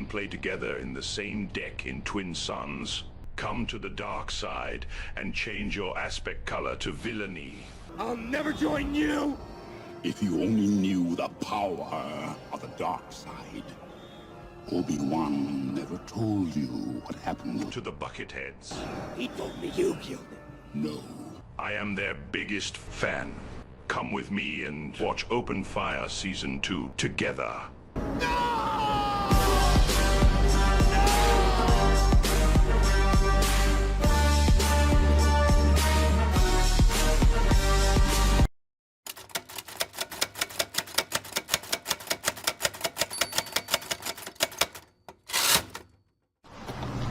Play together in the same deck in Twin Suns. Come to the dark side and change your aspect color to villainy. I'll never join you! If you only knew the power of the dark side. Obi-Wan never told you what happened to the Bucketheads. He told me you killed him. No. I am their biggest fan. Come with me and watch Open Fire Season 2 together. No!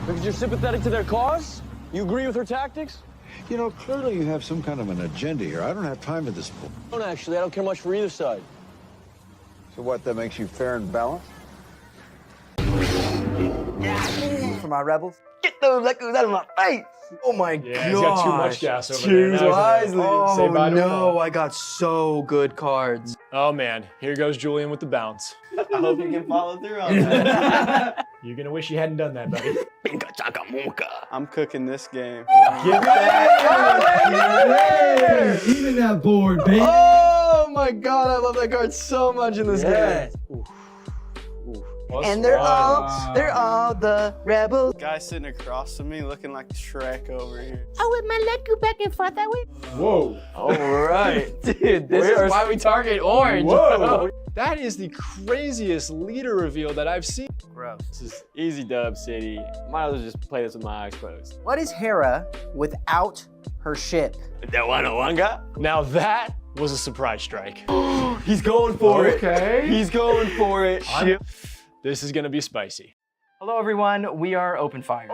Because you're sympathetic to their cause? You agree with her tactics? You know, clearly you have some kind of an agenda here. I don't have time for this. I don't actually. I don't care much for either side. So what, that makes you fair and balanced? For my rebels, get those echoes out of my face! Oh my god! He's got too much gas over Choose there. wisely. Say bye to No, I got so good cards. Oh man, here goes Julian with the bounce. I hope you can follow through on that. You're gonna wish you hadn't done that, buddy. I'm cooking this game. Get that! Even that board, baby. Oh my god, I love that card so much in this game. And they're all the rebels. Guy sitting across from me looking like Shrek over here. I whip my leg go back and forth that way. Whoa. All right. Dude, this is why we target orange. Whoa. That is the craziest leader reveal that I've seen. Gross. This is easy dub city. Might as well just play this with my eyes closed. What is Hera without her ship? That 101 guy? Now that was a surprise strike. He's going for it. Okay. He's going for it. This is gonna be spicy. Hello everyone, we are Open Fire.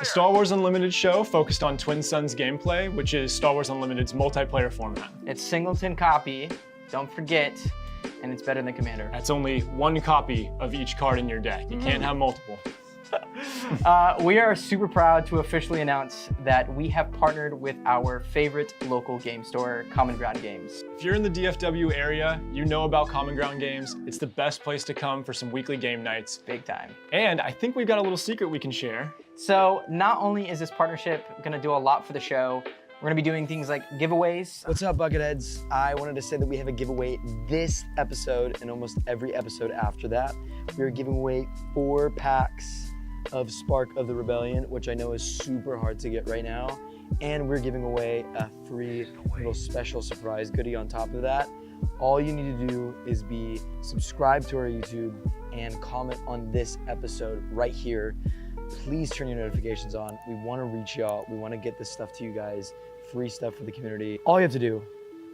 A Star Wars Unlimited show focused on Twin Suns gameplay, which is Star Wars Unlimited's multiplayer format. It's singleton copy, don't forget, and it's better than Commander. That's only one copy of each card in your deck. You can't have multiple. We are super proud to officially announce that we have partnered with our favorite local game store, Common Ground Games. If you're in the DFW area, you know about Common Ground Games. It's the best place to come for some weekly game nights. Big time. And I think we've got a little secret we can share. So not only is this partnership gonna do a lot for the show, we're gonna be doing things like giveaways. What's up, Bucketheads? I wanted to say that we have a giveaway this episode and almost every episode after that. We are giving away 4 packs of Spark of the Rebellion, which I know is super hard to get right now. And we're giving away a free little special surprise goodie on top of that. All you need to do is be subscribed to our YouTube and comment on this episode right here. Please turn your notifications on. We want to reach y'all. We want to get this stuff to you guys. Free stuff for the community. All you have to do,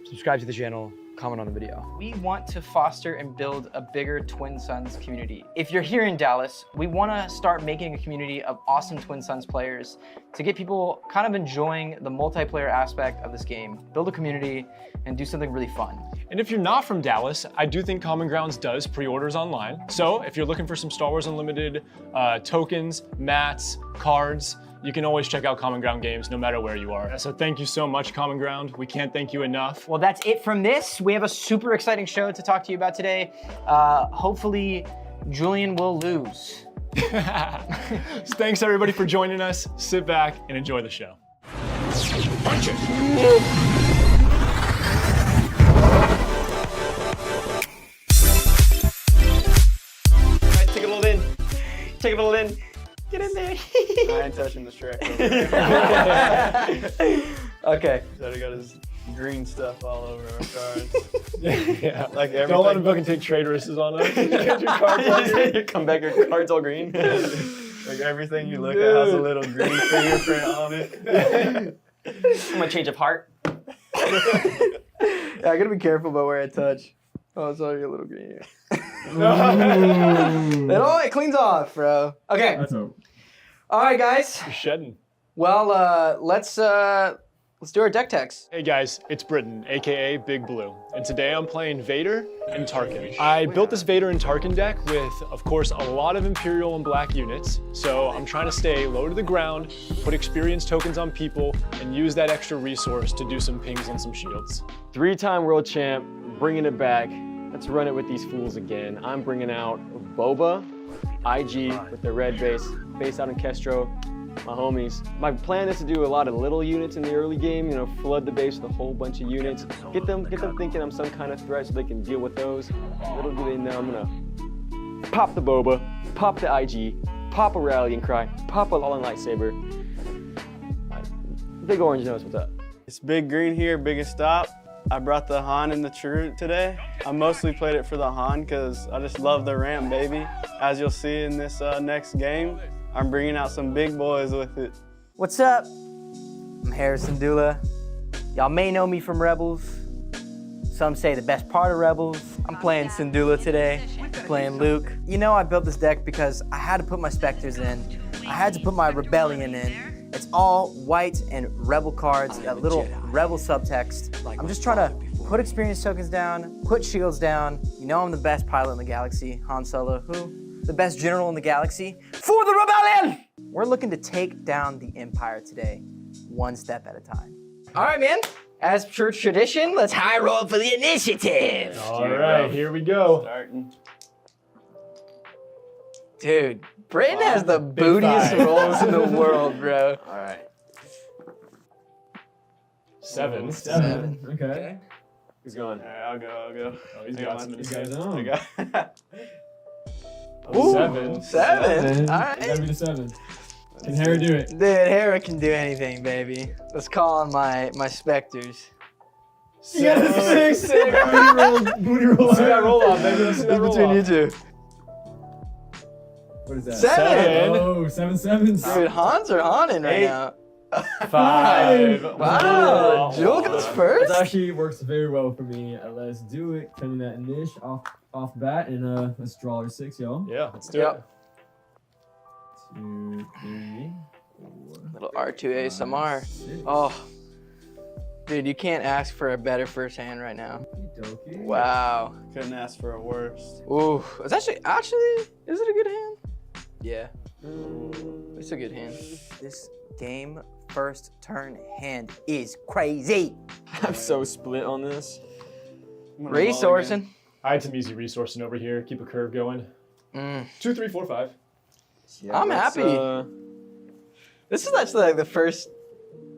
subscribe to the channel, comment on the video. We want to foster and build a bigger Twin Suns community. If you're here in Dallas, we want to start making a community of awesome Twin Suns players to get people kind of enjoying the multiplayer aspect of this game, build a community, and do something really fun. And if you're not from Dallas, I do think Common Grounds does pre-orders online. So if you're looking for some Star Wars Unlimited tokens, mats, cards, you can always check out Common Ground Games no matter where you are. So thank you so much, Common Ground. We can't thank you enough. Well, that's it from this. We have a super exciting show to talk to you about today. Hopefully, Julian will lose. Thanks everybody for joining us. Sit back and enjoy the show. Punch it! Take a little in. Take a little in. Get in there. I ain't touching the track. Okay. He got his green stuff all over our cards. Yeah. Like everything. Don't let him fucking take trade risks on us. Get your cards all green. You come back, your card's all green. Like everything you look at has a little green fingerprint on it. I'm gonna change of heart. Yeah, I gotta be careful about where I touch. Oh, sorry, a little green. It cleans off, bro. Okay. All right, guys. You're shedding. Well, let's do our deck techs. Hey guys, it's Britton, aka Big Blue, and today I'm playing Vader and Tarkin. I built this Vader and Tarkin deck with, of course, a lot of Imperial and Black units, so I'm trying to stay low to the ground, put experience tokens on people, and use that extra resource to do some pings on some shields. 3-time world champ, bringing it back. Let's run it with these fools again. I'm bringing out Boba, IG with the red base, based out in Kestro. My homies. My plan is to do a lot of little units in the early game, you know, flood the base with a whole bunch of units, get them thinking I'm some kind of threat so they can deal with those. Little do they know I'm gonna pop the Boba, pop the IG, pop a rallying cry, pop a all-in lightsaber. Big orange knows what's up. It's Big Green here, biggest stop. I brought the Han and the Chirrut today. I mostly played it for the Han because I just love the ramp, baby. As you'll see in this next game, I'm bringing out some big boys with it. What's up? I'm Harrison Dula. Y'all may know me from Rebels. Some say the best part of Rebels. I'm playing Syndulla today. I'm playing Luke. You know I built this deck because I had to put my Spectres in. I had to put my Rebellion in. It's all white and Rebel cards, that little Rebel subtext. I'm just trying to put experience tokens down, put shields down. You know I'm the best pilot in the galaxy. Han Solo, who? The best general in the galaxy. For the Rebellion! We're looking to take down the Empire today, one step at a time. All right, man. As per tradition, let's high roll for the initiative. All right, here we go. Starting. Dude, Britton has the bootiest rolls in the world, bro. All right. 7. Okay. Who's going? All right, I'll go. Oh, he's I got got some mine. insights. I got- Ooh, 7. 7. All Gotta right. be the 7. Can Harry do it? Dude, Hera can do anything, baby. Let's call on my Spectres. You got a 6. Booty roll. Let's see that roll off, baby. Let's see that It's roll between you off. two. What is that? 7. Oh, 7 sevens. Dude, Hans are haunting right 8. now. 5. Wow, Jewel goes That first? actually works very well for me. Let's do it. Coming that niche off bat, and let's draw our 6, y'all. Yeah, let's do Yep. 2, 3, 4. Little R2 ASMR. 6. Oh, dude, you can't ask for a better first hand right now. Okey-dokey. Wow. Couldn't ask for a worst. Ooh, it's actually, is it a good hand? Yeah. It's a good hand. This game first turn hand is crazy. I'm so split on this. Resourcing. I had some easy resourcing over here. Keep a curve going. 2, 3, 4, 5. Yeah, I'm happy. This is actually like the first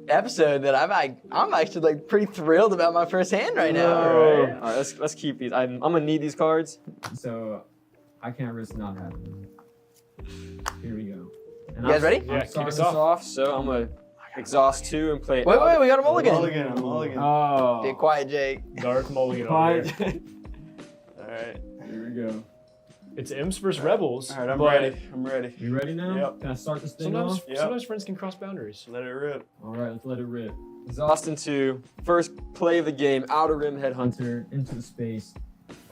episode that I'm actually like pretty thrilled about my first hand right now. All right, let's keep these. I'm gonna need these cards, so I can't risk not having them. Here we go. And You guys ready? Yeah, I'm kick starting us this off. off. So I'm gonna exhaust 2 and play. Wait, we got a mulligan. Mulligan. Oh. Be quiet, Jake. Dark mulligan over Quiet. here. All right. Here we go. It's Imps versus Rebels. All right, I'm but ready. I'm ready. You ready now? Yep. Can I start this thing Sometimes, off? Yep. sometimes friends can cross boundaries. Let it rip. All right, let's let it rip. Exhausting 2. First play of the game. Outer Rim Headhunter into the space.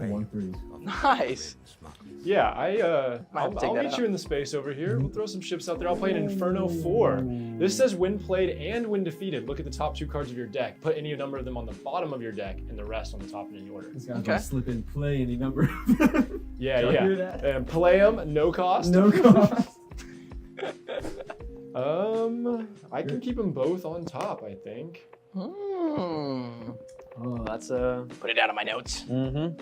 1-3. Nice. Yeah, Might have I'll to take that meet out. you in the space over here. We'll throw some ships out there. I'll play an Inferno 4. This says when played and when defeated. Look at the top 2 cards of your deck. Put any number of them on the bottom of your deck and the rest on the top in any order. This guy's Okay. gonna slip and play any number. Yeah, Y'all yeah. hear that? And play them, no cost. No cost. I can keep them both on top, I think. Mm. Oh, that's Put it down on my notes. Mm-hmm.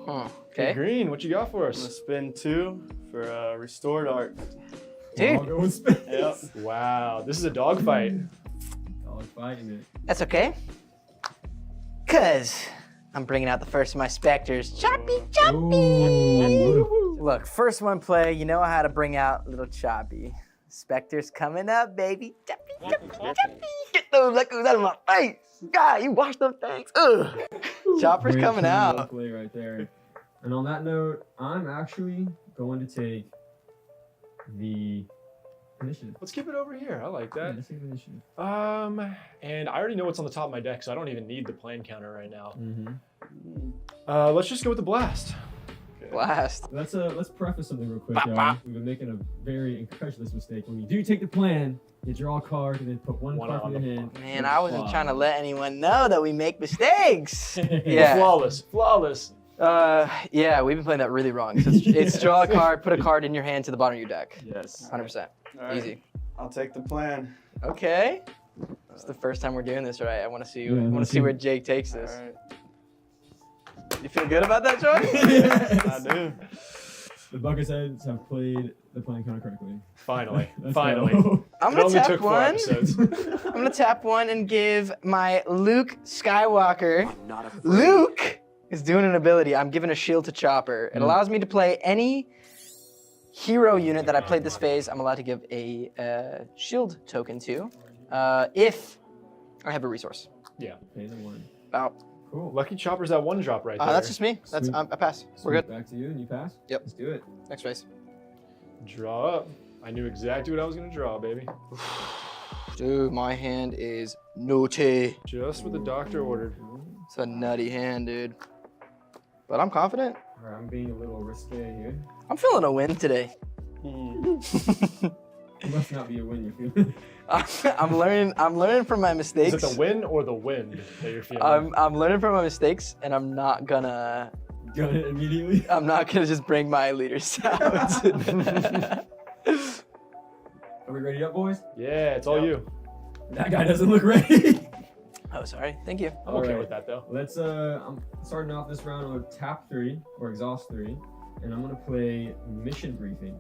Huh. Hey, Okay. Green, what you got for I'm gonna us? spin 2 for restored art. Dude, I'll go in space. Yep. Wow, this is a dogfight. Dog fighting it. that's okay. Cause I'm bringing out the first of my specters. Choppy, choppy. Ooh. Look, first one play, you know how to bring out little Choppy. Spectre's coming up, baby. Choppy, choppy, choppy. Get those leckos out of my face. God, you wash them things. Ugh. Chopper's Great coming little out. play right there. And on that note, I'm actually going to take the initiative. Let's keep it over here. I like Yeah, that. let's take the initiative. And I already know what's on the top of my deck, so I don't even need the plane counter right now. Mm-hmm. Let's just go with the blast. Blast. Let's preface something real quick, y'all. We've been making a very incredulous mistake. When you do take the plan, you draw a card and then put one One card on in the your hand. Man, I wasn't trying to let anyone know that we make mistakes. Yeah. Yeah. Flawless, flawless. Yeah, we've been playing that really wrong. So it's draw a card, put a card in your hand to the bottom of your deck. Yes. 100%. All right. Easy. I'll take the plan. Okay. It's the first time we're doing this, right? I want to see. Yeah, I want let's to see see. where Jake takes All this. right. You feel good about that choice? I do. The Bucketheads have played the plan counter correctly. Finally, Let's finally. go. I'm It gonna only tap took 4 one. episodes. I'm gonna tap one and give my Luke Skywalker. Luke is doing an ability. I'm giving a shield to Chopper. It allows me to play any hero unit that I played this phase. I'm allowed to give a shield token to, if I have a resource. Yeah. Okay, the one. About. Cool. Lucky Chopper's that 1 drop right there. That's just me. That's Sweet. I pass. We're Sweet. good. Back to you, and you pass. Yep. Let's do it. Next phase. Draw up. I knew exactly what I was gonna draw, baby. Dude, my hand is nutty. Just what the doctor ordered. It's a nutty hand, dude. But I'm confident. All right, I'm being a little risque here. I'm feeling a win today. It must not be a win you're feeling. I'm learning from my mistakes. Is it the win or the wind that you're feeling? I'm learning from my mistakes, and I'm not gonna Got it immediately. I'm not gonna just bring my leaders out. Are we ready up, boys? Yeah, it's all you. That guy doesn't look ready. Oh, sorry. Thank you. I'm okay Alright. with that though. Let's I'm starting off this round with tap 3 or exhaust 3, and I'm gonna play mission briefing.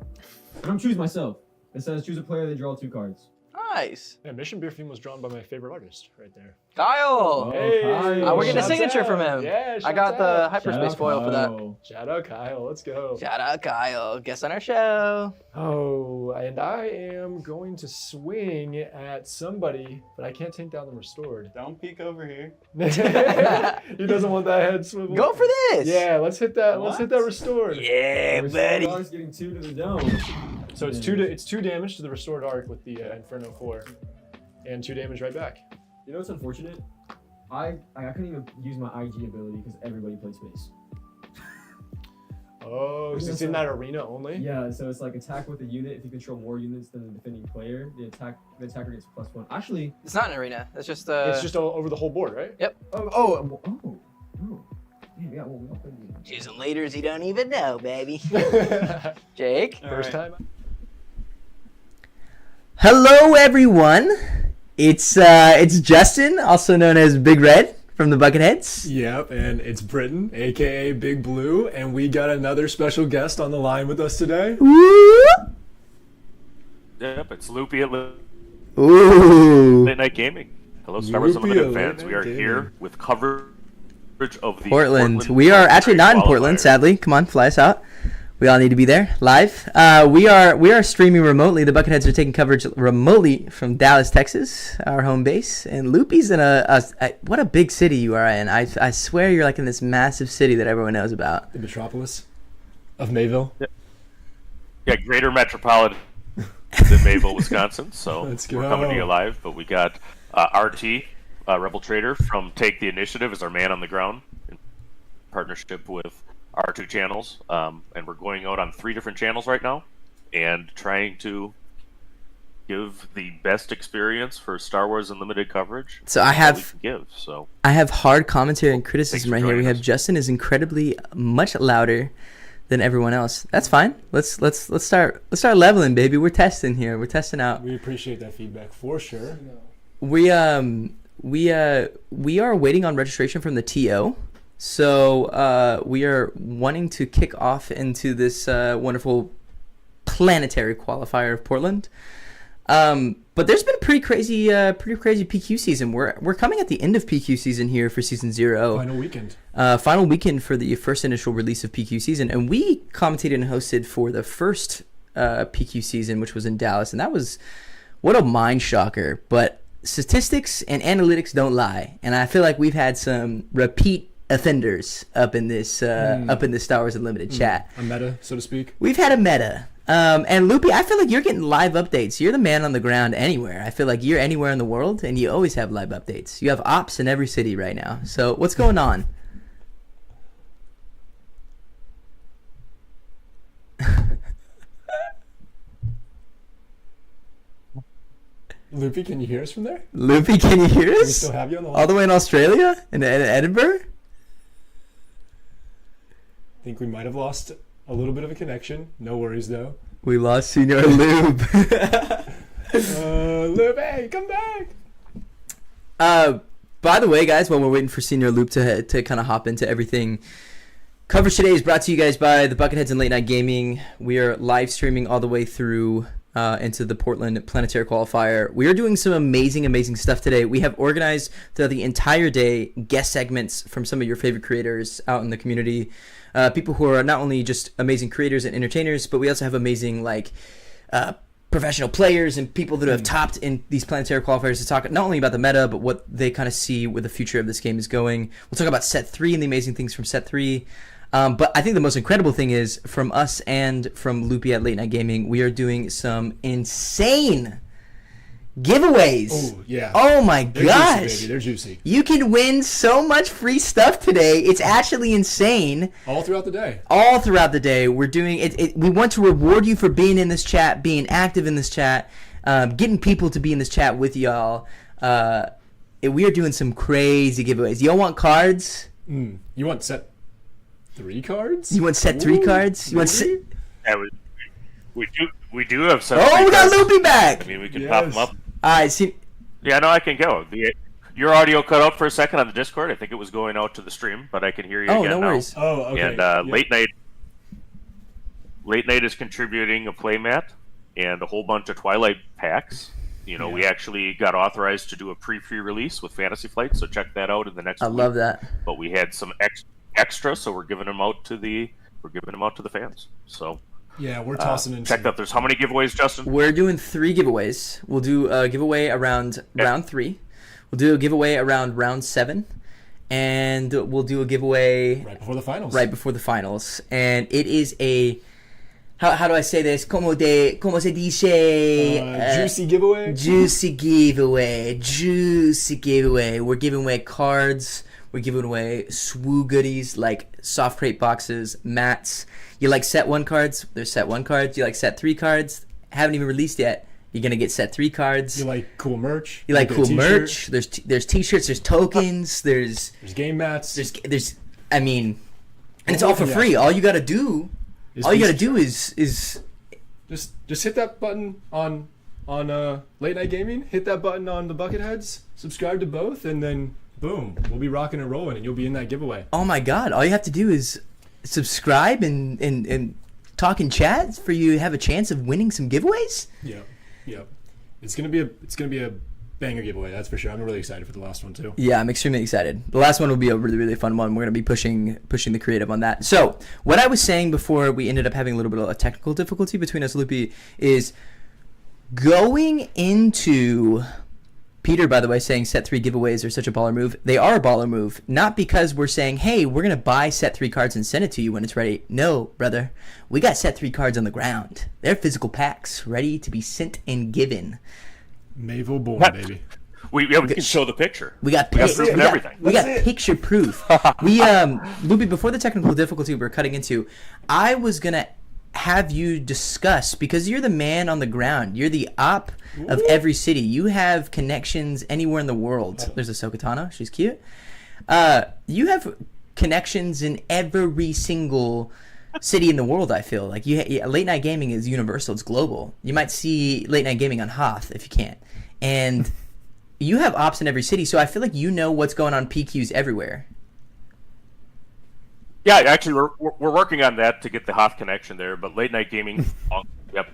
And I'm choosing myself. It says choose a player, then draw 2 cards. Nice. Yeah, Mission Briefing was drawn by my favorite artist right there. Kyle. Hey, Kyle. We're getting a shouts signature out. from him. Yeah, I shouts got the out. hyperspace foil for that. Shout out Kyle, let's go. Shout out Kyle. Guest on our show. Oh, and I am going to swing at somebody, but I can't take down the restored. Don't peek over here. He doesn't want that head swivel. Go for this. Yeah, let's hit that. Let's hit that What? restored. Yeah, buddy. Restored getting 2 to the dome. So it's two damage to the restored arc with the Inferno 4, and 2 damage right back. You know what's unfortunate? I couldn't even use my IG ability because everybody plays space. Oh, because it's in that arena only. Yeah, so it's like attack with a unit. If you control more units than the defending player, the attacker gets +1. Actually, It's not an arena. It's just It's just over the whole board, right? Yep. oh. Man, yeah, well, we all played the Choosing leaders you don't even know, baby. Jake? First time. Hello, everyone. It's Justin, also known as Big Red from the Bucketheads. Yep, and it's Britton, aka Big Blue, and we got another special guest on the line with us today. Ooh. Yep, it's Loopy at Ooh. Late Night Gaming. Hello, Star Wars Loopy Unlimited at fans. Late We are Night here Gaming. with coverage of the Portland. We are actually not in Portland, Qualifier. sadly. Come on, fly us out. We all need to be there live. We are streaming remotely. The Bucketheads are taking coverage remotely from Dallas, Texas, our home base. And Loopy's in what a big city you are in. I swear you're like in this massive city that everyone knows about. The metropolis of Mayville. Yeah, greater metropolitan than Mayville, Wisconsin. So Let's we're go. coming to you live. But we got RT, Rebel Trader from Take the Initiative, is our man on the ground in partnership with our two channels. And we're going out on 3 different channels right now and trying to give the best experience for Star Wars Unlimited coverage. So I that have- we can give. So I have hard commentary and criticism Thanks for right here. We joining have us. Justin is incredibly much louder than everyone else. That's fine. Let's start leveling, baby. We're testing here. We're testing out. We appreciate that feedback for sure. We are waiting on registration from the TO. So we are wanting to kick off into this wonderful Planetary Qualifier of Portland. But there's been a pretty crazy PQ season. We're coming at the end of PQ season here for season 0. Final weekend. Final weekend for the first initial release of PQ season, and we commentated and hosted for the first PQ season, which was in Dallas, and that was what a mind shocker. But statistics and analytics don't lie, and I feel like we've had some repeat offenders up in this Star Wars Unlimited chat. A meta, so to speak. We've had a meta. And Loopy, I feel like you're getting live updates. You're the man on the ground anywhere. I feel like you're anywhere in the world, and you always have live updates. You have ops in every city right now. So what's going on? Loopy, can you hear us from there? Loopy, can you hear Do we us? still have you on the line? All the way in Australia? In Edinburgh? I think we might have lost a little bit of a connection. No worries, though. We lost Senior Lube. Loopy, come back! By the way, guys, while we're waiting for Senior Loop to kind of hop into everything, coverage today is brought to you guys by the Bucketheads and Late Night Gaming. We are live streaming all the way through into the Portland Planetary Qualifier. We are doing some amazing stuff today. We have organized throughout the entire day guest segments from some of your favorite creators out in the community. People who are not only just amazing creators and entertainers, but we also have amazing professional players and people that have topped in these Planetary Qualifiers to talk not only about the meta, but what they kind of see where the future of this game is going. We'll talk about Set 3 and the amazing things from Set 3. But I think the most incredible thing is, from us and from Loopy at Late Night Gaming, we are doing some insane giveaways. Oh, yeah. Oh my They're gosh. juicy, baby. They're juicy. You can win so much free stuff today. It's actually insane. All throughout the day. All throughout the day. We're doing it. We want to reward you for being in this chat, being active in this chat, getting people to be in this chat with y'all. We are doing some crazy giveaways. Y'all want cards? You want Set 3 cards? You want Set 3 cards? You want maybe? yeah, we do have some. Oh, we got Loopy back! I mean, we can pop them up. Alright, see. Yeah, no, I can go. Your audio cut out for a second on the Discord. I think it was going out to the stream, but I can hear you again no now. worries. Oh, okay. And Yep. Late Night is contributing a playmat and a whole bunch of Twilight packs. You know, we actually got authorized to do a pre-release with Fantasy Flight, so check that out in the next I week. love that. But we had some extra, so we're giving them out to the fans. So Yeah, we're tossing in. check that. There's how many giveaways, Justin? We're doing 3 giveaways. We'll do a giveaway around round 3. We'll do a giveaway around round 7. And we'll do a giveaway right before the finals. Right before the finals. And it is a... How do I say this? Como se dice? Juicy giveaway? Juicy giveaway. Juicy giveaway. We're giving away cards. We're giving away SWU goodies like soft crate boxes, mats. You like Set 1 cards? There's Set 1 cards. You like Set 3 cards? Haven't even released yet. You're going to get Set 3 cards. You like cool merch? You like get a cool t-shirt. merch. There's t-shirts. There's tokens. There's game mats. There's I mean, And it's all for free. All you gotta do, is just hit that button on Late Night Gaming. Hit that button on the Bucketheads. Subscribe to both, and then boom, we'll be rocking and rolling, and you'll be in that giveaway. Oh my God! All you have to do is subscribe and talk in chat for you to have a chance of winning some giveaways. Yep. It's gonna be a banger giveaway, that's for sure. I'm really excited for the last one too. Yeah, I'm extremely excited. The last one will be a really, really fun one. We're going to be pushing the creative on that. So what I was saying before we ended up having a little bit of a technical difficulty between us, Loopy, is going into... Peter, by the way, saying set 3 giveaways are such a baller move. They are a baller move, not because we're saying, hey, we're going to buy set 3 cards and send it to you when it's ready. No, brother. We got set 3 cards on the ground. They're physical packs ready to be sent and given. Mayville born, baby. We can show the picture. We got proof of everything. We got picture proof. Loopy, before the technical difficulty we're cutting into, I was gonna have you discuss, because you're the man on the ground. You're the op of every city. You have connections anywhere in the world. There's a Sokatana. She's cute. You have connections in every single city in the world. I feel like late night gaming is universal. It's global. You might see late night gaming on Hoth if you can't, and you have ops in every city. So I feel like you know what's going on PQs everywhere. Yeah, actually, we're working on that to get the Hoth connection there. But late night gaming,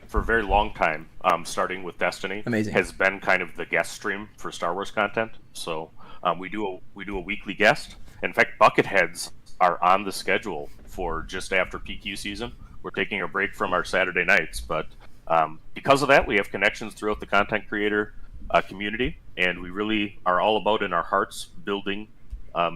for a very long time, starting with Destiny, amazing, has been kind of the guest stream for Star Wars content. So we do a weekly guest. In fact, Bucketheads are on the schedule for just after PQ season. We're taking a break from our Saturday nights, but because of that, we have connections throughout the content creator community, and we really are all about in our hearts building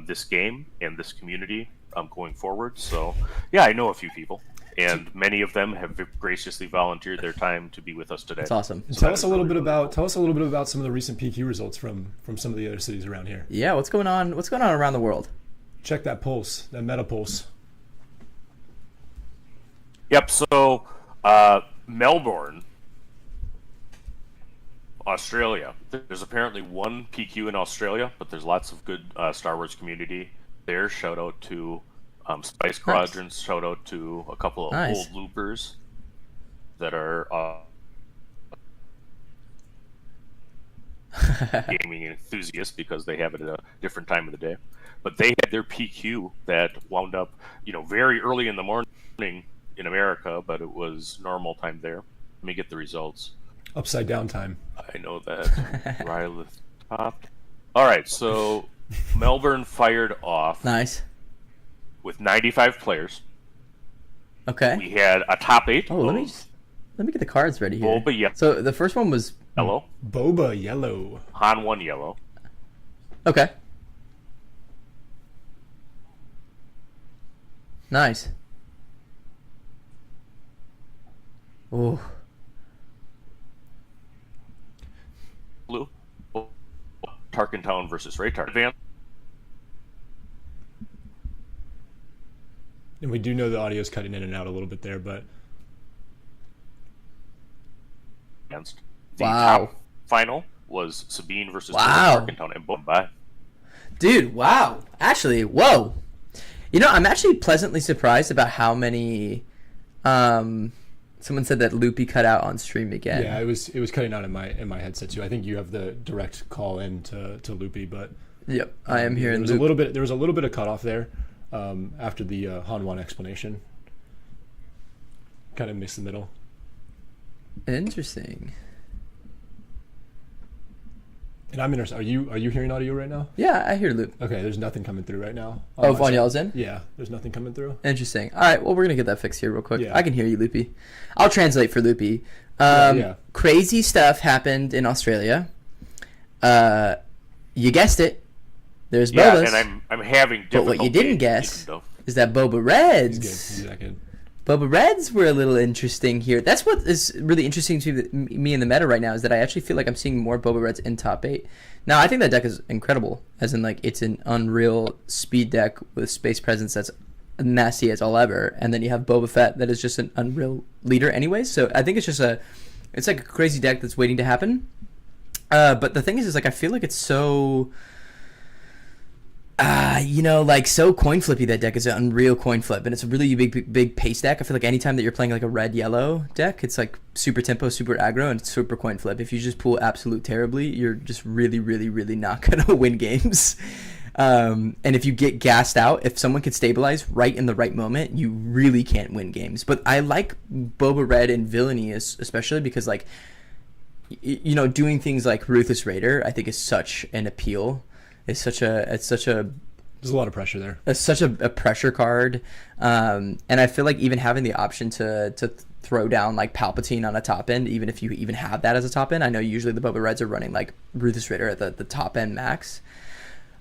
this game and this community going forward. So yeah, I know a few people, and many of them have graciously volunteered their time to be with us today. That's awesome. So tell us a little bit about some of the recent PQ results from some of the other cities around here. Yeah, what's going on around the world? Check that pulse, that meta pulse. Yep, so Melbourne, Australia. There's apparently one PQ in Australia, but there's lots of good Star Wars community there. Shout out to Spice Quadrants. Shout out to a couple of old loopers that are gaming enthusiasts because they have it at a different time of the day. But they had their PQ that wound up, very early in the morning in America, but it was normal time there. Let me get the results. Upside down time. I know that. Riley top. All right, so Melbourne fired off. Nice. With 95 players. Okay. We had a top 8. Oh, let me get the cards ready here. Boba yellow. So the first one was yellow. Boba yellow. Han 1 yellow. Okay. Nice. Oh. Blue. Tarkin Town versus Raytar. Advance. And we do know the audio's cutting in and out a little bit there, but the top final was Sabine versus Tarkin Town, and boom, bye. Dude, wow. Actually, whoa. I'm actually pleasantly surprised about how many someone said that Loopy cut out on stream again. Yeah, it was cutting out in my headset too. I think you have the direct call in to Loopy, but yep, I am here. There was a little bit of cutoff there after the Han 1 explanation. Kind of missed the middle. Interesting. And I'm interested. Are you hearing audio right now? Yeah, I hear Loop. Okay, there's nothing coming through right now. Oh, Von Yell's in? Yeah, there's nothing coming through. Interesting. All right, well, we're going to get that fixed here real quick. Yeah. I can hear you, Loopy. I'll translate for Loopy. Yeah. Crazy stuff happened in Australia. You guessed it. There's Boba's. Yeah, and I'm having difficulty. But what you didn't guess is that Boba Reds. He's that good. Boba Reds were a little interesting here. That's what is really interesting to me in the meta right now, is that I actually feel like I'm seeing more Boba Reds in top 8. Now, I think that deck is incredible, as in, like, it's an unreal speed deck with space presence that's nasty as all ever, and then you have Boba Fett that is just an unreal leader anyways, so I think it's just it's like a crazy deck that's waiting to happen. But the thing is like, I feel like it's so... like so coin flippy. That deck is an unreal coin flip, and it's a really big pace deck. I feel like anytime that you're playing like a red-yellow deck, it's like super tempo, super aggro, and super coin flip. If you just pull absolute terribly, you're just really, really, really not gonna win games. And if you get gassed out, if someone can stabilize right in the right moment, you really can't win games. But I like Boba Red and Villainy especially because like, doing things like Ruthless Raider, I think is such an appeal. It's such a there's a lot of pressure there. It's such a pressure card, and I feel like even having the option to throw down like Palpatine on a top end, even if you even have that as a top end. I know usually the Boba Reds are running like Ruthless Raider at the top end max.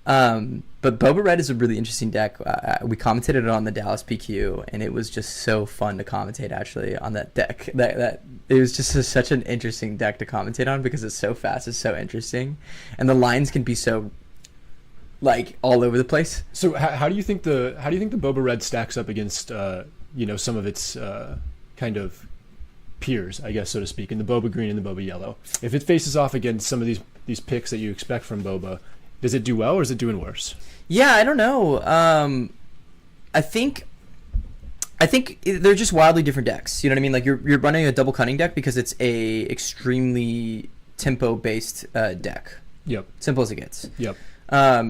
But Boba Red is a really interesting deck. We commentated it on the Dallas PQ, and it was just so fun to commentate actually on that deck. That it was just such an interesting deck to commentate on because it's so fast, it's so interesting, and the lines can be so like all over the place. So how do you think the Boba Red stacks up against some of its kind of peers, I guess, so to speak, in the Boba Green and the Boba Yellow? If it faces off against some of these picks that you expect from Boba, does it do well or is it doing worse? Yeah, I don't know. I think they're just wildly different decks. You know what I mean? Like you're running a double cunning deck because it's a extremely tempo based deck. Yep. Simple as it gets. Yep.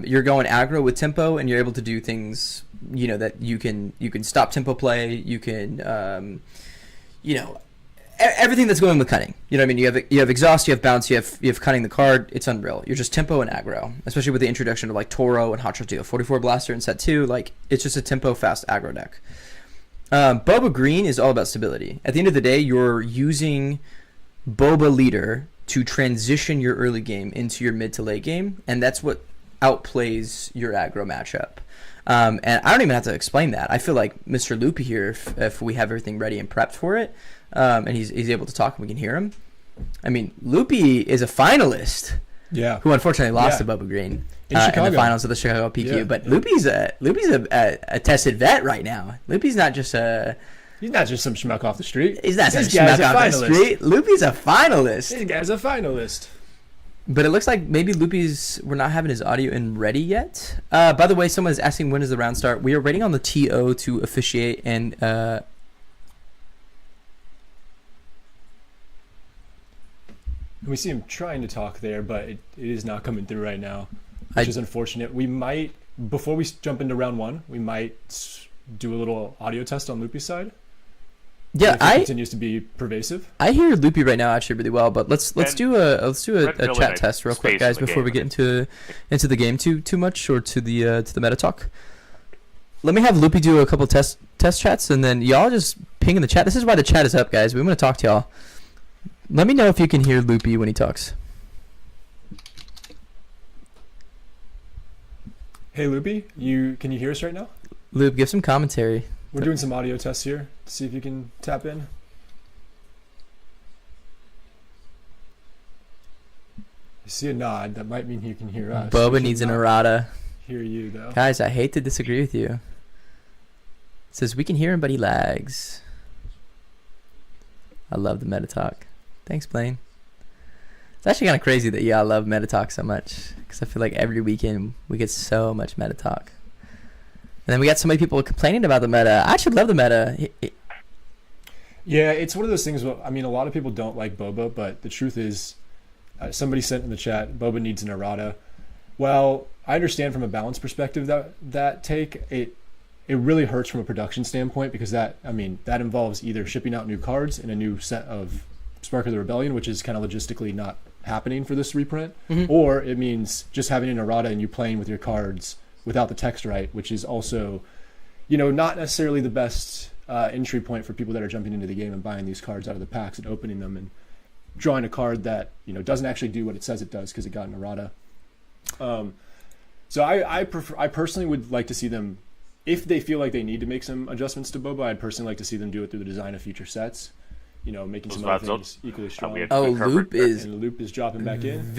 You're going aggro with tempo, and you're able to do things that you can stop tempo play. You can everything that's going with cunning. You know what I mean? You have exhaust, you have bounce, you have cunning the card. It's unreal. You're just tempo and aggro, especially with the introduction of like Toro and Hot Shot 2, 44 Blaster in set 2. Like it's just a tempo fast aggro deck. Boba Green is all about stability. At the end of the day, you're using Boba Leader to transition your early game into your mid to late game, and that's what outplays your aggro matchup. And I don't even have to explain that. I feel like Mr. Loopy here, if we have everything ready and prepped for it, and he's able to talk and we can hear him. I mean, Loopy is a finalist. Yeah. Who unfortunately lost to Boba Green in the finals of the Chicago PQ. Yeah. But Loopy's a tested vet right now. Loopy's not just He's not just some schmuck off the street. He's not some schmuck off the street. Loopy's a finalist. This guy's a finalist. But it looks like maybe we're not having his audio in ready yet. By the way, someone is asking when does the round start. We are waiting on the TO to officiate, and we see him trying to talk there, but it is not coming through right now, which is unfortunate. We might, before we jump into round one, we might do a little audio test on Loopy's side. Yeah, it continues to be pervasive. I hear Loopy right now actually really well, but let's do a chat test real quick, guys, before we get into the game too much or to the meta talk. Let me have Loopy do a couple test chats, and then y'all just ping in the chat. This is why the chat is up, guys. We want to talk to y'all. Let me know if you can hear Loopy when he talks. Hey Loopy, can you hear us right now? Loop, give some commentary. We're doing some audio tests here to see if you can tap in. I see a nod. That might mean you can hear us. Boba needs an errata. Hear you though. Guys, I hate to disagree with you. It says we can hear him, but he lags. I love the meta talk. Thanks, Blaine. It's actually kind of crazy that y'all love meta talk so much, because I feel like every weekend we get so much meta talk. And then we got so many people complaining about the meta. I actually love the meta. Yeah, it's one of those things. I mean, a lot of people don't like Boba, but the truth is, somebody sent in the chat, Boba needs an errata. Well, I understand from a balance perspective that take it really hurts from a production standpoint, because that involves either shipping out new cards in a new set of Spark of the Rebellion, which is kind of logistically not happening for this reprint, or it means just having an errata and you playing with your cards without the text right, which is also, not necessarily the best entry point for people that are jumping into the game and buying these cards out of the packs and opening them and drawing a card that doesn't actually do what it says it does because it got an errata. So I personally would like to see them, if they feel like they need to make some adjustments to Boba, I'd personally like to see them do it through the design of future sets. Making some other things equally strong. Loop is dropping back in.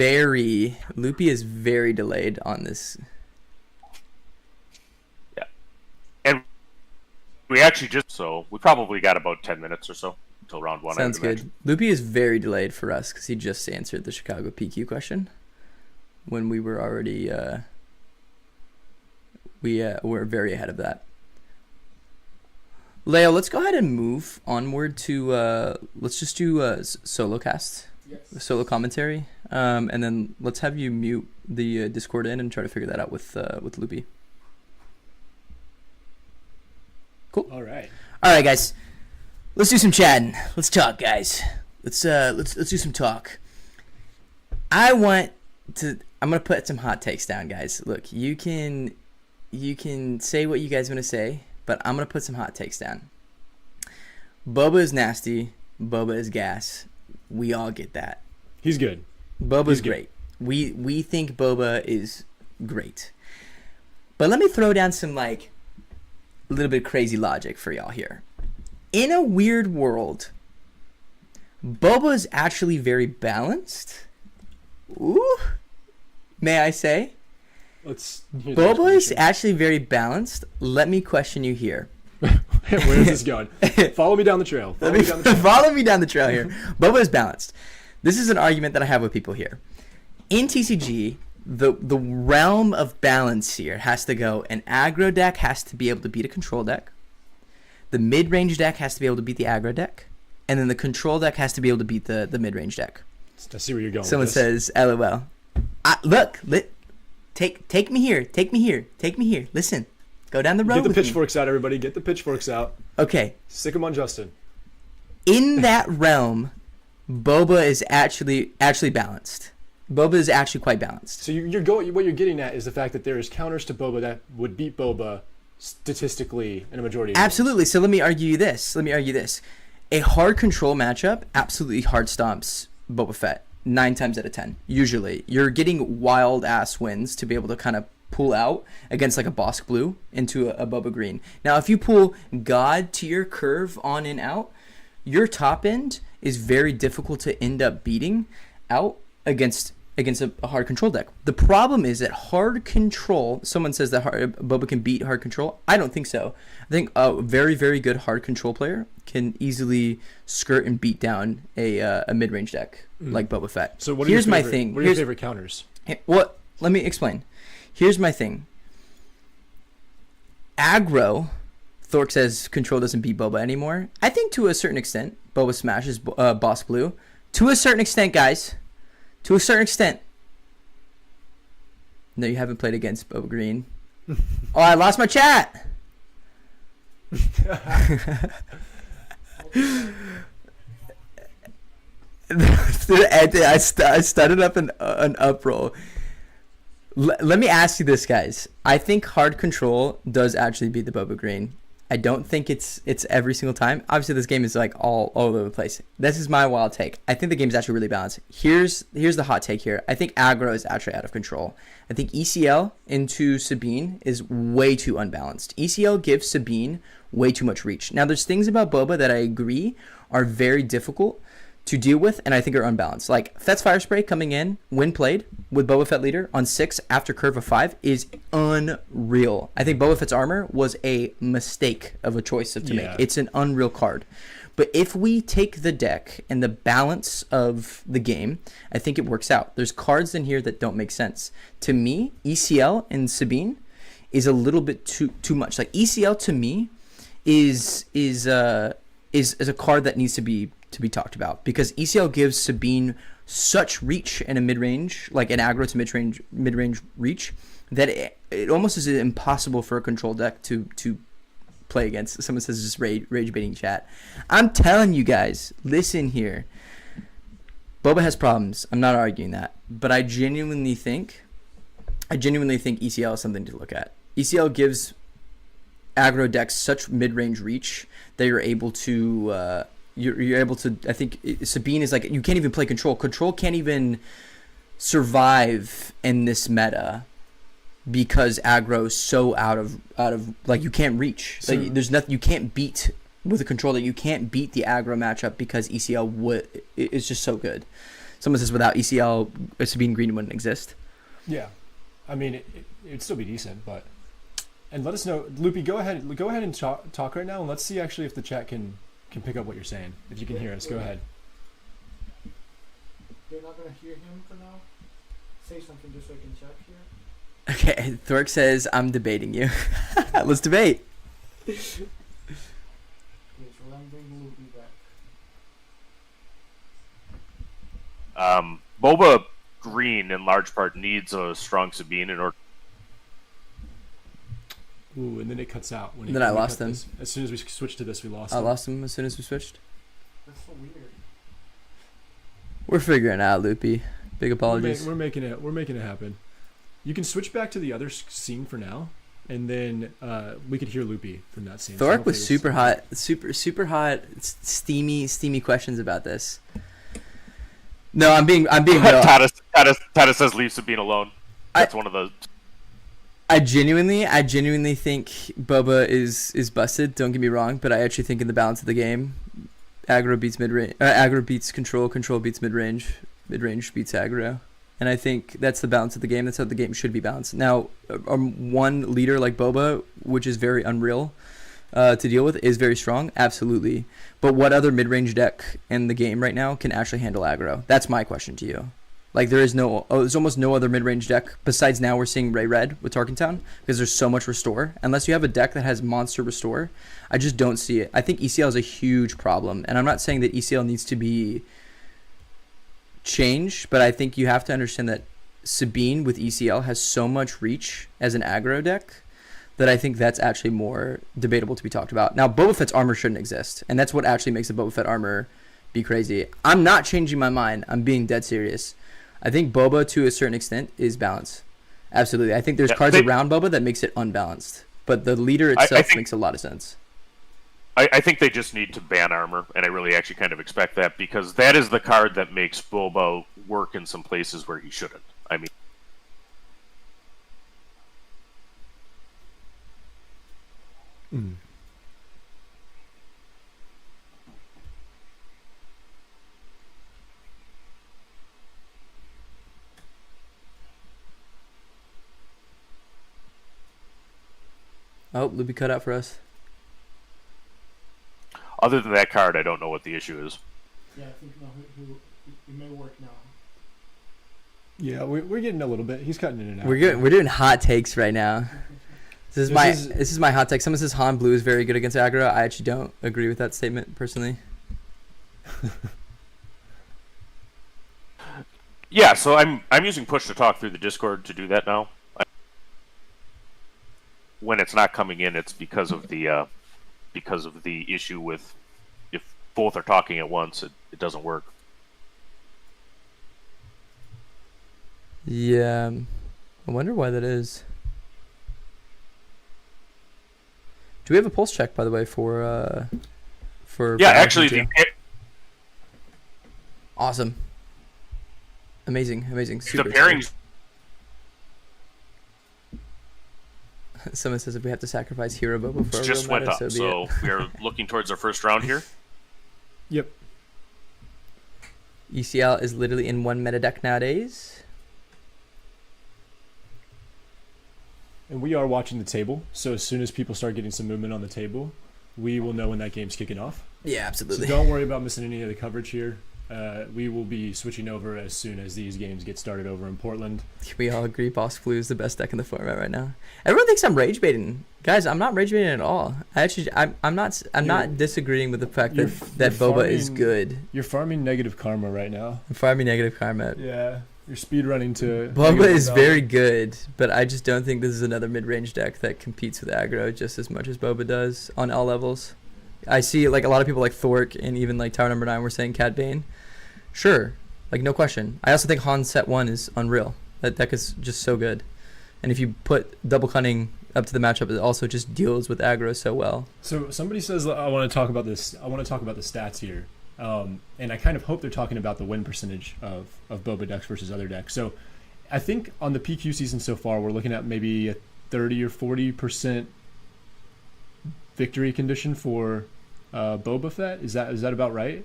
Loopy is very delayed on this. Yeah, and we actually we probably got about 10 minutes or so until round one. Sounds good. Loopy is very delayed for us because he just answered the Chicago PQ question when we were already We're very ahead of that. Leo, let's go ahead and move onward to let's just do solo cast, solo commentary, and then let's have you mute the Discord in and try to figure that out with Loopy. Cool. All right, guys. Let's do some chatting. Let's talk, guys. Let's do some talk. I'm gonna put some hot takes down, guys. Look, you can say what you guys want to say, but I'm gonna put some hot takes down. Boba is nasty. Boba is gas. We all get that. He's good. Boba's great. We think Boba is great. But let me throw down some like a little bit crazy logic for y'all here. In a weird world, Boba is actually very balanced. Ooh, may I say? Boba is actually very balanced. Let me question you here. Where is this going? Follow me down the trail. Follow me down the trail here. Boba is balanced. This is an argument that I have with people here. In TCG, the realm of balance here has to go. An aggro deck has to be able to beat a control deck. The mid-range deck has to be able to beat the aggro deck. And then the control deck has to be able to beat the mid-range deck. I see where you're going. Someone says, LOL. Take me here. Take me here. Listen. Go down the road. Get the pitchforks out, everybody. Get the pitchforks out. Okay. Stick them on Justin. In that realm, Boba is actually balanced. Boba is actually quite balanced. So what you're getting at is the fact that there is counters to Boba that would beat Boba statistically in a majority of Absolutely. games. So let me argue this. A hard control matchup absolutely hard stomps Boba Fett 9 times out of 10. Usually. You're getting wild ass wins to be able to kind of pull out against like a Bosk Blue into a Boba Green. Now, if you pull God to your curve on and out, your top end is very difficult to end up beating out against a hard control deck. The problem is that hard control, someone says that Boba can beat hard control. I don't think so. I think a very, very good hard control player can easily skirt and beat down a mid-range deck like Boba Fett. So what are Here's your favorite, my thing. What are your favorite counters? Let me explain. Here's my thing. Aggro, Thork says control doesn't beat Boba anymore. I think to a certain extent, Boba smashes Boss Blue. To a certain extent, guys. To a certain extent. No, you haven't played against Boba Green. Oh, I lost my chat. I started up an uproar. Let me ask you this, guys. I think hard control does actually beat the Boba Green. I don't think it's every single time. Obviously, this game is like all over the place. This is my wild take. I think the game is actually really balanced. Here's the hot take here. I think aggro is actually out of control. I think ECL into Sabine is way too unbalanced. ECL gives Sabine way too much reach. Now, there's things about Boba that I agree are very difficult to deal with, and I think are unbalanced. Like Fett's Fire Spray coming in when played with Boba Fett leader on 6 after curve of 5 is unreal. I think Boba Fett's armor was a mistake of a choice to make. It's an unreal card. But if we take the deck and the balance of the game, I think it works out. There's cards in here that don't make sense. To me, ECL and Sabine is a little bit too much. Like ECL to me is a card that needs to be talked about, because ECL gives Sabine such reach in a mid-range, like an aggro to mid-range reach, that it almost is impossible for a control deck to play against. Someone says just rage baiting chat. I'm telling you guys, listen here. Boba has problems. I'm not arguing that, but I genuinely think ECL is something to look at. ECL gives aggro decks such mid-range reach that you're able to you're able to. I think Sabine is like, you can't even play control. Control can't even survive in this meta because aggro is so out of like, you can't reach. Like, there's nothing you can't beat with a control, that you can't beat the aggro matchup because ECL is just so good. Someone says without ECL, Sabine Green wouldn't exist. Yeah, I mean it'd still be decent, but. And let us know, Loopy. Go ahead and talk right now, and let's see actually if the chat can pick up what you're saying. If you can hear us, go ahead. They're not gonna hear him for now. Say something just so I can check here. Okay, Thork says I'm debating you. Let's debate. Boba green in large part needs a strong Sabine in order. Ooh, and then it cuts out. Then I lost him. As soon as we switched to this, we lost I him. lost him as soon as we switched. That's so weird. We're figuring it out, Loopy. Big apologies. We're making it happen. You can switch back to the other scene for now, and then we could hear Loopy from that scene. Thork was super hot, super hot, steamy questions about this. No, I'm being real. Titus says leave Sabine alone. That's one of those. I genuinely think Boba is busted. Don't get me wrong, but I actually think in the balance of the game, aggro beats mid-range. Aggro beats control. Control beats mid-range. Mid-range beats aggro. And I think that's the balance of the game. That's how the game should be balanced. Now, one leader like Boba, which is very unreal to deal with, is very strong. Absolutely. But what other mid-range deck in the game right now can actually handle aggro? That's my question to you. Like, there's almost no other mid-range deck besides now we're seeing Ray Red with Tarkentown because there's so much restore. Unless you have a deck that has monster restore, I just don't see it. I think ECL is a huge problem. And I'm not saying that ECL needs to be changed, but I think you have to understand that Sabine with ECL has so much reach as an aggro deck that I think that's actually more debatable to be talked about. Now, Boba Fett's armor shouldn't exist, and that's what actually makes the Boba Fett armor be crazy. I'm not changing my mind. I'm being dead serious. I think Boba, to a certain extent, is balanced. Absolutely. I think there's cards around Boba that makes it unbalanced, but the leader itself makes a lot of sense. I think they just need to ban armor, and I really actually kind of expect that, because that is the card that makes Boba work in some places where he shouldn't. I mean... Oh, Luby cut out for us. Other than that card, I don't know what the issue is. Yeah, I think it may work now. Yeah, we're getting a little bit. He's cutting in and out. We're doing hot takes right now. This is my hot take. Someone says Han Blue is very good against aggro. I actually don't agree with that statement personally. Yeah, so I'm using push to talk through the Discord to do that now. When it's not coming in, it's because of the issue with if both are talking at once, it doesn't work. Yeah, I wonder why that is. Do we have a pulse check, by the way, for yeah, actually, awesome, amazing, super the pairings. Someone says if we have to sacrifice Hero Boba for Just went up, so we are looking towards our first round here. Yep. ECL is literally in one meta deck nowadays. And we are watching the table, so as soon as people start getting some movement on the table, we will know when that game's kicking off. Yeah, absolutely. So don't worry about missing any of the coverage here. We will be switching over as soon as these games get started over in Portland. Can we all agree Boss Blue is the best deck in the format right now? Everyone thinks I'm rage baiting. Guys, I'm not rage baiting at all. I'm not disagreeing with the fact that Boba is good. You're farming negative karma right now. I'm farming negative karma. Yeah. You're speed running to Boba is very good, but I just don't think this is another mid-range deck that competes with aggro just as much as Boba does on all levels. I see like a lot of people like Thork and even like Tower Number 9 were saying Cat Bane. Sure, like no question. I also think Han Set 1 is unreal. That deck is just so good. And if you put Double Cunning up to the matchup, it also just deals with aggro so well. So somebody says I want to talk about this. I want to talk about the stats here. And I kind of hope they're talking about the win percentage of Boba decks versus other decks. So I think on the PQ season so far, we're looking at maybe a 30 or 40% victory condition for Boba Fett. Is that about right?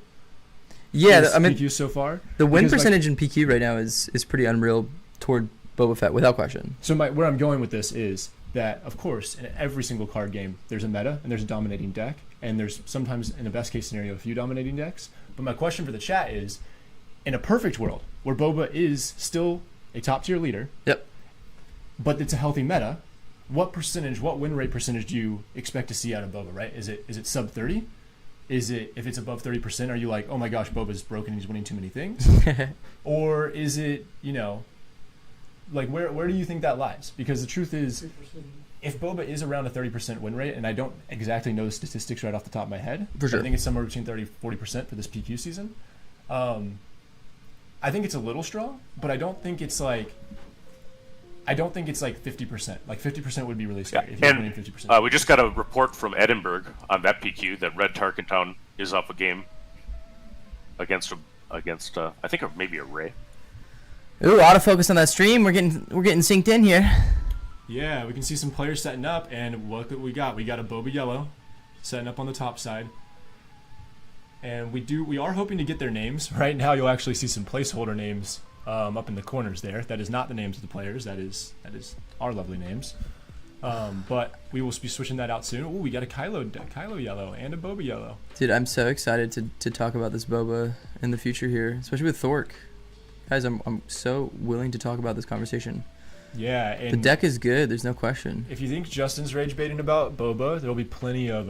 Yeah, I mean, PQ so far. The win percentage in PQ right now is pretty unreal toward Boba Fett, without question. So where I'm going with this is that, of course, in every single card game, there's a meta and there's a dominating deck. And there's sometimes, in the best case scenario, a few dominating decks. But my question for the chat is, in a perfect world, where Boba is still a top tier leader, yep, but it's a healthy meta. What win rate percentage do you expect to see out of Boba, right? Is it sub 30? Is it, if it's above 30%, are you like, oh my gosh, Boba's broken, he's winning too many things? Or is it, like where do you think that lies? Because the truth is, if Boba is around a 30% win rate, and I don't exactly know the statistics right off the top of my head, for sure. I think it's somewhere between 30-40% for this PQ season. I think it's a little strong, but I don't think it's like 50%. Like 50% would be really scary if you're winning 50%. We just got a report from Edinburgh on that PQ that Red Tarkentown is up a game against I think maybe a Ray. Ooh, autofocus on that stream. We're getting synced in here. Yeah, we can see some players setting up, and look what we got. We got a Boba Yellow setting up on the top side. And we are hoping to get their names. Right now you'll actually see some placeholder names up in the corners there. That is not the names of the players. That is our lovely names. But we will be switching that out soon. Ooh, we got a Kylo Yellow and a Boba Yellow. Dude, I'm so excited to talk about this Boba in the future here, especially with Thork. Guys, I'm so willing to talk about this conversation. Yeah, and the deck is good. There's no question. If you think Justin's rage baiting about Boba, there'll be plenty of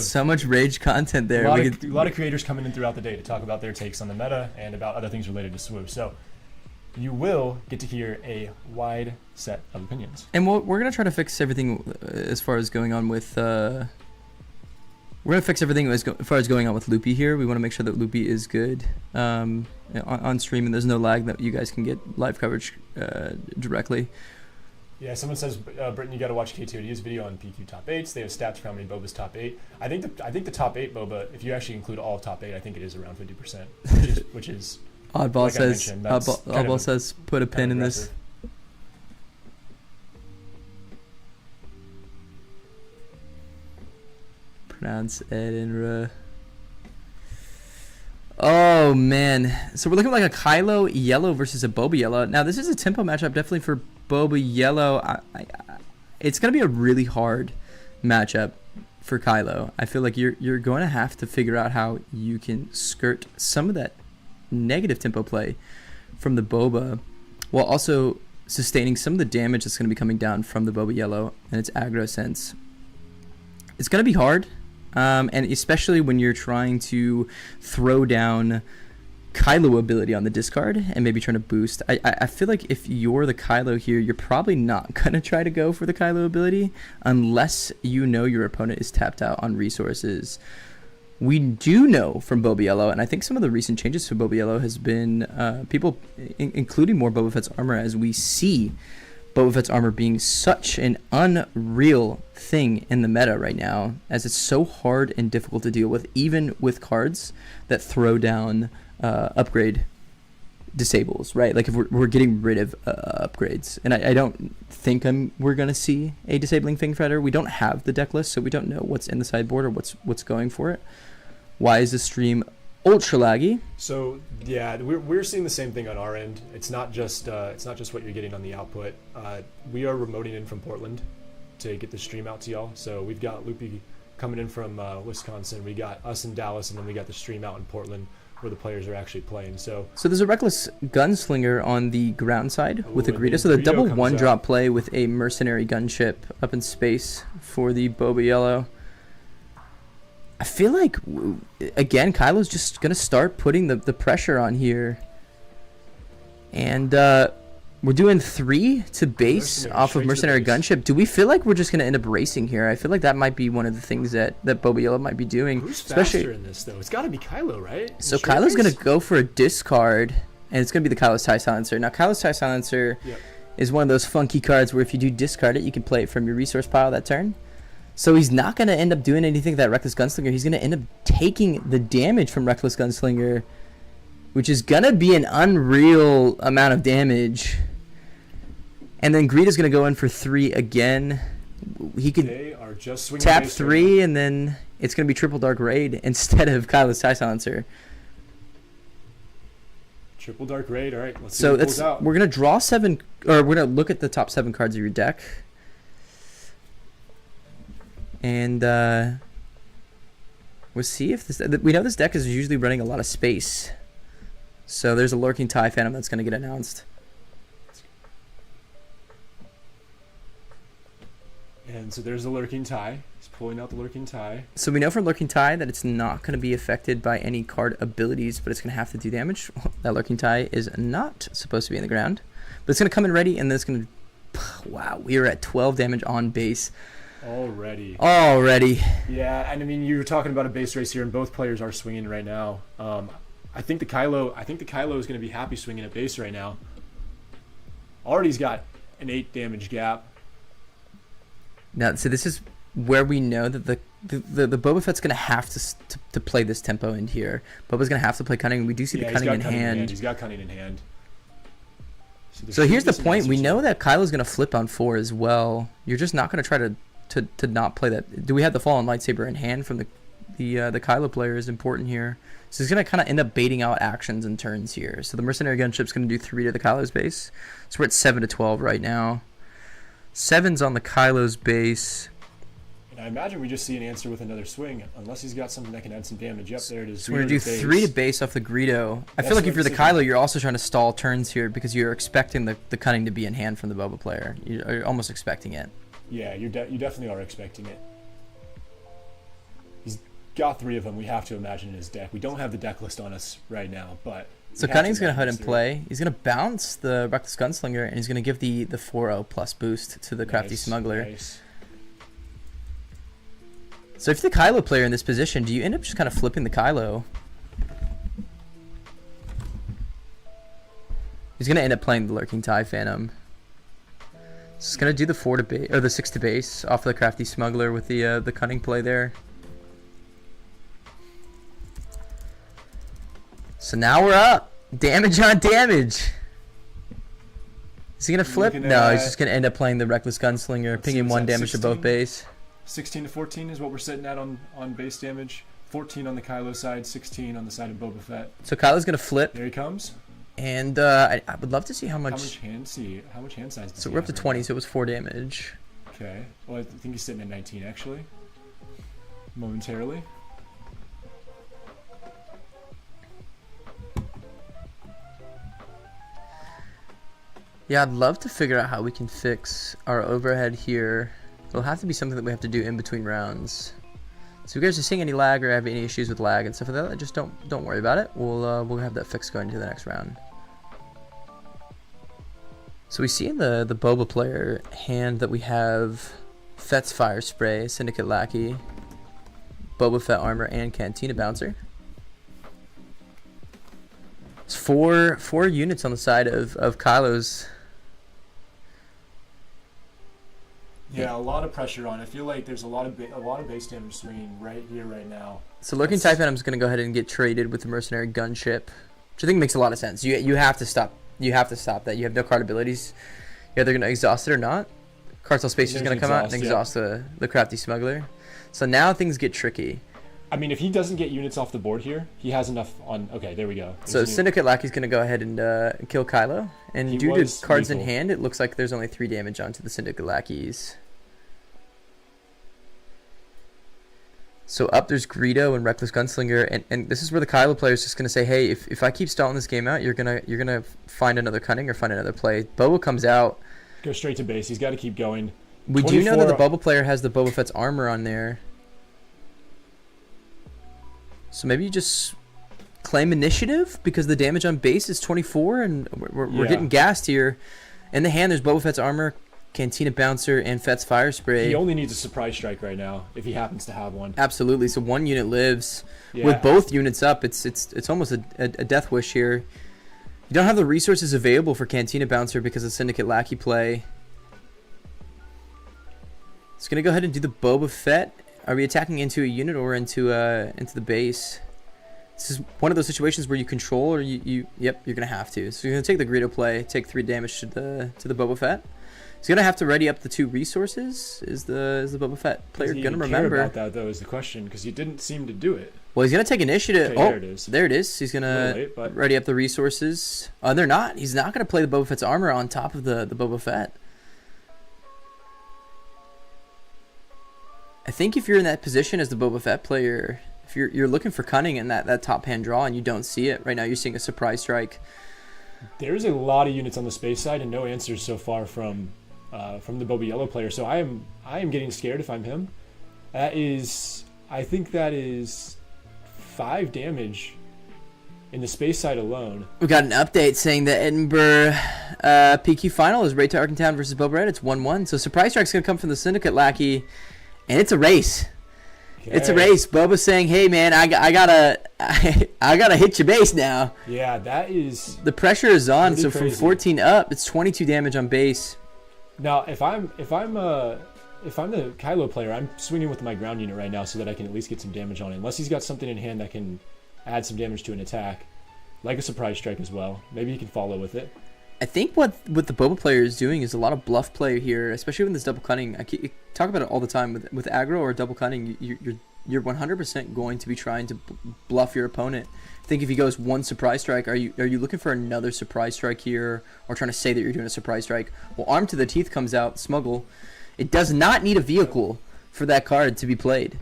so much rage content there. A lot of creators coming in throughout the day to talk about their takes on the meta and about other things related to SWU. So you will get to hear a wide set of opinions. And we're gonna try to fix everything as far as going on with. We're gonna fix everything as far as going on with Loopy here. We want to make sure that Loopy is good on stream, and there's no lag, that you guys can get live coverage directly. Yeah, someone says, Britton, you got to watch K2D's video on PQ top 8s. They have stats for how many Boba's top 8. I think the top 8 Boba, if you actually include all top 8, I think it is around 50%, which is Oddball like says Oddball says put a pin in this. Pronounce Edinburgh. Oh man, so we're looking like a Kylo Yellow versus a Boba Yellow. Now this is a tempo matchup definitely for Boba Yellow. It's gonna be a really hard matchup for Kylo. I feel like you're going to have to figure out how you can skirt some of that negative tempo play from the Boba, while also sustaining some of the damage that's going to be coming down from the Boba Yellow and its aggro sense. It's going to be hard, and especially when you're trying to throw down Kylo ability on the discard and maybe trying to boost. I feel like if you're the Kylo here, you're probably not going to try to go for the Kylo ability unless you know your opponent is tapped out on resources. We do know from Boba Yellow, and I think some of the recent changes to Boba Yellow has been people including more Boba Fett's armor, as we see Boba Fett's armor being such an unreal thing in the meta right now, as it's so hard and difficult to deal with, even with cards that throw down upgrade disables, right? Like if we're getting rid of upgrades, and I don't think we're gonna see a disabling Fang Fetter. We don't have the deck list, so we don't know what's in the sideboard or what's going for it. Why is the stream ultra laggy? So yeah, we're seeing the same thing on our end. It's not just what you're getting on the output. We are remoting in from Portland to get the stream out to y'all. So we've got Loopy coming in from Wisconsin. We got us in Dallas, and then we got the stream out in Portland, where the players are actually playing. So there's a Reckless Gunslinger on the ground side with a Greedo. So the double one-drop play with a Mercenary Gunship up in space for the Boba Yellow. I feel like, again, Kylo's just going to start putting the pressure on here. And we're doing 3 to base off of Mercenary Gunship. Do we feel like we're just going to end up racing here? I feel like that might be one of the things that Boba Yellow might be doing. Who's faster in this, though? It's got to be Kylo, right? So Kylo's going to go for a discard, and it's going to be the Kylo's TIE Silencer. Now, Kylo's TIE Silencer is one of those funky cards where if you do discard it, you can play it from your resource pile that turn. So he's not going to end up doing anything with that Reckless Gunslinger. He's going to end up taking the damage from Reckless Gunslinger, which is going to be an unreal amount of damage. And then Greedo's going to go in for 3 again. He could tap 3, and then it's going to be Triple Dark Raid instead of Kylo's TIE Silencer. Triple Dark Raid, all right. Let's see what pulls out. We're going to draw 7, or we're going to look at the top 7 cards of your deck. And we'll see if this... We know this deck is usually running a lot of space. So there's a Lurking TIE Phantom that's going to get announced. And so there's the Lurking Tie. He's pulling out the Lurking Tie. So we know from Lurking Tie that it's not going to be affected by any card abilities, but it's going to have to do damage. That Lurking Tie is not supposed to be in the ground, but it's going to come in ready, and then it's going to... Wow, we are at 12 damage on base. Already. Yeah, and I mean, you were talking about a base race here, and both players are swinging right now. I think the Kylo is going to be happy swinging at base right now. Already he's got an 8 damage gap. Now, so this is where we know that the Boba Fett's going to have to play this tempo in here. Boba's going to have to play Cunning. We do see the Cunning in hand. He's got Cunning in hand. So here's the point. We know that Kylo's going to flip on 4 as well. You're just not going to try to not play that. Do we have the Fallen Lightsaber in hand from the Kylo player is important here. So he's going to kind of end up baiting out actions and turns here. So the Mercenary Gunship's going to do 3 to the Kylo's base. So we're at 7 to 12 right now. 7's on the Kylo's base. And I imagine we just see an answer with another swing, unless he's got something that can add some damage. Yep, there it is. So we're going to do 3 to base off the Greedo. I feel like if you're the Kylo, you're also trying to stall turns here because you're expecting the Cunning to be in hand from the Boba player. You're almost expecting it. Yeah, you definitely are expecting it. He's got 3 of them, we have to imagine, in his deck. We don't have the deck list on us right now, but... So Cunning's going to HUD and play. He's going to bounce the Reckless Gunslinger, and he's going to give the 4-0 plus boost to the Crafty Smuggler. Nice. So if you're the Kylo player in this position, do you end up just kind of flipping the Kylo? He's going to end up playing the Lurking TIE Phantom. He's going to do the 4 to base, or the 6 to base off the Crafty Smuggler with the Cunning play there. So now we're up. Damage on damage. Is he going to flip? No, he's just going to end up playing the Reckless Gunslinger, pinging 1 damage to both base. 16 to 14 is what we're sitting at on base damage. 14 on the Kylo side, 16 on the side of Boba Fett. So Kylo's going to flip. There he comes. And I would love to see how much... How much hand size does So he we're up to have 20, right so it was 4 damage. Okay. Well, I think he's sitting at 19, actually. Momentarily. Yeah, I'd love to figure out how we can fix our overhead here. It'll have to be something that we have to do in between rounds. So if you guys are seeing any lag or have any issues with lag and stuff like that, just don't worry about it. We'll have that fixed going into the next round. So we see in the Boba player hand that we have Fett's Fire Spray, Syndicate Lackey, Boba Fett Armor, and Cantina Bouncer. It's four units on the side of Kylo's. Yeah, a lot of pressure on. I feel like there's a lot of base damage swinging right here, right now. So Lurking TIE Phantom's going to go ahead and get traded with the Mercenary Gunship, which I think makes a lot of sense. You have to stop. You have to stop that. You have no card abilities. You're either going to exhaust it or not. Cartel Spacer is going to come out and exhaust the Crafty Smuggler. So now things get tricky. I mean, if he doesn't get units off the board here, he has enough on... Okay, there we go. So Syndicate Lackey's going to go ahead and kill Kylo. And due to cards in hand, it looks like there's only 3 damage onto the Syndicate Lackeys. So up there's Greedo and Reckless Gunslinger, and this is where the Kylo player is just gonna say, hey, if I keep stalling this game out, you're gonna find another Cunning or find another play. Boba comes out. Go straight to base. He's got to keep going. We do know that the Boba player has the Boba Fett's armor on there. So maybe you just claim initiative because the damage on base is 24, and we're getting gassed here. In the hand, there's Boba Fett's armor, Cantina Bouncer, and Fett's Fire Spray. He only needs a surprise strike right now if he happens to have one. Absolutely. So 1 unit lives. Yeah. With both units up, it's almost a death wish here. You don't have the resources available for Cantina Bouncer because of Syndicate Lackey play. It's gonna go ahead and do the Boba Fett. Are we attacking into a unit or into the base? This is one of those situations where you control or yep, you're gonna have to. So you're gonna take the Greedo play, take 3 damage to the Boba Fett. He's gonna have to ready up the 2 resources. Is the Boba Fett player gonna remember? Care about that though is the question, because he didn't seem to do it. Well, he's gonna take initiative. Okay, there it is. There it is. He's gonna ready up the resources. They're not. He's not gonna play the Boba Fett's armor on top of the Boba Fett. I think if you're in that position as the Boba Fett player, if you're looking for Cunning in that top hand draw and you don't see it right now, you're seeing a surprise strike. There's a lot of units on the space side and no answers so far from from the Boba Yellow player. So I am getting scared if I'm him. I think that is 5 damage in the space side alone. We got an update saying that Edinburgh PQ final is Ray Tarkentown versus Boba Red. It's 1-1. So Surprise Strike's going to come from the Syndicate Lackey, and it's a race. Okay. It's a race. Boba's saying, "Hey man, I gotta hit your base now." Yeah, that is. The pressure is on. So crazy. From 14 up, it's 22 damage on base. Now, if I'm the Kylo player, I'm swinging with my ground unit right now so that I can at least get some damage on it. Unless he's got something in hand that can add some damage to an attack, like a surprise strike as well. Maybe he can follow with it. I think what the Boba player is doing is a lot of bluff play here, especially with this double cunning. I talk about it all the time with aggro or double cunning. You're 100% going to be trying to bluff your opponent. I think if he goes 1 surprise strike, are you looking for another surprise strike here, or trying to say that you're doing a surprise strike? Well, Arm to the Teeth comes out, Smuggle. It does not need a vehicle for that card to be played.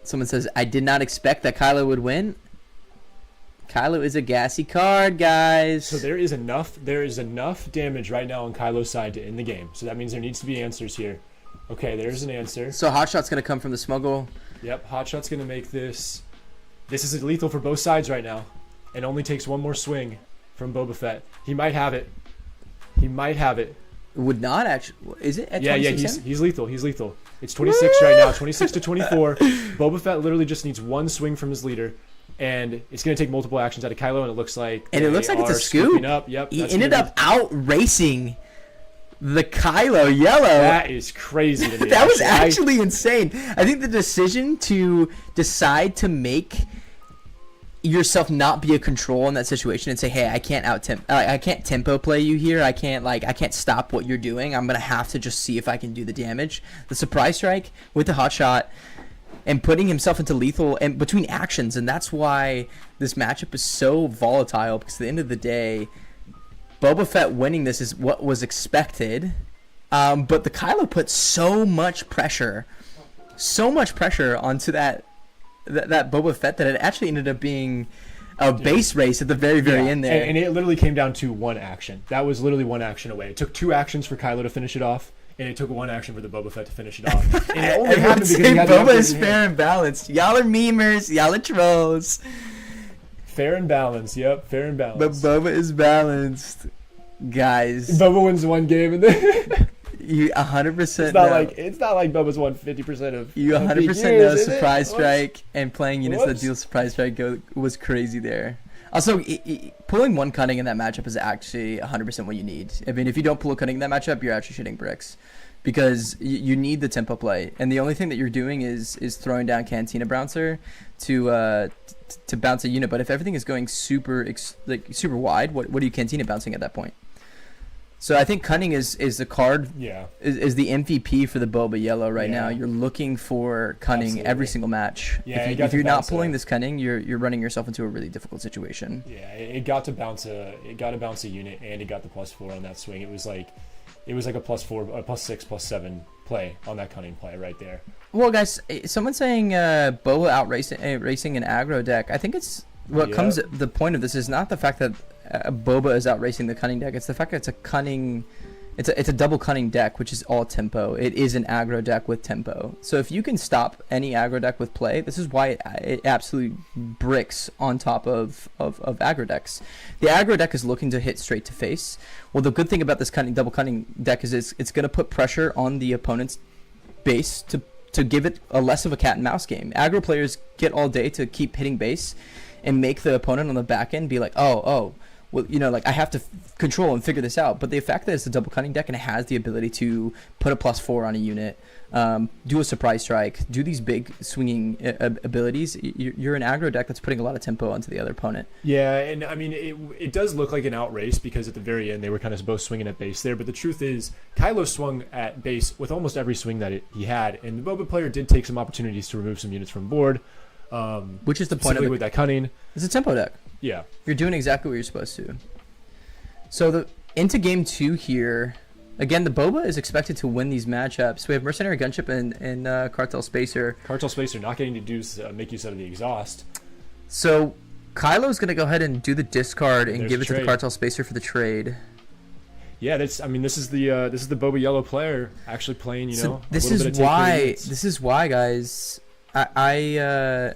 Someone says, I did not expect that Kylo would win. Kylo is a gassy card, guys. So there is enough damage right now on Kylo's side to end the game. So that means there needs to be answers here. Okay, there's an answer. So Hotshot's going to come from the Smuggle. Yep, Hotshot's going to make this. This is lethal for both sides right now. It only takes one more swing from Boba Fett. He might have it. He might have it. Would not actually. Is it at 26? Yeah, he's lethal. He's lethal. It's 26 right now, 26 to 24. Boba Fett literally just needs one swing from his leader, and it's going to take multiple actions out of Kylo, and it looks like it's a scoop. Up. Yep, he ended up out racing the Kylo Yellow. That is crazy to me. That was actually insane. I think the decision to decide to make yourself not be a control in that situation and say, hey, I can't tempo play you here. I can't stop what you're doing. I'm gonna have to just see if I can do the damage. The surprise strike with the hot shot and putting himself into lethal and between actions, and that's why this matchup is so volatile, because at the end of the day, Boba Fett winning this is what was expected. But the Kylo put so much pressure onto that Boba Fett that it actually ended up being a base race at the very end there. And it literally came down to one action. That was literally one action away. It took 2 actions for Kylo to finish it off, and it took 1 action for the Boba Fett to finish it off. And it only happened because he had Boba is fair and balanced. Y'all are memers. Y'all are trolls. Fair and balanced. Yep, fair and balanced. But Boba is balanced, guys. Boba wins 1 game, and then you 100%. It's not like Boba's won 50% of. You 100% know surprise strike and playing units that deal surprise strike was crazy there. Also, pulling 1 cunning in that matchup is actually 100% what you need. I mean, if you don't pull a cunning in that matchup, you're actually shitting bricks, because you need the tempo play, and the only thing that you're doing is throwing down Cantina Bouncer to bounce a unit. But if everything is going super wide, what are you Cantina bouncing at that point? So I think cunning is the card. Yeah. Is the MVP for the Boba Yellow right now. You're looking for cunning every single match. Yeah, if you're not pulling this cunning, you're running yourself into a really difficult situation. Yeah, it got to bounce a unit, and it got the +4 on that swing. It was like a +4, a +6, +7 play on that cunning play right there. Well, guys, someone's saying Boba out racing an aggro deck. I think it's comes. The point of this is not the fact that Boba is out racing the cunning deck. It's the fact that it's a cunning. It's a double cunning deck, which is all tempo. It is an aggro deck with tempo. So if you can stop any aggro deck with play, this is why it absolutely bricks on top of aggro decks. The aggro deck is looking to hit straight to face. Well, the good thing about this double cunning deck is it's going to put pressure on the opponent's base to give it a less of a cat and mouse game. Aggro players get all day to keep hitting base and make the opponent on the back end be like, oh. Well, I have to control and figure this out. But the fact that it's a double cunning deck and it has the ability to put a +4 on a unit, do a surprise strike, do these big swinging abilities, you're an aggro deck that's putting a lot of tempo onto the other opponent. Yeah, and I mean, it does look like an outrace, because at the very end they were kind of both swinging at base there. But the truth is, Kylo swung at base with almost every swing that he had, and the Boba player did take some opportunities to remove some units from board. Which is the point of with that cunning. It's a tempo deck. Yeah. You're doing exactly what you're supposed to. So into game 2 here, again, the Boba is expected to win these matchups. We have Mercenary Gunship and Cartel Spacer. Cartel Spacer not getting to make use of the exhaust. So Kylo's going to go ahead and do the discard and give it to the Cartel Spacer for the trade. Yeah, this is the Boba yellow player actually playing. You know, this is why, guys. Boba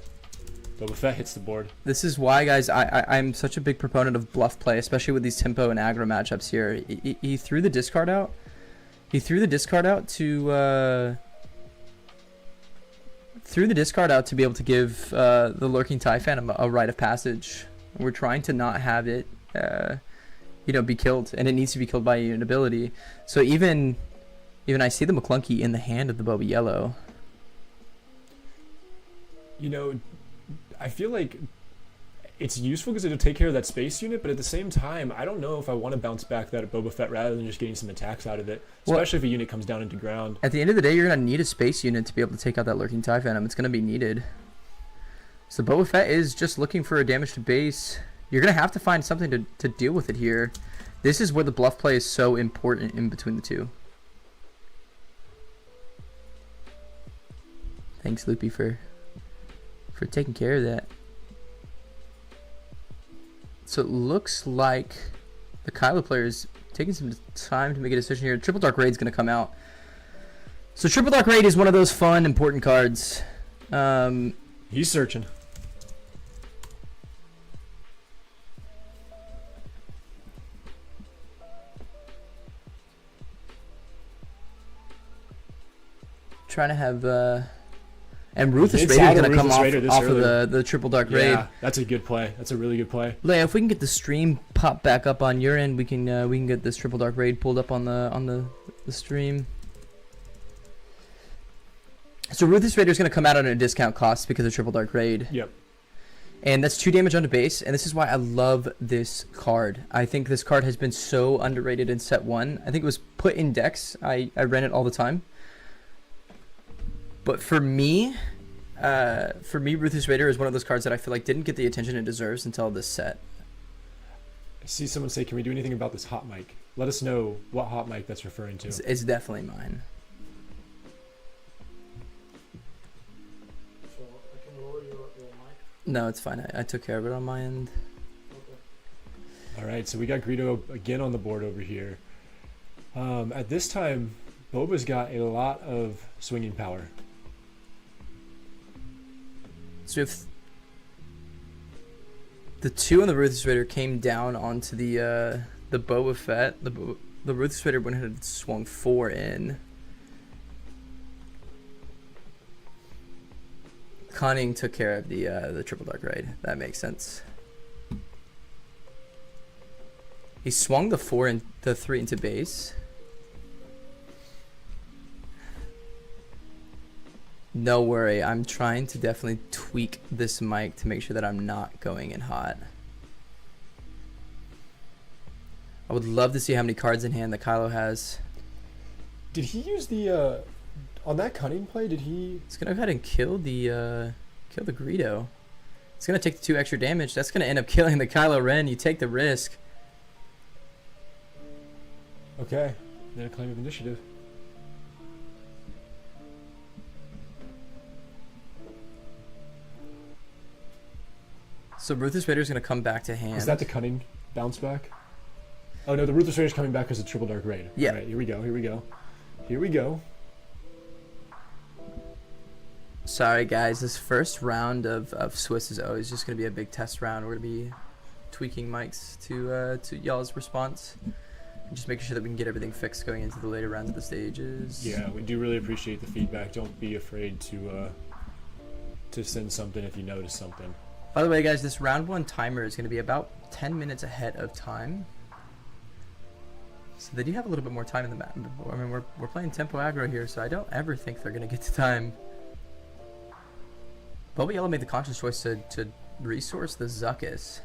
Fett hits the board. This is why, guys, I'm such a big proponent of bluff play, especially with these tempo and aggro matchups here. He threw the discard out. He threw the discard out to be able to give the Lurking TIE Phantom a rite of passage. We're trying to not have it, be killed, and it needs to be killed by an ability. So even I see the McClunky in the hand of the Boba yellow. You know, I feel like it's useful because it'll take care of that space unit, but at the same time, I don't know if I want to bounce back that at Boba Fett rather than just getting some attacks out of it, especially if a unit comes down into ground. At the end of the day, you're going to need a space unit to be able to take out that Lurking TIE Phantom. It's going to be needed. So Boba Fett is just looking for a damage to base. You're going to have to find something to deal with it here. This is where the bluff play is so important in between the two. Thanks, Loopy, for taking care of that. So it looks like the Kylo player is taking some time to make a decision here. Triple Dark Raid's going to come out. So Triple Dark Raid is one of those fun, important cards. He's searching. Trying to have... And Ruthless Raider is going to come off of the Triple Dark Raid. Yeah, that's a good play. That's a really good play. Leia, if we can get the stream pop back up on your end, we can get this Triple Dark Raid pulled up on the stream. So Ruthless Raider is going to come out at a discount cost because of Triple Dark Raid. Yep. And that's 2 damage onto base, and this is why I love this card. I think this card has been so underrated in set 1. I think it was put in decks. I ran it all the time. But for me, Ruthless Raider is one of those cards that I feel like didn't get the attention it deserves until this set. I see someone say, can we do anything about this hot mic? Let us know what hot mic that's referring to. It's definitely mine. So I can lower your mic? No, it's fine. I took care of it on my end. Okay. All right, so we got Greedo again on the board over here. At this time, Boba's got a lot of swinging power. So if the 2 on the Ruthless Raider came down onto the Boba Fett, the Ruthless Raider went ahead and swung 4 in. Cunning took care of the Triple Dark Raid. That makes sense. He swung the 4 and the 3 into base. No worry, I'm trying to definitely tweak this mic to make sure that I'm not going in hot. I would love to see how many cards in hand that Kylo has. Did he use the on that cunning play? Did he? It's gonna go ahead and kill the Greedo. It's gonna take the 2 extra damage. That's gonna end up killing the Kylo Ren. You take the risk. Okay, then a claim of initiative. So Ruthless Raider is going to come back to hand. Is that the cunning bounce back? Oh no, the Ruthless Raider is coming back because of Triple Dark Raid. Yeah. All right, here we go. Here we go. Here we go. Sorry guys, this first round of Swiss is always just going to be a big test round. We're going to be tweaking mics to y'all's response. And just making sure that we can get everything fixed going into the later rounds of the stages. Yeah, we do really appreciate the feedback. Don't be afraid to send something if you notice something. By the way, guys, this round 1 timer is going to be about 10 minutes ahead of time. So they do have a little bit more time in the map. I mean, we're playing tempo aggro here, so I don't ever think they're going to get to time. Boba Yellow made the conscious choice to resource the Zuckus.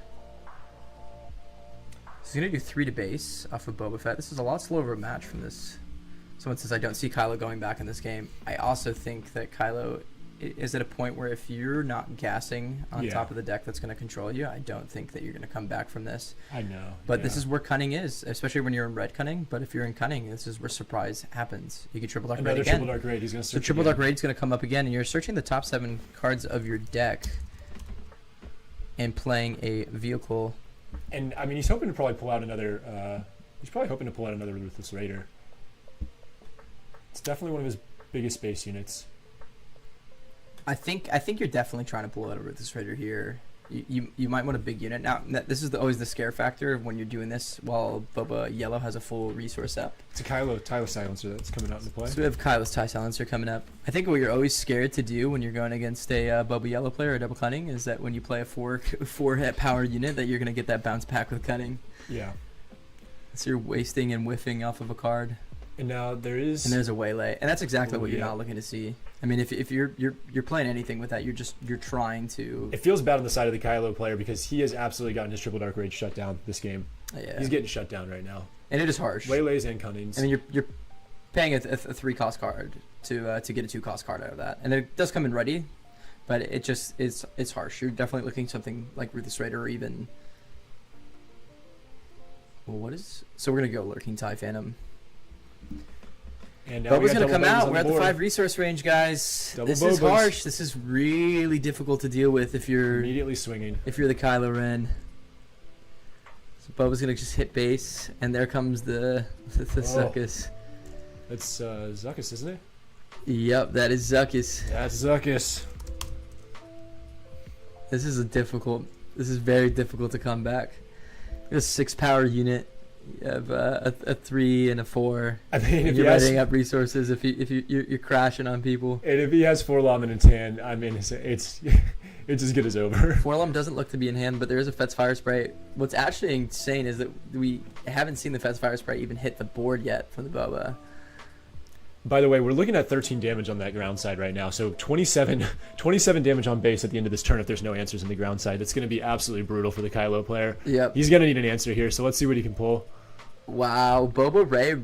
So he's going to do 3 to base off of Boba Fett. This is a lot slower of a match from this. Someone says, I don't see Kylo going back in this game. I also think that Kylo is at a point where if you're not gassing on top of the deck that's going to control you, I don't think that you're going to come back from this. I know. But this is where cunning is, especially when you're in red cunning. But if you're in cunning, this is where surprise happens. You can Triple Dark Raid again. Triple Dark Raid. He's going to search. So Triple Dark Raid's going to come up again, and you're searching the top 7 cards of your deck and playing a vehicle. And I mean, he's hoping to probably pull out another He's probably hoping to pull out another Ruthless Raider. It's definitely one of his biggest base units. I think you're definitely trying to pull out a Ruthless Raider here. You might want a big unit. Now, this is always the scare factor when you're doing this while Boba Yellow has a full resource up. It's a Kylo Silencer that's coming out into play. So we have Kylo's TIE Silencer coming up. I think what you're always scared to do when you're going against a Boba Yellow player or Double Cunning is that when you play a four hit power unit that you're going to get that bounce back with Cunning. Yeah. So you're wasting and whiffing off of a card. And now there's a waylay, and that's exactly what you're not looking to see. I mean, if you're playing anything with that, you're trying to. It feels bad on the side of the Kylo player because he has absolutely gotten his Triple Dark Rage shut down this game. Yeah. He's getting shut down right now. And it is harsh. Waylays and Cunnings. I mean, you're paying a 3-cost card to get a 2-cost card out of that, and it does come in ready, but it just it's harsh. You're definitely looking something like Ruthless Raider or even. Well, so we're gonna go Lurking TIE Phantom. And now Boba's gonna come out. We're at the 5 board. resource range, guys. Double This Bobas. is harsh. This is really difficult to deal with if you're Immediately swinging. If you're the Kylo Ren. So Boba's gonna just hit base, and there comes the Zuckuss. That's Zuckuss, isn't it? Yep, that is Zuckuss. That's Zuckuss. This is very difficult to come back. A 6-power unit. You have a 3 and a 4. I mean, if you're writing up resources, if you're crashing on people. And if he has 4-Lom in his hand, I mean, it's as good as over. 4-Lom doesn't look to be in hand, but there is a Fet's Fire Spray. What's actually insane is that we haven't seen the Fet's Fire Spray even hit the board yet from the Boba. By the way, we're looking at 13 damage on that ground side right now. So 27 damage on base at the end of this turn if there's no answers in the ground side. It's going to be absolutely brutal for the Kylo player. Yep. He's going to need an answer here, so let's see what he can pull. Wow, Boba Ray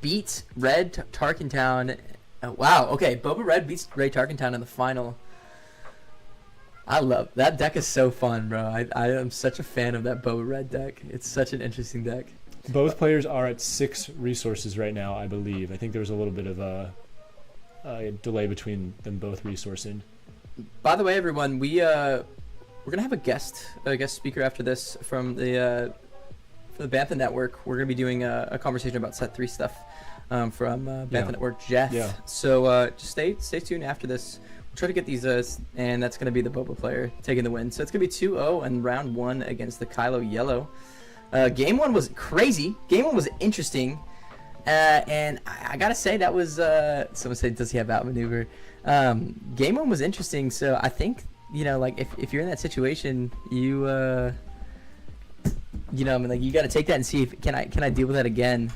beats Red Tarkentown. Wow, okay, Boba Red beats Ray Tarkentown in the final. I love that deck. Is so fun, bro. I am such a fan of that Boba Red deck. It's such an interesting deck. Both players are at 6 resources right now, I believe. I think there was a little bit of a delay between them both resourcing. By the way, everyone, we're gonna have a guest speaker after this from the Bantha Network. We're gonna be doing a conversation about Set 3 stuff from Bantha Network, Jeff. Yeah. So just stay tuned after this. We'll try to get these, and that's gonna be the Boba player taking the win. So it's gonna be 2-0 in round 1 against the Kylo Yellow. Game 1 was crazy. Game 1 was interesting. And I gotta say that was someone said, does he have outmaneuver? Game 1 was interesting, so I think, like if you're in that situation, you I mean, like, you gotta take that and see if can I deal with that again.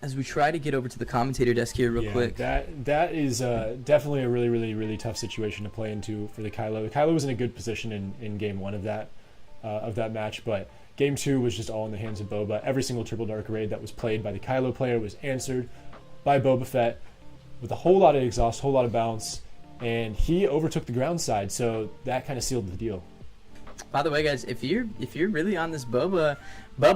As we try to get over to the commentator desk here real quick. That is definitely a really, really, really tough situation to play into for the Kylo. The Kylo was in a good position in game 1 of that match, but game 2 was just all in the hands of Boba. Every single Triple Dark Raid that was played by the Kylo player was answered by Boba Fett with a whole lot of exhaust, whole lot of bounce, and he overtook the ground side, so that kind of sealed the deal. By the way, guys, if you're really on this Boba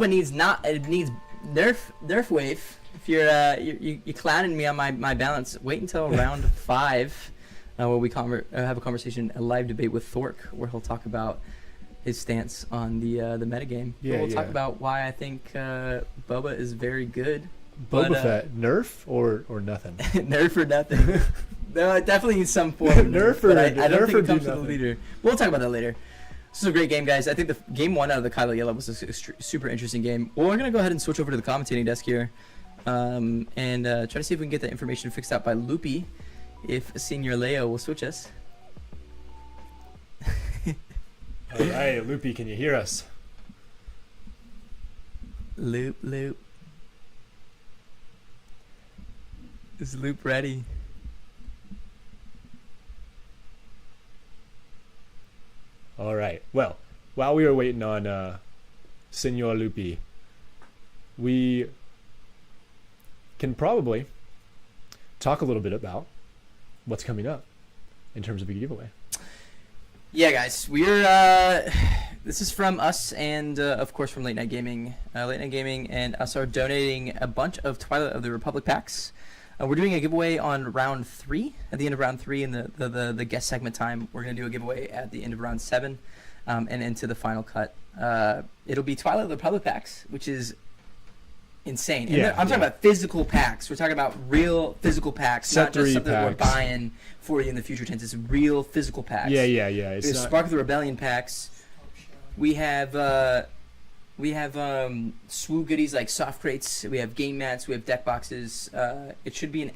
needs nerf wave. If you're clowning me on my balance, wait until round 5, where we have a conversation, a live debate with Thork, where he'll talk about his stance on the metagame. We'll talk about why I think Boba is very good. Boba Fett, nerf or nothing? Nerf or nothing. No, it definitely needs some form of nerf, but I don't think it comes to the leader. We'll talk about that later. This is a great game, guys. I think the game 1 out of the Kylo Yellow was a super interesting game. Well, we're going to go ahead and switch over to the commentating desk here and try to see if we can get that information fixed out by Loopy, if Senior Leo will switch us. All right, Loopy, can you hear us? Loop. Is Loop ready? All right. Well, while we were waiting on Senor Loopy, we can probably talk a little bit about what's coming up in terms of a giveaway. Yeah, guys, we're this is from us and of course from Late Night Gaming. Late Night Gaming and us are donating a bunch of Twilight of the Republic packs. We're doing a giveaway on round 3. At the end of round 3 in the guest segment time, we're going to do a giveaway at the end of round 7. and into the final cut. It'll be Twilight of the Republic packs, which is insane. And I'm talking about physical packs. We're talking about real physical packs, not just something we're buying for you in the future tense. It's real physical packs. Yeah. It's not... Spark of the Rebellion packs. We have SWU goodies like soft crates. We have game mats. We have deck boxes. It should be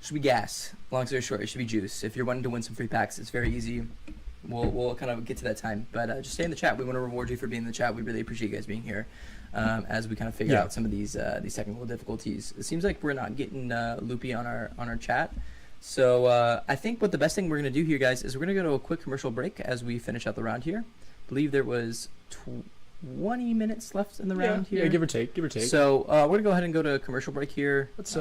should be gas. Long story short, it should be juice. If you're wanting to win some free packs, it's very easy. We'll kind of get to that time, but just stay in the chat. We want to reward you for being in the chat. We really appreciate you guys being here as we kind of figure out some of these technical difficulties. It seems like we're not getting loopy on our chat. So I think what the best thing we're going to do here, guys, is we're going to go to a quick commercial break as we finish out the round here. I believe there was 20 minutes left in the round here. Yeah, give or take. So we're going to go ahead and go to a commercial break here. Let's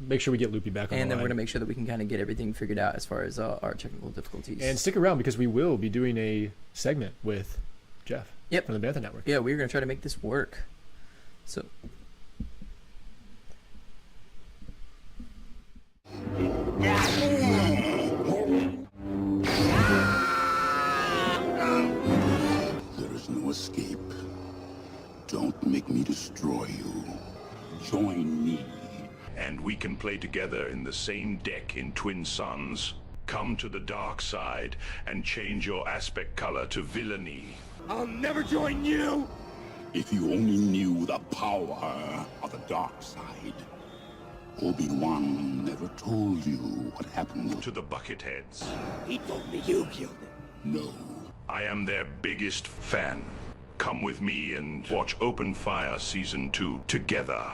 make sure we get Loopy back on and the then line. we're going to make sure that we can kind of get everything figured out as far as our technical difficulties. And stick around because we will be doing a segment with Jeff from the Bantha Network. Yeah, we're going to try to make this work. So... There is no escape. Don't make me destroy you. Join me. And we can play together in the same deck in Twin Suns. Come to the dark side and change your aspect color to villainy. I'll never join you! If you only knew the power of the dark side. Obi-Wan never told you what happened to the Bucketheads. He told me you killed him. No. I am their biggest fan. Come with me and watch Open Fire Season 2 together.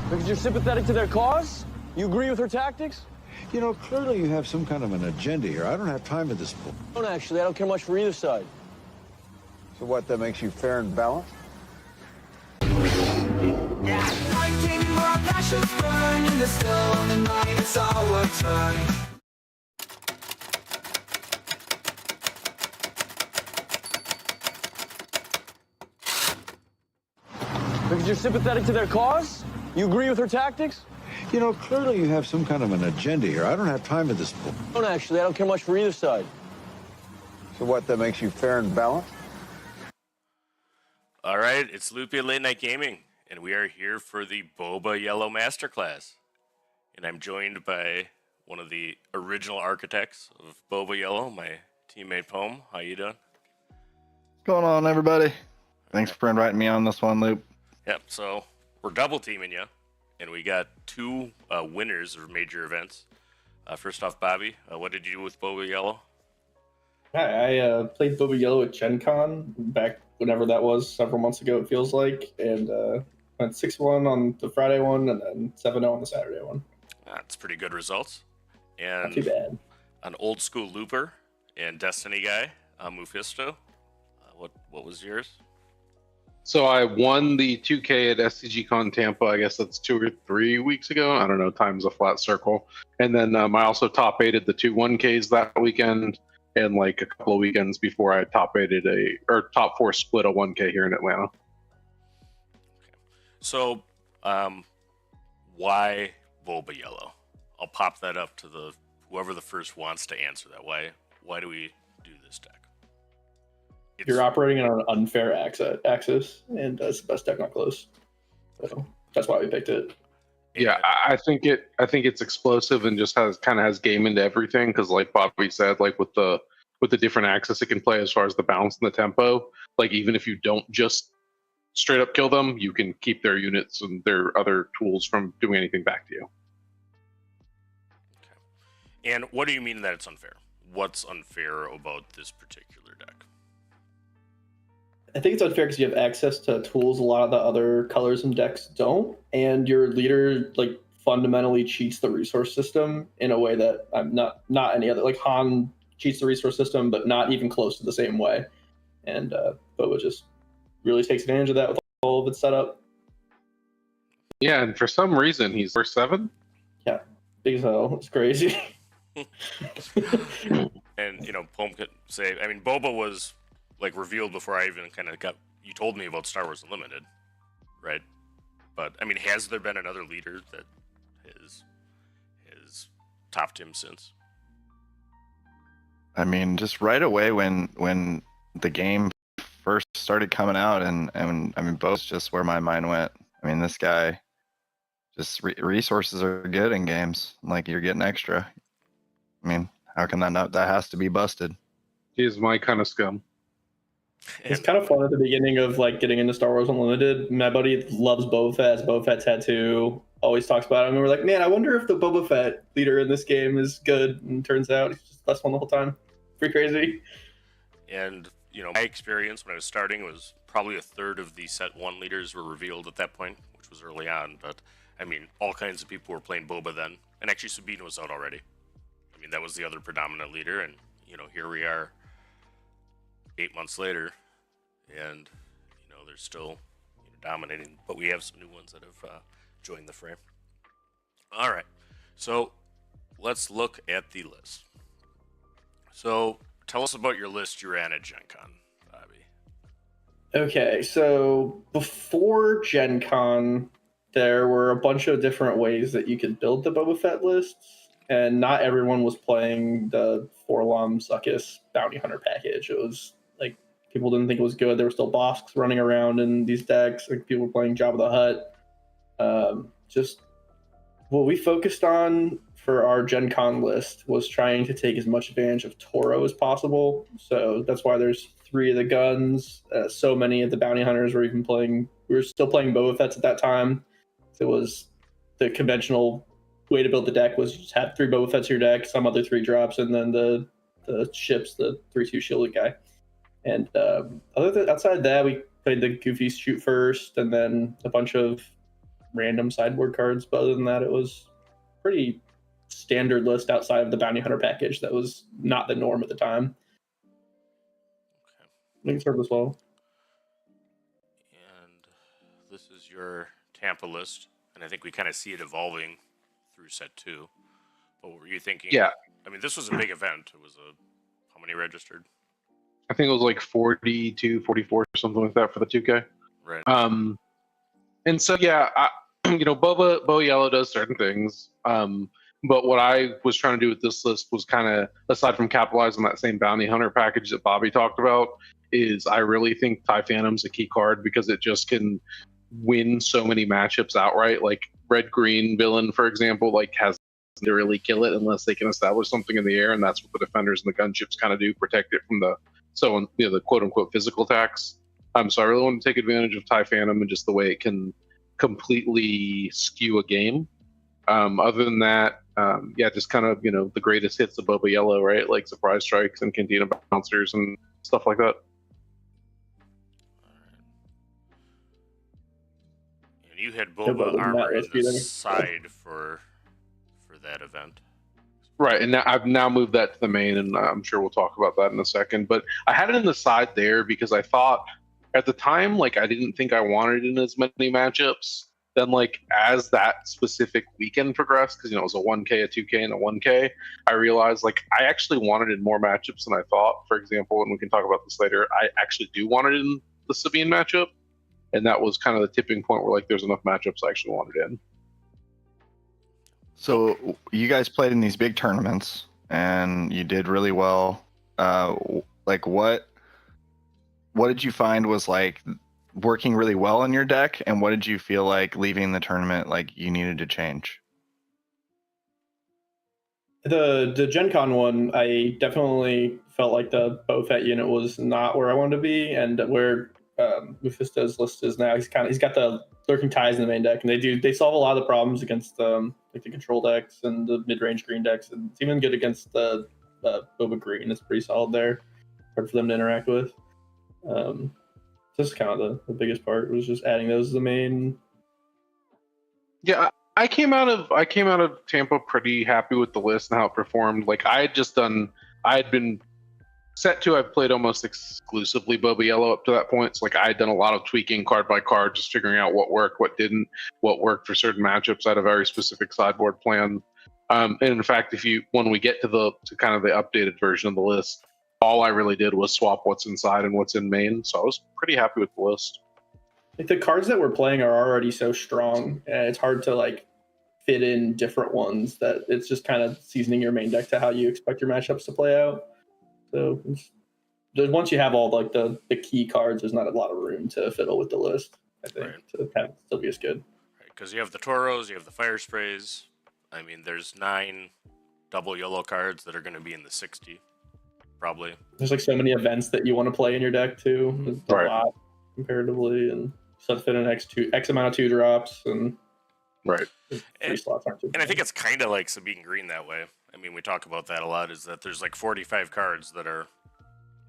Because you're sympathetic to their cause? You agree with her tactics? You know, clearly you have some kind of an agenda here. I don't have time for this. I don't actually. I don't care much for either side. So what, that makes you fair and balanced? Because you're sympathetic to their cause? You agree with her tactics? You know, clearly you have some kind of an agenda here. I don't have time for this. I don't actually. I don't care much for either side. So what, that makes you fair and balanced? All right, it's Loopy at Late Night Gaming, and we are here for the Boba Yellow Masterclass. And I'm joined by one of the original architects of Boba Yellow, my teammate Poem. How you doing? What's going on, everybody? Thanks for inviting me on this one, Loop. Yep, so we're double teaming you, and we got two winners of major events. First off, Bobby, what did you do with Boba Yellow? Hi, I played Boba Yellow at Gen Con back whenever that was, several months ago, it feels like, and went 6-1 on the Friday one and then 7-0 on the Saturday one. That's pretty good results. And not too bad. An old school looper and Destiny guy, Mephisto. What was yours? So I won the 2K at SCGCon Tampa. I guess that's 2 or 3 weeks ago. I don't know. Time's a flat circle. And then I also top 8'd the 2 1Ks that weekend, and like a couple of weekends before I top 8'd top 4 split a 1K here in Atlanta. Okay. So, why Boba Yellow? I'll pop that up to whoever the first wants to answer that. Why do we do this deck? You're operating on an unfair axis, and it's the best deck not close. So that's why we picked it. Yeah, I think it's explosive and just has game into everything, because like Bobby said, like with the different axis it can play as far as the bounce and the tempo. Like even if you don't just straight up kill them, you can keep their units and their other tools from doing anything back to you. Okay. And what do you mean that it's unfair? What's unfair about this particular deck? I think it's unfair because you have access to tools a lot of the other colors and decks don't, and your leader like fundamentally cheats the resource system in a way that not any other. Like Han cheats the resource system, but not even close to the same way. And Boba just really takes advantage of that with all of its setup. Yeah, and for some reason he's first 7. Yeah, big as hell. It's crazy. And Poem could say, I mean, Boba was like revealed before I even kind of you told me about Star Wars Unlimited, right? But I mean, has there been another leader that has topped him since? I mean, just right away when the game first started coming out, and I mean, Bo's just where my mind went. I mean, this guy, just resources are good in games. Like, you're getting extra. I mean, how can that not? That has to be busted. He's my kind of scum. It's kind of fun at the beginning of like getting into Star Wars Unlimited. My buddy loves Boba Fett, has Boba Fett tattoo, always talks about it. And we're like, man, I wonder if the Boba Fett leader in this game is good. And turns out he's just best one the whole time. Pretty crazy. And my experience when I was starting was probably a third of the set 1 leaders were revealed at that point, which was early on. But I mean, all kinds of people were playing Boba then, and actually Sabine was out already. I mean, that was the other predominant leader, and here we are 8 months later, and they're still dominating, but we have some new ones that have joined the frame. All right, so let's look at the list. So tell us about your list you ran at Gen Con, Bobby. Okay, so before Gen Con, there were a bunch of different ways that you could build the Boba Fett lists, and not everyone was playing the Forlom Zuckuss Bounty Hunter package. It was like, people didn't think it was good. There were still Bosks running around in these decks. Like, people were playing Jabba the Hutt. Just what we focused on for our Gen Con list was trying to take as much advantage of Toro as possible. So that's why there's 3 of the guns. So many of the bounty hunters were even playing. We were still playing Boba Fett's at that time. So it was the conventional way to build the deck was just have 3 Boba Fett's in your deck, some other 3 drops, and then the ships, the 3/2 shielded guy. And outside that, we played the Goofy Shoot First, and then a bunch of random sideboard cards. But other than that, it was pretty standard list outside of the Bounty Hunter package that was not the norm at the time. Okay. I think it served us well. And this is your Tampa list, and I think we kind of see it evolving through set 2. But what were you thinking? Yeah. I mean, this was a big event. It was how many registered? I think it was like 42, 44, something like that for the 2K. Right. And so, yeah, Boba Yellow does certain things. But what I was trying to do with this list was kind of, aside from capitalizing on that same Bounty Hunter package that Bobby talked about, is I really think TIE Phantom's a key card because it just can win so many matchups outright. Like red-green villain, for example, like has to really kill it unless they can establish something in the air, and that's what the defenders and the gunships kind of do, protect it from the quote-unquote physical attacks. So I really want to take advantage of TIE Phantom and just the way it can completely skew a game. Other than that, just kind of, the greatest hits of Boba Yellow, right? Like surprise strikes and cantina bouncers and stuff like that. And you had Boba armor on the side for that event. Right, and now I've moved that to the main, and I'm sure we'll talk about that in a second. But I had it in the side there because I thought at the time, like, I didn't think I wanted it in as many matchups. Then, like, as that specific weekend progressed, because, it was a 1K, a 2K, and a 1K, I realized, like, I actually wanted it in more matchups than I thought. For example, and we can talk about this later, I actually do want it in the Sabine matchup, and that was kind of the tipping point where, like, there's enough matchups I actually wanted in. So you guys played in these big tournaments, and you did really well. Like, what did you find was, like, working really well in your deck, and what did you feel like leaving the tournament like you needed to change? The Gen Con one, I definitely felt like the Boba Fett unit was not where I wanted to be, and where Mephisto's list is now. He's got the Lurking Ties in the main deck, and they solve a lot of the problems against like the control decks and the mid-range green decks, and it's even good against the Boba Green. It's pretty solid there, hard for them to interact with. This is kind of the biggest part, was just adding those as the main. Yeah, I came out of Tampa pretty happy with the list and how it performed. Like, I had been set to, I've played almost exclusively Boba Yellow up to that point. So, like, I had done a lot of tweaking card by card, just figuring out what worked, what didn't, what worked for certain matchups. I had a very specific sideboard plan. And in fact, when we get to kind of the updated version of the list, all I really did was swap what's inside and what's in main. So I was pretty happy with the list. Like the cards that we're playing are already so strong, and it's hard to like fit in different ones. That it's just kind of seasoning your main deck to how you expect your matchups to play out. So once you have all like the key cards, there's not a lot of room to fiddle with the list. I think to have it still be as good. Because you have the Toros, you have the Fire Sprays. I mean, there's 9 double yellow cards that are going to be in the 60, probably. There's like so many events that you want to play in your deck too. There's a lot comparatively, and so fit in X amount of 2-drops and free slots aren't too. And I think it's kind of like Sabine Green that way. I mean, we talk about that a lot. Is that there's like 45 cards that are,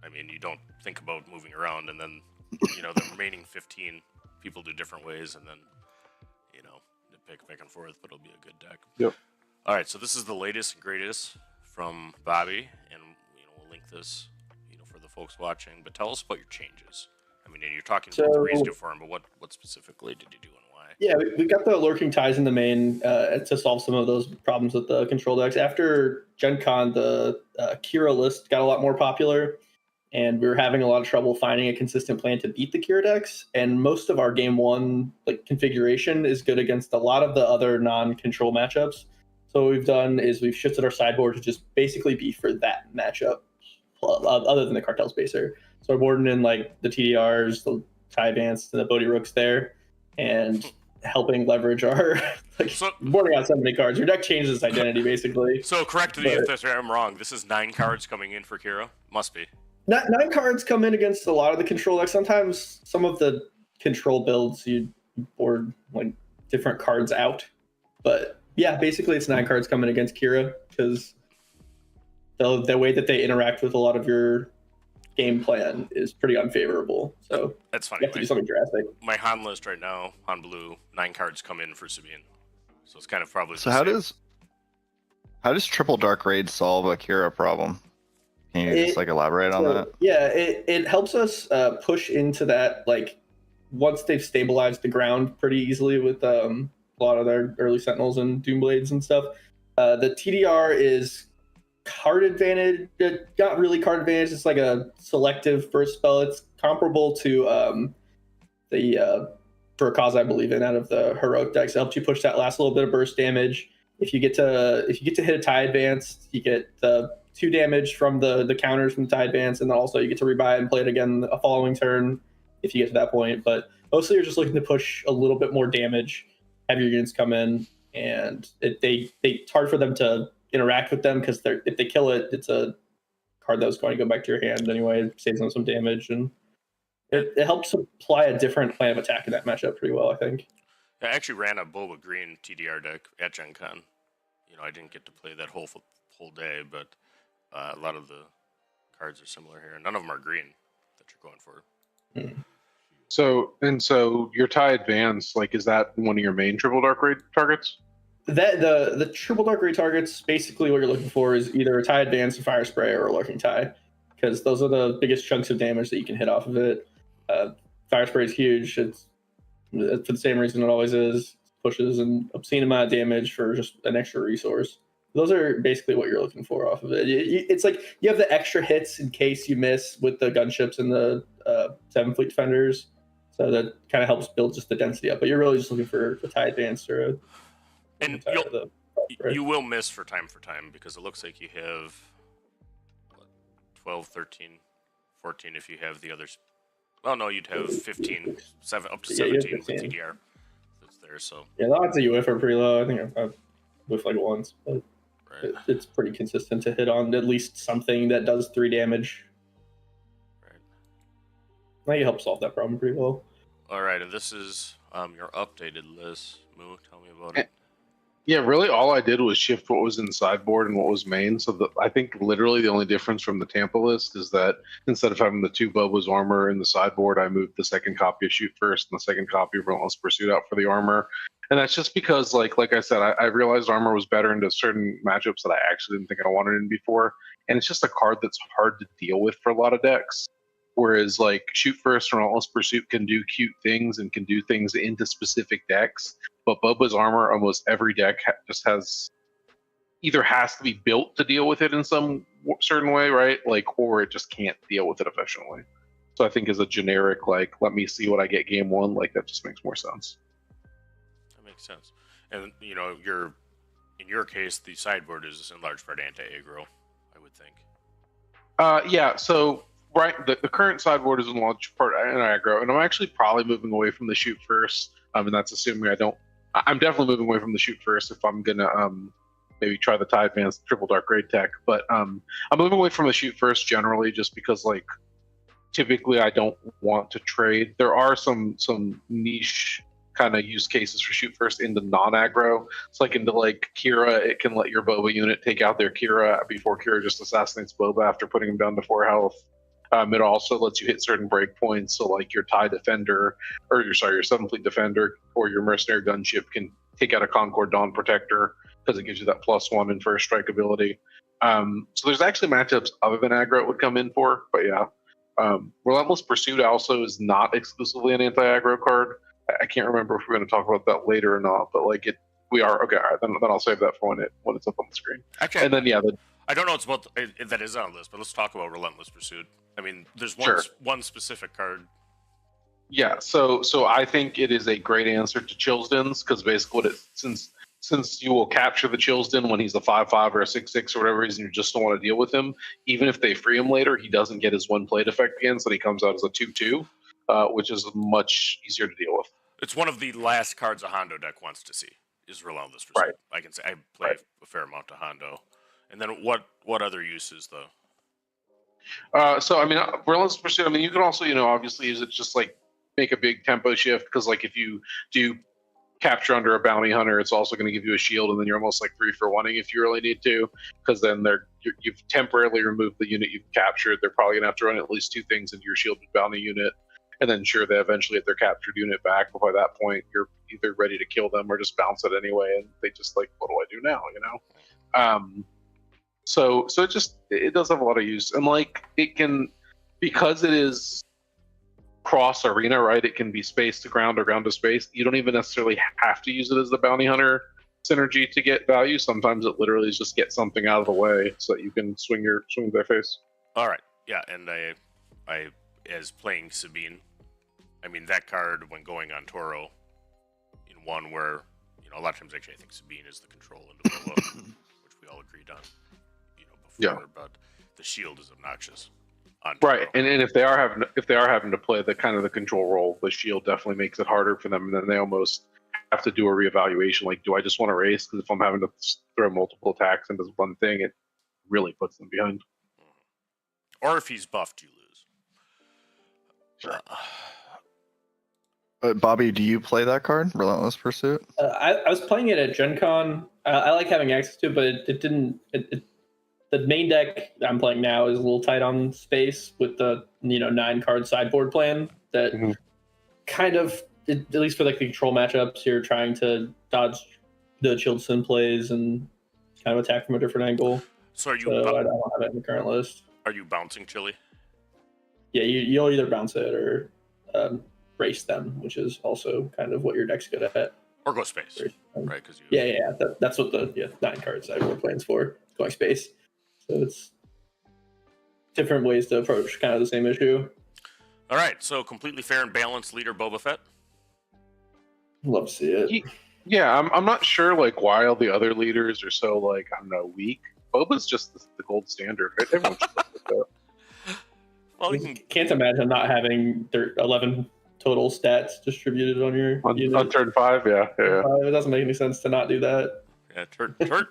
I mean, you don't think about moving around, and then the remaining 15 people do different ways, and then pick back and forth, but it'll be a good deck. Yep. All right, so this is the latest and greatest from Bobby, and we'll link this for the folks watching. But tell us about your changes. I mean, you're talking about the raised form, but what specifically did you do and why? Yeah, we got the lurking ties in the main to solve some of those problems with the control decks. After Gen Con, the Kira list got a lot more popular, and we were having a lot of trouble finding a consistent plan to beat the Kira decks. And most of our game one configuration is good against a lot of the other non-control matchups. So what we've done is we've shifted our sideboard to just basically be for that matchup, other than the Cartel Spacer. So we're boarding in the TDRs, the Tie Advance, and the Bodhi Rooks there, and helping leverage our boarding out so many cards. Your deck changes its identity basically. So correct me if I'm wrong. This is 9 cards coming in for Kira. Must be. 9 cards come in against a lot of the control decks. Sometimes some of the control builds you board different cards out, but yeah, basically it's 9 cards coming against Kira because the way that they interact with a lot of your game plan is pretty unfavorable. So that's funny. You have to do something drastic. My Han list right now, Han Blue, 9 cards come in for Sabine, so it's kind of probably. So how does Triple Dark Raid solve a Kira problem? Can you just elaborate on that? Yeah, it helps us push into that once they've stabilized the ground pretty easily with a lot of their early Sentinels and Doomblades and stuff. The TDR is card advantage, not really card advantage. It's like a selective first spell. It's comparable to the for a cause I believe in out of the heroic decks. It helps you push that last little bit of burst damage. If you get to hit a tie advance, you get the 2 damage from the counters from the tie advance, and then also you get to rebuy and play it again a following turn if you get to that point. But mostly you're just looking to push a little bit more damage, have your units come in, and it's hard for them to interact with them because if they kill it, it's a card that was going to go back to your hand anyway. It saves them some damage, and it helps apply a different plan of attack in that matchup pretty well, I think. I actually ran a Boba Green TDR deck at Gen Con. I didn't get to play that whole day, but a lot of the cards are similar here. None of them are green that you're going for. So your Tie Advance, is that one of your main Triple Dark Raid targets? That the Triple Dark Raid targets, basically what you're looking for is either a Tie Advance, a Fire Spray, or a Lurking Tie, because those are the biggest chunks of damage that you can hit off of it. Fire Spray is huge. It's for the same reason it always is. Pushes an obscene amount of damage for just an extra resource. Those are basically what you're looking for off of it. It's you have the extra hits in case you miss with the gunships and the 7 Fleet Defenders. So that kind of helps build just the density up. But you're really just looking for a Tie Advance or a... And you will miss for time because it looks like you have 12, 13, 14 if you have the others. Well, no, you'd have 15, up to 17 with TDR. That's there, so. Yeah, the odds that you whiff are pretty low. I think I've whiffed once, but it's pretty consistent to hit on at least something that does 3 damage. Right. I think it helps solve that problem pretty well. All right, and this is your updated list. Moo, tell me about it. Yeah, really all I did was shift what was in sideboard and what was main. So I think literally the only difference from the Tampa list is that instead of having the 2 Boba's armor in the sideboard, I moved the second copy of Shoot First and the second copy of Relentless Pursuit out for the armor. And that's just because, like I said, I realized armor was better into certain matchups that I actually didn't think I wanted in before. And it's just a card that's hard to deal with for a lot of decks. Whereas Shoot First and Relentless Pursuit can do cute things and can do things into specific decks. But Boba's armor, almost every deck just has either has to be built to deal with it in some certain way, right? Like, or it just can't deal with it efficiently. So I think as a generic, like, let me see what I get game one, like that just makes more sense. That makes sense. And you know, in your case, the sideboard is in large part anti-aggro, I would think. Yeah. So the current sideboard is in large part anti-aggro, and I'm actually probably moving away from the shoot first. And that's assuming I'm definitely moving away from the shoot first if I'm gonna maybe try the tie advanced triple dark grade tech. But I'm moving away from the shoot first generally, just because like typically I don't want to trade. There are some niche kind of use cases for shoot first into non-aggro. It's like into like Kira, it can let your Boba unit take out their Kira before Kira just assassinates Boba after putting him down to 4 health. It also lets you hit certain breakpoints, so like your TIE defender, or your 7th Fleet defender, or your mercenary gunship can take out a Concord Dawn Protector because it gives you that +1 in first strike ability. So there's actually matchups other than aggro it would come in for, but yeah. Relentless Pursuit also is not exclusively an anti-aggro card. I can't remember if we're going to talk about that later or not, but like we are. Okay, all right, then I'll save that for when it's up on the screen. Actually, and then I don't know it's about that is on the list, but let's talk about Relentless Pursuit. I mean, there's one specific card. Yeah, so I think it is a great answer to Chillsdens, because basically since you will capture the Chillsden when he's a 5/5 or a 6/6 or whatever reason, you just don't want to deal with him. Even if they free him later, he doesn't get his one plate effect again, so he comes out as a 2/2, which is much easier to deal with. It's one of the last cards a Hondo deck wants to see, is Relentless Pursuit. Right. I can say I play a fair amount of Hondo. And then what other uses though? So I mean, Relentless Pursuit. I mean, you can also obviously use it just like make a big tempo shift, because like if you do capture under a bounty hunter, it's also going to give you a shield, and then you're almost like 3-for-1ing if you really need to, because then you've temporarily removed the unit you've captured. They're probably going to have to run at least 2 things into your shielded bounty unit, and then sure, they eventually get their captured unit back, but by that point you're either ready to kill them or just bounce it anyway, and they just like, what do I do now, So it does have a lot of use, and like it can, because it is cross arena, right? It can be space to ground or ground to space. You don't even necessarily have to use it as the bounty hunter synergy to get value. Sometimes it literally is just get something out of the way so that you can swing their face. All right, yeah, and I as playing Sabine, I mean that card when going on Toro in one where a lot of times actually I think Sabine is the control into Boba, which we all agreed on. Before, but the shield is obnoxious. Right, and if they are having to play the kind of the control role, the shield definitely makes it harder for them, and then they almost have to do a reevaluation. Like, do I just want to race? Because if I'm having to throw multiple attacks into one thing, it really puts them behind. Or if he's buffed, you lose. Bobby, do you play that card, Relentless Pursuit? I was playing it at Gen Con. I like having access to it, but it didn't. The main deck I'm playing now is a little tight on space with the 9-card sideboard plan that kind of, at least for like the control matchups, you're trying to dodge the Chillsden plays and kind of attack from a different angle. So I don't have it in the current list. Are you bouncing Chili? Yeah, you'll either bounce it or race them, which is also kind of what your deck's good at. Or go space, right? Because that's what the 9-card sideboard plan's for, going space. So it's different ways to approach kind of the same issue. All right, so completely fair and balanced leader Boba Fett. Love to see it. Yeah, I'm not sure like why all the other leaders are so like weak. Boba's just the gold standard, right? Everyone should look at that. Well, can't imagine not having their 11 total stats distributed on your on turn 5. Yeah. It doesn't make any sense to not do that. Yeah,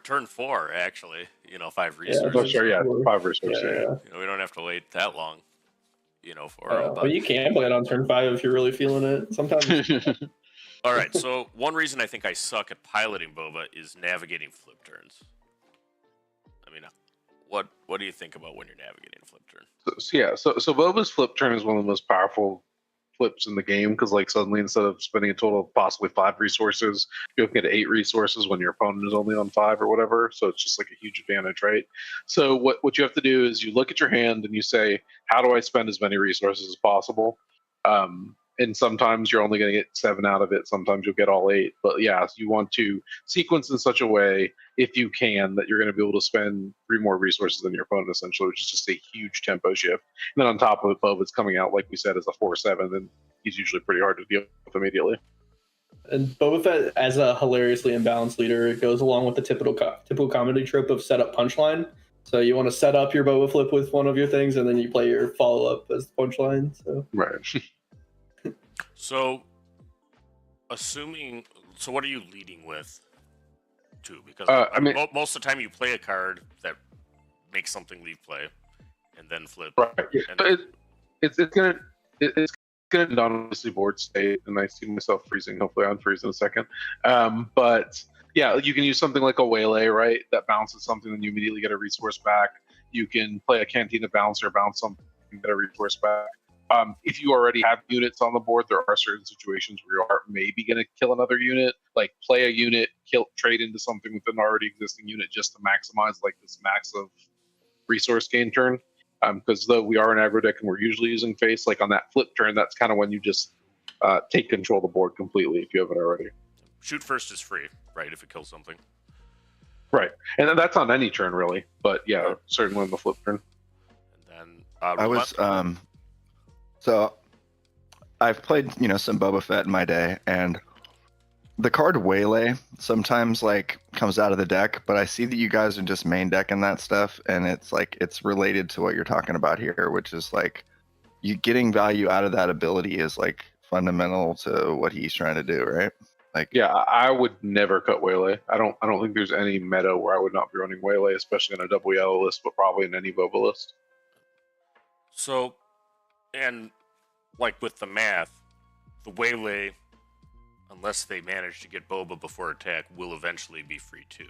turn 4 actually. 5 resources. Yeah, sure. 5 resources. Yeah. We don't have to wait that long. For. But you can play it on turn 5 if you're really feeling it. Sometimes. All right. So one reason I think I suck at piloting Boba is navigating flip turns. I mean, what do you think about when you're navigating a flip turn? So Boba's flip turn is one of the most powerful flips in the game, because like suddenly instead of spending a total of possibly 5 resources, you're looking at 8 resources when your opponent is only on 5 or whatever. So it's just like a huge advantage, right? So what you have to do is you look at your hand and you say, how do I spend as many resources as possible? and sometimes you're only going to get 7 out of it. Sometimes you'll get all 8. But yeah, so you want to sequence in such a way, if you can, that you're going to be able to spend 3 more resources than your opponent, essentially, which is just a huge tempo shift. And then on top of it, Boba's coming out, like we said, as a 4/7, and he's usually pretty hard to deal with immediately. And Boba Fett, as a hilariously imbalanced leader, it goes along with the typical comedy trope of setup punchline. So you want to set up your Boba flip with one of your things, and then you play your follow-up as the punchline. So right. So, so what are you leading with, too? Because most of the time you play a card that makes something leave play, and then flip. Right. And it's gonna obviously board state, and I see myself freezing. Hopefully, I'll unfreeze in a second. But yeah, you can use something like a waylay, right? That bounces something, and you immediately get a resource back. You can play a Cantina Bouncer, bounce something, and get a resource back. If you already have units on the board, there are certain situations where you are maybe going to kill another unit, like play a unit, trade into something with an already existing unit just to maximize like this massive resource gain turn. Because though we are an aggro deck and we're usually using face, like on that flip turn, that's kind of when you just take control of the board completely if you haven't already. Shoot first is free, right? If it kills something. Right, and that's on any turn really, but yeah, certainly on the flip turn. And then I was so I've played some Boba Fett in my day, and the card Waylay sometimes like comes out of the deck, but I see that you guys are just main decking that stuff, and it's like it's related to what you're talking about here, which is like you getting value out of that ability is like fundamental to what he's trying to do, right? Like, yeah, I would never cut Waylay. I don't think there's any meta where I would not be running Waylay, especially in a double yellow list, but probably in any Boba list. So, and like with the math, the Waylay, unless they manage to get Boba before attack, will eventually be free too,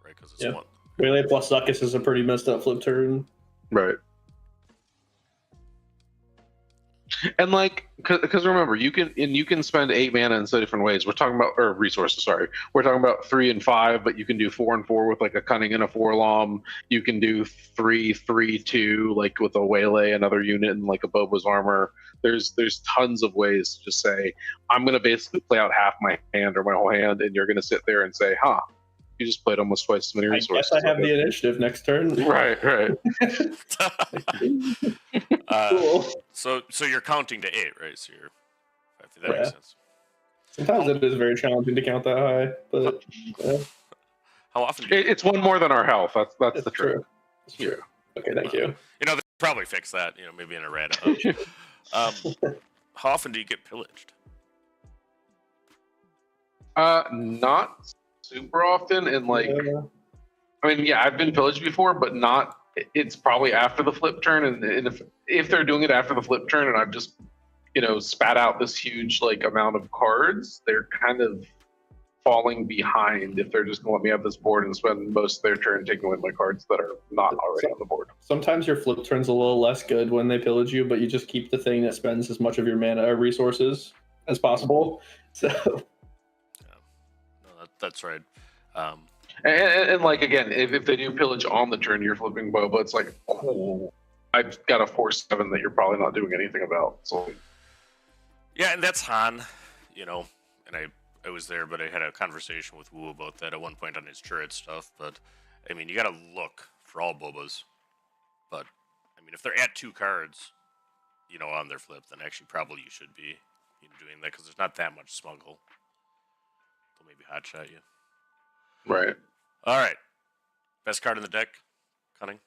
right? Because it's one. Waylay plus Zuckuss is a pretty messed up flip turn. Right. And like, because remember, you can spend 8 mana in so different ways. We're talking about resources. Sorry, we're talking about 3 and 5, but you can do 4 and 4 with like a cunning and a forlom. You can do 3, 3, 2, like with a waylay, another unit, and like a Boba's armor. There's tons of ways to just say, I'm gonna basically play out half my hand or my whole hand, and you're gonna sit there and say, huh. You just played almost twice as many resources. I guess I have the initiative next turn. Right. Cool. So you're counting to 8, right? So that makes sense. Sometimes it is very challenging to count that high, but how often? It's one more than our health. That's the truth. It's true. Okay, thank you. They probably fix that. Maybe in a red. How often do you get pillaged? Not super often, and like I mean, yeah, I've been pillaged before, but not. It's probably after the flip turn, and if they're doing it after the flip turn, and I've just spat out this huge like amount of cards, they're kind of falling behind if they're just gonna let me have this board and spend most of their turn taking away my cards that are not already on the board. Sometimes your flip turn's a little less good when they pillage you, but you just keep the thing that spends as much of your mana or resources as possible. So. That's right. And like again, if they do pillage on the turn, you're flipping Boba. It's like, cool. I've got a 4/7 that you're probably not doing anything about. So yeah, and that's Han, and I was there, but I had a conversation with Wu about that at one point on his turret stuff. But I mean, you got to look for all Bobas. But I mean, if they're at 2 cards, on their flip, then actually probably you should be doing that because there's not that much smuggle. They'll maybe hotshot you. Right. All right. Best card in the deck, Cunning.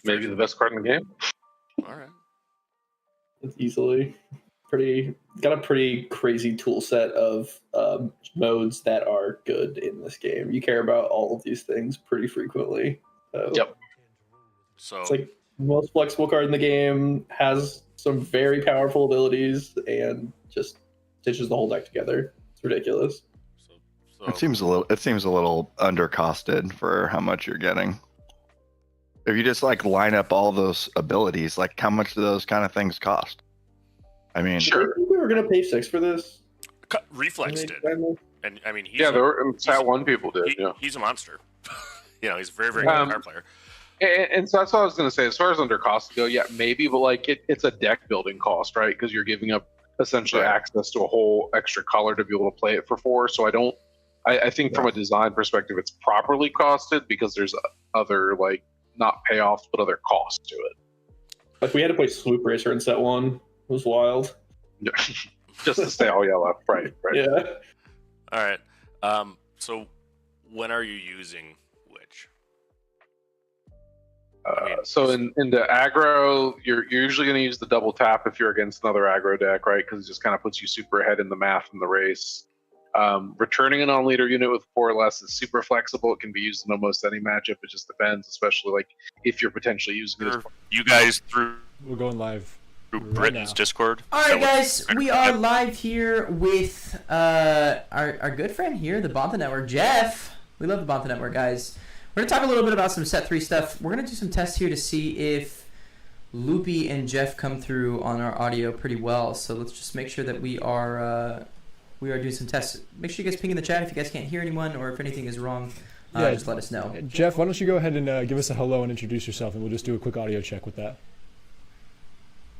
Maybe the best card in the game. All right. It's easily got a pretty crazy tool set of modes that are good in this game. You care about all of these things pretty frequently. So yep. So it's like the most flexible card in the game, has some very powerful abilities, and just stitches the whole deck together. It's ridiculous. It seems a little undercosted for how much you're getting. If you just like line up all those abilities, like how much do those kind of things cost? I mean, sure. We were gonna pay 6 for this. Reflex did, and I mean, there were Sat 1 people did. He's a monster. He's a very very good card player. And so that's what I was going to say. As far as under costs go, yeah, maybe, but like it's a deck building cost, right? Because you're giving up essentially access to a whole extra color to be able to play it for 4. So I think from a design perspective, it's properly costed because there's other like not payoffs but other costs to it. Like we had to play Swoop Racer in set 1. It was wild. Just to stay all yellow, right? Yeah. All right. So when are you using which? So in the aggro, you're usually going to use the double tap if you're against another aggro deck, right? Because it just kind of puts you super ahead in the math in the race. Returning a non-leader unit with 4 or less is super flexible. It can be used in almost any matchup. It just depends, especially like if you're potentially using it. You guys through. We're going live. Through Britain's Discord. All right, guys, we are live here with our good friend here, the Bontha Network, Jeff. We love the Bontha Network, guys. We're going to talk a little bit about some set 3 stuff. We're going to do some tests here to see if Loopy and Jeff come through on our audio pretty well. So let's just make sure that we are doing some tests. Make sure you guys ping in the chat if you guys can't hear anyone or if anything is wrong. Just let us know. Jeff, why don't you go ahead and give us a hello and introduce yourself, and we'll just do a quick audio check with that.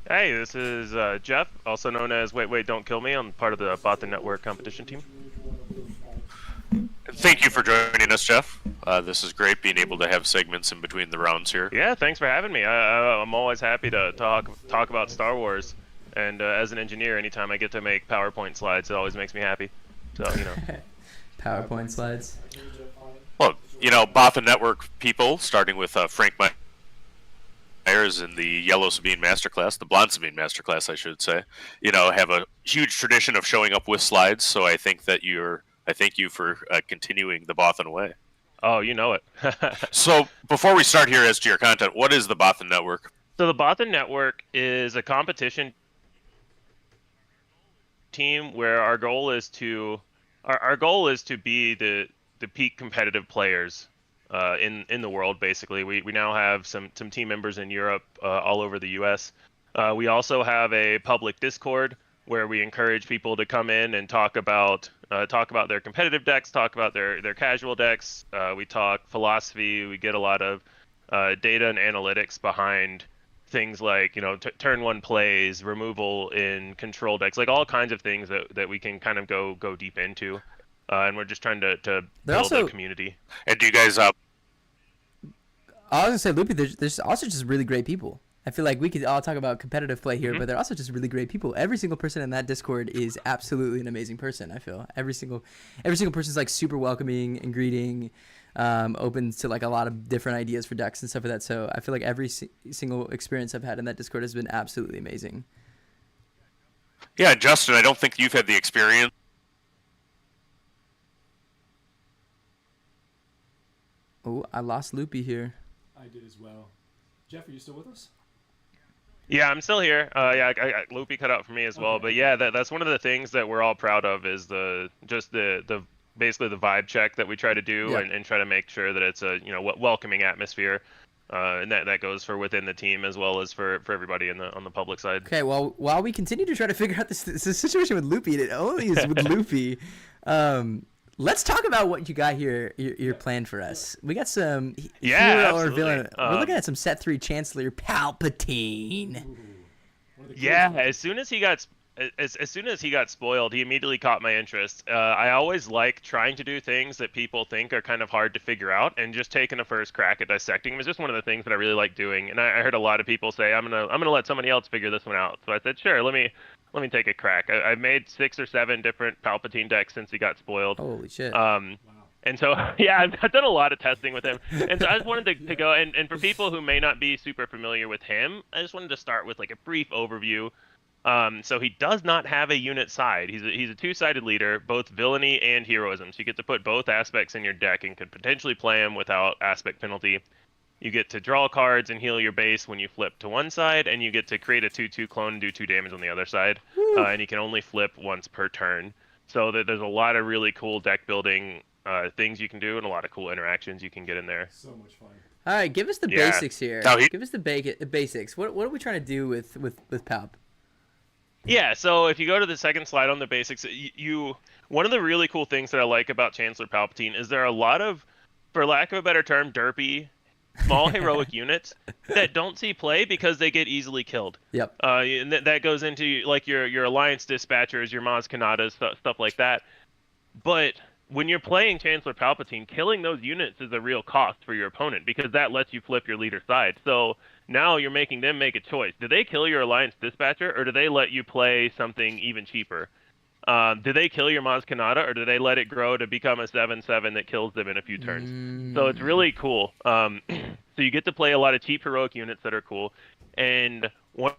Hey, this is Jeff, also known as Wait, Don't Kill Me. I'm part of the Bontha Network competition team. Thank you for joining us, Jeff. This is great being able to have segments in between the rounds here. Yeah, thanks for having me. I'm always happy to talk about Star Wars. And as an engineer, anytime I get to make PowerPoint slides, it always makes me happy. So, you know. PowerPoint slides. Well, you know, Bontha Network people, starting with Frank Myers in the Yellow Sabine Masterclass, the Blonde Sabine Masterclass, I should say, you know, have a huge tradition of showing up with slides. So I think that I thank you for continuing the Bothan way. Oh, you know it. So before we start here as to your content, what is the Bothan Network? So the Bothan Network is a competition team where our goal is to be the peak competitive players in the world. Basically, we now have some team members in Europe, all over the U.S. We also have a public Discord where we encourage people to come in and talk about their competitive decks, talk about their casual decks. We talk philosophy. We get a lot of data and analytics behind things like, you know, turn 1 plays, removal in control decks, like all kinds of things that we can kind of go deep into. And we're just trying to build a community. And do you guys I was gonna say, Loopy, there's also just really great people. I feel like we could all talk about competitive play here, but they're also just really great people. Every single person in that Discord is absolutely an amazing person. I feel every single person's like super welcoming and greeting, open to like a lot of different ideas for decks and stuff like that. So I feel like every single experience I've had in that Discord has been absolutely amazing. Yeah, Justin, I don't think you've had the experience. Oh, I lost Loopy here. I did as well. Jeff, are you still with us? Yeah, I'm still here. Loopy cut out for me as well. But yeah, that's one of the things that we're all proud of is basically the vibe check that we try to do and try to make sure that it's a welcoming atmosphere. And that goes for within the team as well as for everybody on the public side. Okay, well, while we continue to try to figure out this situation with Loopy, and it only is with Loopy, let's talk about what you got here. You're planned for us. We got some hero or villain. We're looking at some set 3 Chancellor Palpatine. Yeah, as soon as he got spoiled, he immediately caught my interest. I always like trying to do things that people think are kind of hard to figure out, and just taking a first crack at dissecting him is just one of the things that I really like doing. And I heard a lot of people say, I'm gonna let somebody else figure this one out. So I said, sure, let me take a crack. I've made 6 or 7 different Palpatine decks since he got spoiled. Holy shit. And so, yeah, I've done a lot of testing with him. And so I just wanted to go, and for people who may not be super familiar with him, I just wanted to start with like a brief overview. So he does not have a unit side. He's a 2-sided leader, both villainy and heroism. So you get to put both aspects in your deck and could potentially play him without aspect penalty. You get to draw cards and heal your base when you flip to one side, and you get to create a 2/2 clone and do 2 damage on the other side. And you can only flip once per turn. So there's a lot of really cool deck building things you can do, and a lot of cool interactions you can get in there. So much fun. All right, give us the basics here. Give us the basics. What are we trying to do with Palp? Yeah, so if you go to the second slide on the basics, one of the really cool things that I like about Chancellor Palpatine is there are a lot of, for lack of a better term, derpy small heroic units that don't see play because they get easily killed. Yep. And that goes into like your alliance dispatchers, your Maz Kanadas, stuff like that. But when you're playing Chancellor Palpatine, killing those units is a real cost for your opponent because that lets you flip your leader side. So now you're making them make a choice. Do they kill your alliance dispatcher, or do they let you play something even cheaper? Do they kill your Maz Kanata, or do they let it grow to become a 7/7 that kills them in a few turns? So it's really cool. So you get to play a lot of cheap heroic units that are cool. And one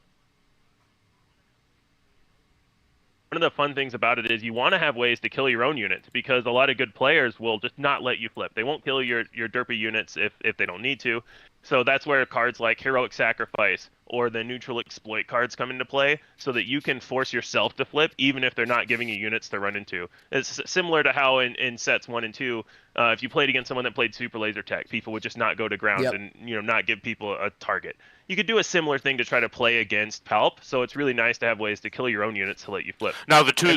of the fun things about it is you want to have ways to kill your own units, because a lot of good players will just not let you flip. They won't kill your derpy units if they don't need to. So that's where cards like Heroic Sacrifice or the Neutral Exploit cards come into play, so that you can force yourself to flip even if they're not giving you units to run into. It's similar to how in sets 1 and 2, if you played against someone that played Super Laser Tech, people would just not go to ground and not give people a target. You could do a similar thing to try to play against Palp, so it's really nice to have ways to kill your own units to let you flip. Now the two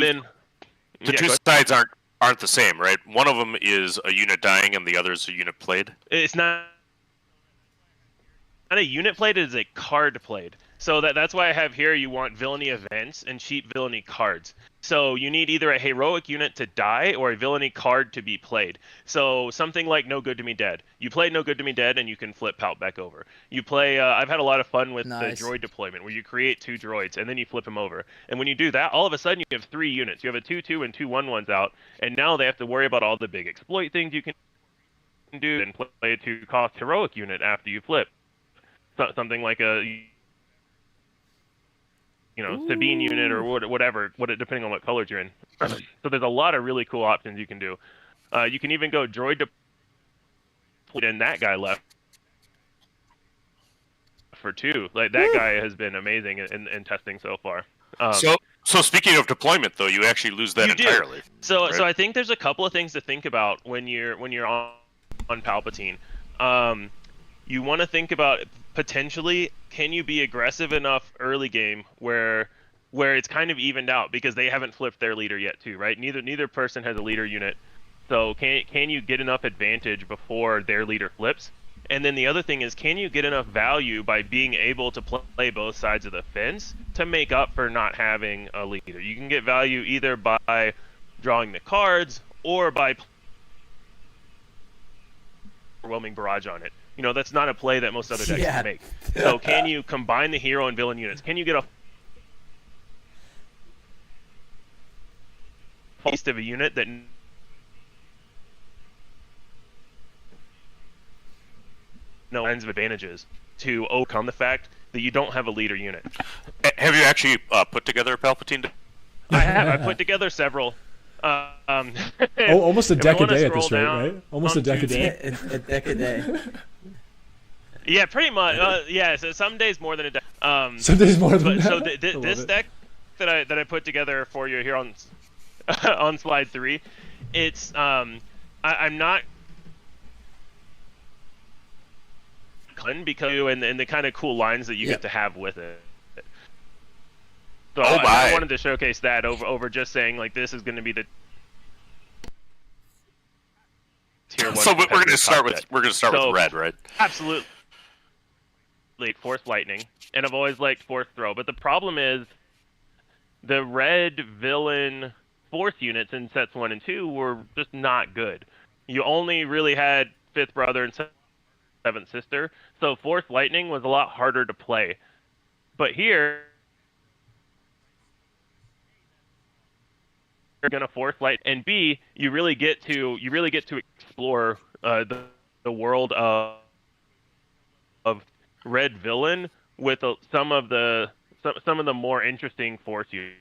sides aren't the same, right? One of them is a unit dying and the other is a unit played. It's not a unit played, it is a card played. So that's why I have here, you want villainy events and cheap villainy cards. So you need either a heroic unit to die or a villainy card to be played. So something like No Good to Me Dead. You play No Good to Me Dead and you can flip Palp back over. You play, I've had a lot of fun with the droid deployment, where you create 2 droids and then you flip them over. And when you do that, all of a sudden you have 3 units. You have a 2/2 and 2 1/1s out, and now they have to worry about all the big exploit things you can do and play a 2-cost heroic unit after you flip. Something like a Sabine unit or whatever, depending on what colors you're in. So there's a lot of really cool options you can do. You can even go droid deployed, and that guy left for 2. Like that guy has been amazing in testing so far. So speaking of deployment, though, you actually lose that entirely. So right? So I think there's a couple of things to think about when you're on Palpatine. You want to think about potentially, can you be aggressive enough early game where it's kind of evened out, because they haven't flipped their leader yet too, right? Neither person has a leader unit. So can you get enough advantage before their leader flips? And then the other thing is, can you get enough value by being able to play both sides of the fence to make up for not having a leader? You can get value either by drawing the cards or by overwhelming barrage on it. That's not a play that most other decks can make. So can you combine the hero and villain units? Can you get a taste of a unit that no kinds of advantages to overcome the fact that you don't have a leader unit? Have you actually put together a Palpatine? I have. I put together several. Almost a deck a day at this rate, right? Almost a deck a day. A deck a day. Yeah, pretty much. Yeah, so some days more than a deck. Some days more than that. So this deck that I put together for you here on on slide 3, it's I'm not because and the kind of cool lines that you get to have with it. So I wanted to showcase that over just saying like this is going to be the tier 1. So we're going to start with with red, right? Absolutely. Force Lightning, and I've always liked Force Throw, but the problem is the red villain Force units in sets 1 and 2 were just not good. You only really had 5th Brother and 7th Sister, so Force Lightning was a lot harder to play. But here, you're gonna Force Light, and B, you really get to explore the world of red villain with some of the more interesting Force units.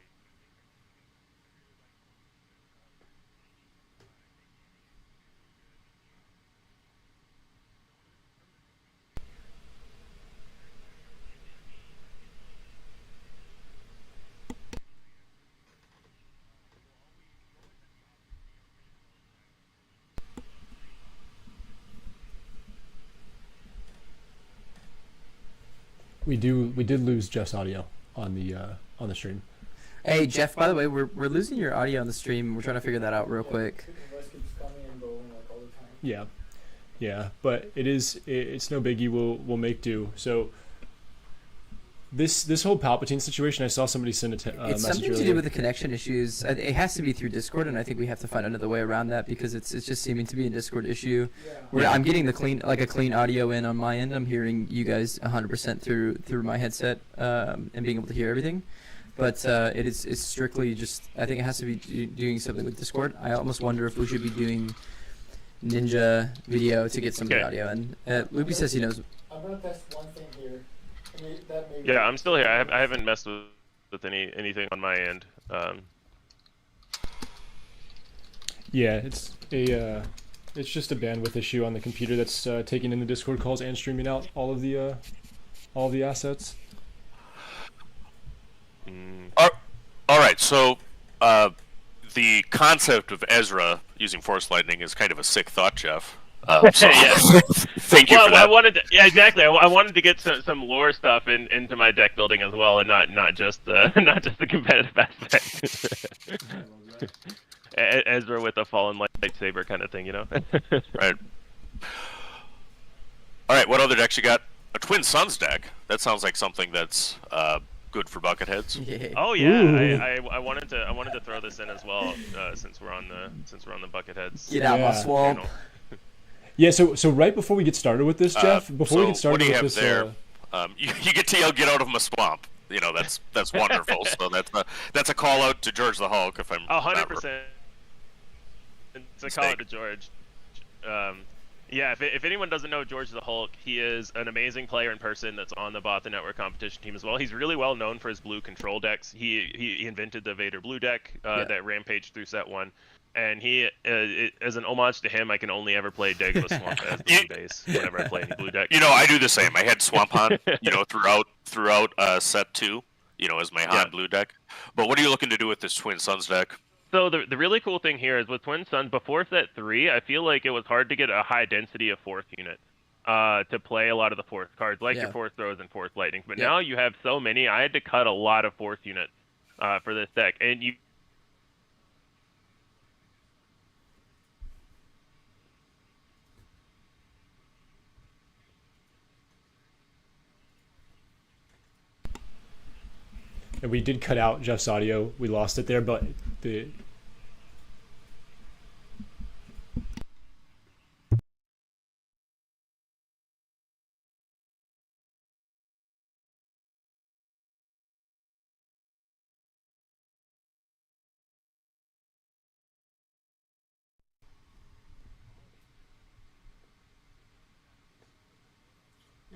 We did lose Jeff's audio on the stream. Hey Jeff, by the way, we're losing your audio on the stream. We're trying to figure that out real quick. Yeah. Yeah, but it's no biggie. We'll make do. So this whole Palpatine situation, I saw somebody send a It's message something to earlier. do with the connection issues. It has to be through Discord, and I think we have to find another way around that because it's just seeming to be a Discord issue. Where I'm getting a clean audio in on my end. I'm hearing you guys 100% through my headset and being able to hear everything. But it's strictly just, I think it has to be doing something with Discord. I almost wonder if we should be doing Ninja video to get some of the audio. And Loopy says he knows. I'm gonna test one thing here. That may Yeah, I'm still here. I haven't messed with anything on my end. Yeah, it's just a bandwidth issue on the computer that's taking in the Discord calls and streaming out all of the assets. All right, so the concept of Ezra using Force Lightning is kind of a sick thought, Jeff. So thank you for that. I wanted to, yeah, exactly. I wanted to get some lore stuff into my deck building as well, and not just the competitive aspect. Ezra with a fallen lightsaber kind of thing, you know. Right. All right. What other decks you got? A Twin Suns deck. That sounds like something that's good for Bucketheads. Yeah. Oh yeah, I wanted to throw this in as well since we're on the Bucketheads. Get out my swamp. Yeah, so right before we get started with this, Jeff, before we get started what do you with have this, there? You get to yell, "Get out of my swamp!" You know, that's wonderful. So that's a call out to George the Hulk, if I'm 100%. It's a call out to George. Yeah, if anyone doesn't know George the Hulk, he is an amazing player in person that's on the Botha Network competition team as well. He's really well known for his blue control decks. He invented the Vader blue deck that rampaged through set 1. And as an homage to him, I can only ever play Dagobah Swamp as the blue base whenever I play any blue deck. You know, I do the same. I had Swamp Han, throughout set 2, as my Han blue deck. But what are you looking to do with this Twin Suns deck? So the really cool thing here is with Twin Suns, before set 3, I feel like it was hard to get a high density of Force units to play a lot of the Force cards, like your Force Throws and Force Lightnings. But now you have so many, I had to cut a lot of Force units for this deck. And you... and we did cut out Jeff's audio. We lost it there, but the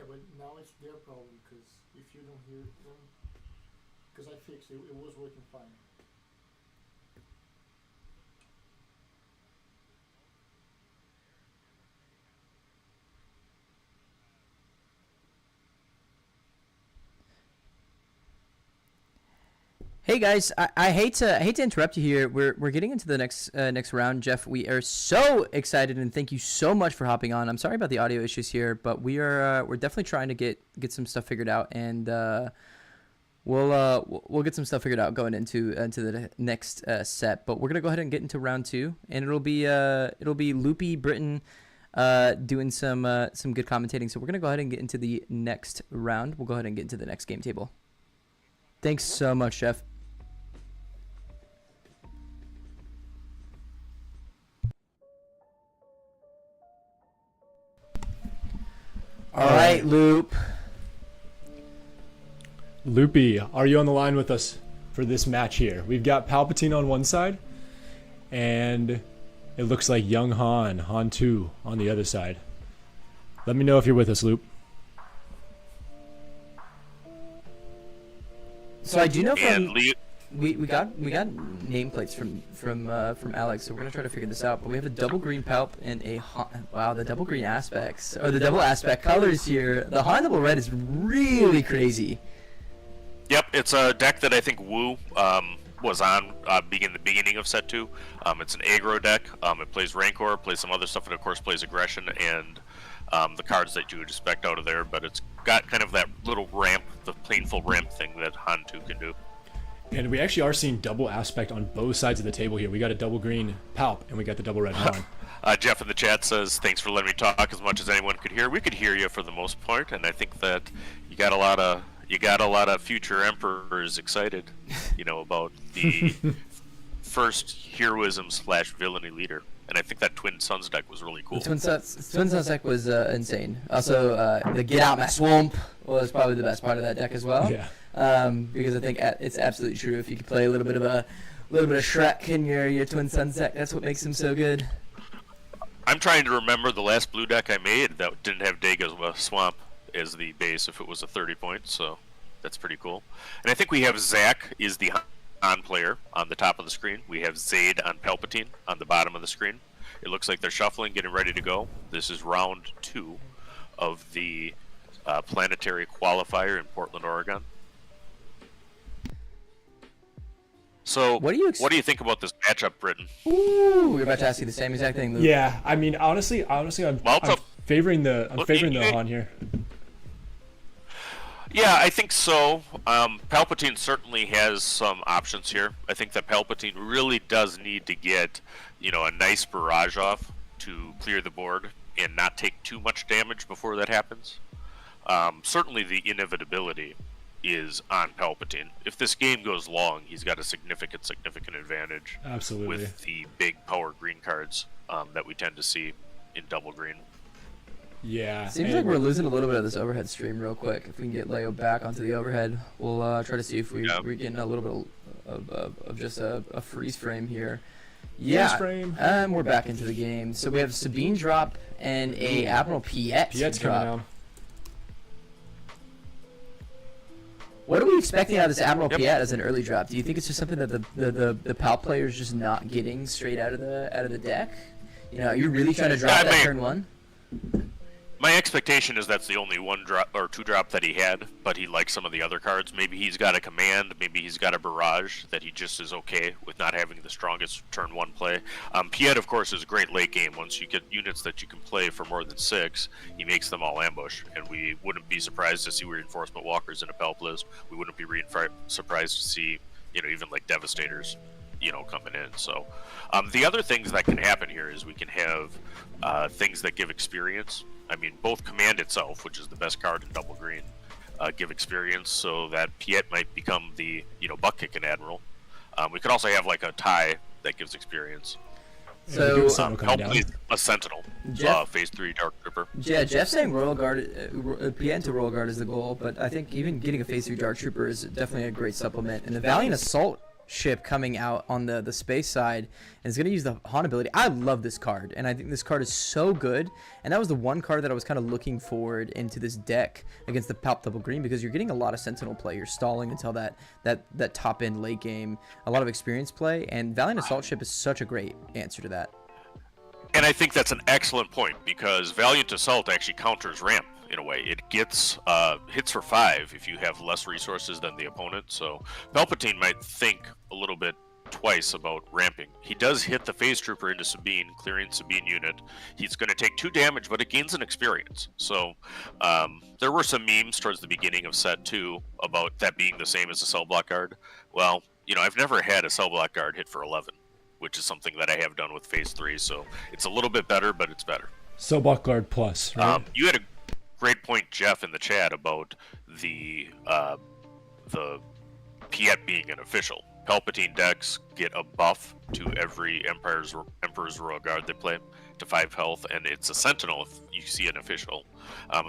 Yeah, but now it's their problem because if you don't hear them, because I fixed it, it was working fine. Hey guys, I hate to interrupt you here. We're getting into the next round, Jeff. We are so excited and thank you so much for hopping on. I'm sorry about the audio issues here, but we're definitely trying to get some stuff figured out, and we'll get some stuff figured out going into the next set. But we're gonna go ahead and get into round 2, and it'll be Loopy Britain doing some good commentating. So we're gonna go ahead and get into the next round. We'll go ahead and get into the next game table. Thanks so much, Jeff. All right, Loop. Loopy, are you on the line with us for this match here? We've got Palpatine on one side, and it looks like young Han 2 on the other side. Let me know if you're with us, Loop. So I do know from we got nameplates from Alex, so we're gonna try to figure this out. But we have a double green Palp and a wow, the double green aspects or the double aspect colors here. The Han double red is really crazy. Yep, it's a deck that I think Wu was on the beginning of set 2. It's an aggro deck. It plays Rancor, plays some other stuff, and of course plays aggression and the cards that you would expect out of there. But it's got kind of that little ramp, the painful ramp thing that Han 2 can do. And we actually are seeing double aspect on both sides of the table here. We got a double green Palp, and we got the double red Han. Jeff in the chat says, thanks for letting me talk as much as anyone could hear. We could hear you for the most part, and I think that you got a lot of future emperors excited, about the first heroism / villainy leader. And I think that Twin Suns deck was really cool. Twin Suns deck was insane. Also, the Get Out My Swamp was probably the best part of that deck as well. Yeah. Because I think it's absolutely true. If you could play a little bit of Shrek in your Twin Suns deck, that's what makes him so good. I'm trying to remember the last blue deck I made that didn't have Dega's Swamp as the base if it was a 30 point, so that's pretty cool. And I think we have Zach is the Han player on the top of the screen. We have Zayd on Palpatine on the bottom of the screen. It looks like they're shuffling, getting ready to go. This is round 2 of the Planetary Qualifier in Portland, Oregon. So, what do you think about this matchup, Britton? Ooh, we're about to ask you the same exact thing, Luke. Yeah, I mean, honestly, I'm favoring the Han here. Yeah, I think so. Palpatine certainly has some options here. I think that Palpatine really does need to get, a nice barrage off to clear the board and not take too much damage before that happens. Certainly the inevitability is on Palpatine. If this game goes long, he's got a significant advantage. Absolutely. With the big power green cards that we tend to see in double green. Yeah. Seems like we're losing a little bit of this overhead stream real quick. If we can get Leo back onto the overhead, we'll try to see if we're getting a little bit of just a freeze frame here. Yeah. Freeze frame. We're back into the game. So we have Sabine drop and a Admiral Piet Piet's drop. coming down. What are we expecting out of this Admiral Piet as an early drop? Do you think it's just something that the PAL player is just not getting straight out of the deck? You're really trying to drop that turn 1? My expectation is that's the only 1 drop or 2 drop that he had, but he likes some of the other cards. Maybe he's got a command, maybe he's got a barrage that he just is okay with not having the strongest turn 1 play. Piet, of course, is great late game. Once you get units that you can play for more than 6, he makes them all ambush, and we wouldn't be surprised to see reinforcement walkers in a Palp list. We wouldn't be surprised to see, even like Devastators, coming in. So the other things that can happen here is we can have things that give experience. I mean, both Command itself, which is the best card in double green, give experience, so that Piet might become the, butt-kicking Admiral. We could also have, like, a tie that gives experience. So, help with a Sentinel, Phase 3 Dark Trooper. Yeah, Jeff's saying Royal Guard, Piet into Royal Guard is the goal, but I think even getting a Phase 3 Dark Trooper is definitely a great supplement. And the Valiant Assault ship coming out on the space side and is going to use the Han ability. I love this card, and I think this card is so good, and that was the one card that I was kind of looking forward into this deck against the Palp double green, because you're getting a lot of Sentinel play. You're stalling until that top end late game, a lot of experience play, and Valiant Assault ship is such a great answer to that. And I think that's an excellent point, because Valiant Assault actually counters ramp in a way. It gets hits for 5 if you have less resources than the opponent. So Palpatine might think a little bit twice about ramping. He does hit the Phase Trooper into Sabine, clearing Sabine unit. He's going to take 2 damage, but it gains an experience. So there were some memes towards the beginning of set 2 about that being the same as a cell block guard. Well, I've never had a cell block guard hit for 11, which is something that I have done with Phase 3. So it's a little bit better, but it's better. Cell block guard plus, right? You had a great point, Jeff, in the chat about the Piet being an official. Palpatine decks get a buff to every Emperor's Royal Guard they play to 5 health, and it's a Sentinel if you see an official.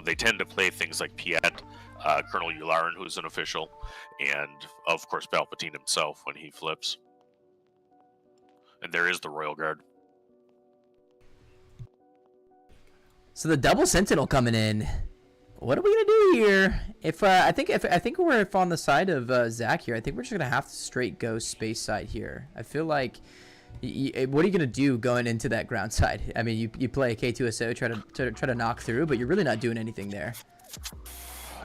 They tend to play things like Piet, Colonel Yularen, who's an official, and of course Palpatine himself when he flips. And there is the Royal Guard. So the double Sentinel coming in. What are we gonna do here? I think we're on the side of Zach here. I think we're just gonna have to straight go space side here. I feel like, what are you gonna do going into that ground side? I mean, you play a K2SO, try to knock through, but you're really not doing anything there.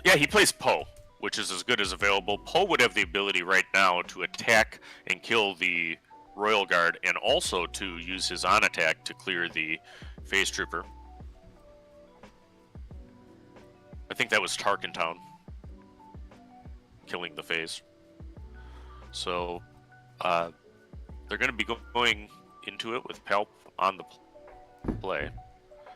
Yeah, he plays Poe, which is as good as available. Poe would have the ability right now to attack and kill the Royal Guard, and also to use his on attack to clear the Phase Trooper. I think that was Tarkentown killing the Phase. So they're going to be going into it with Palp on the play.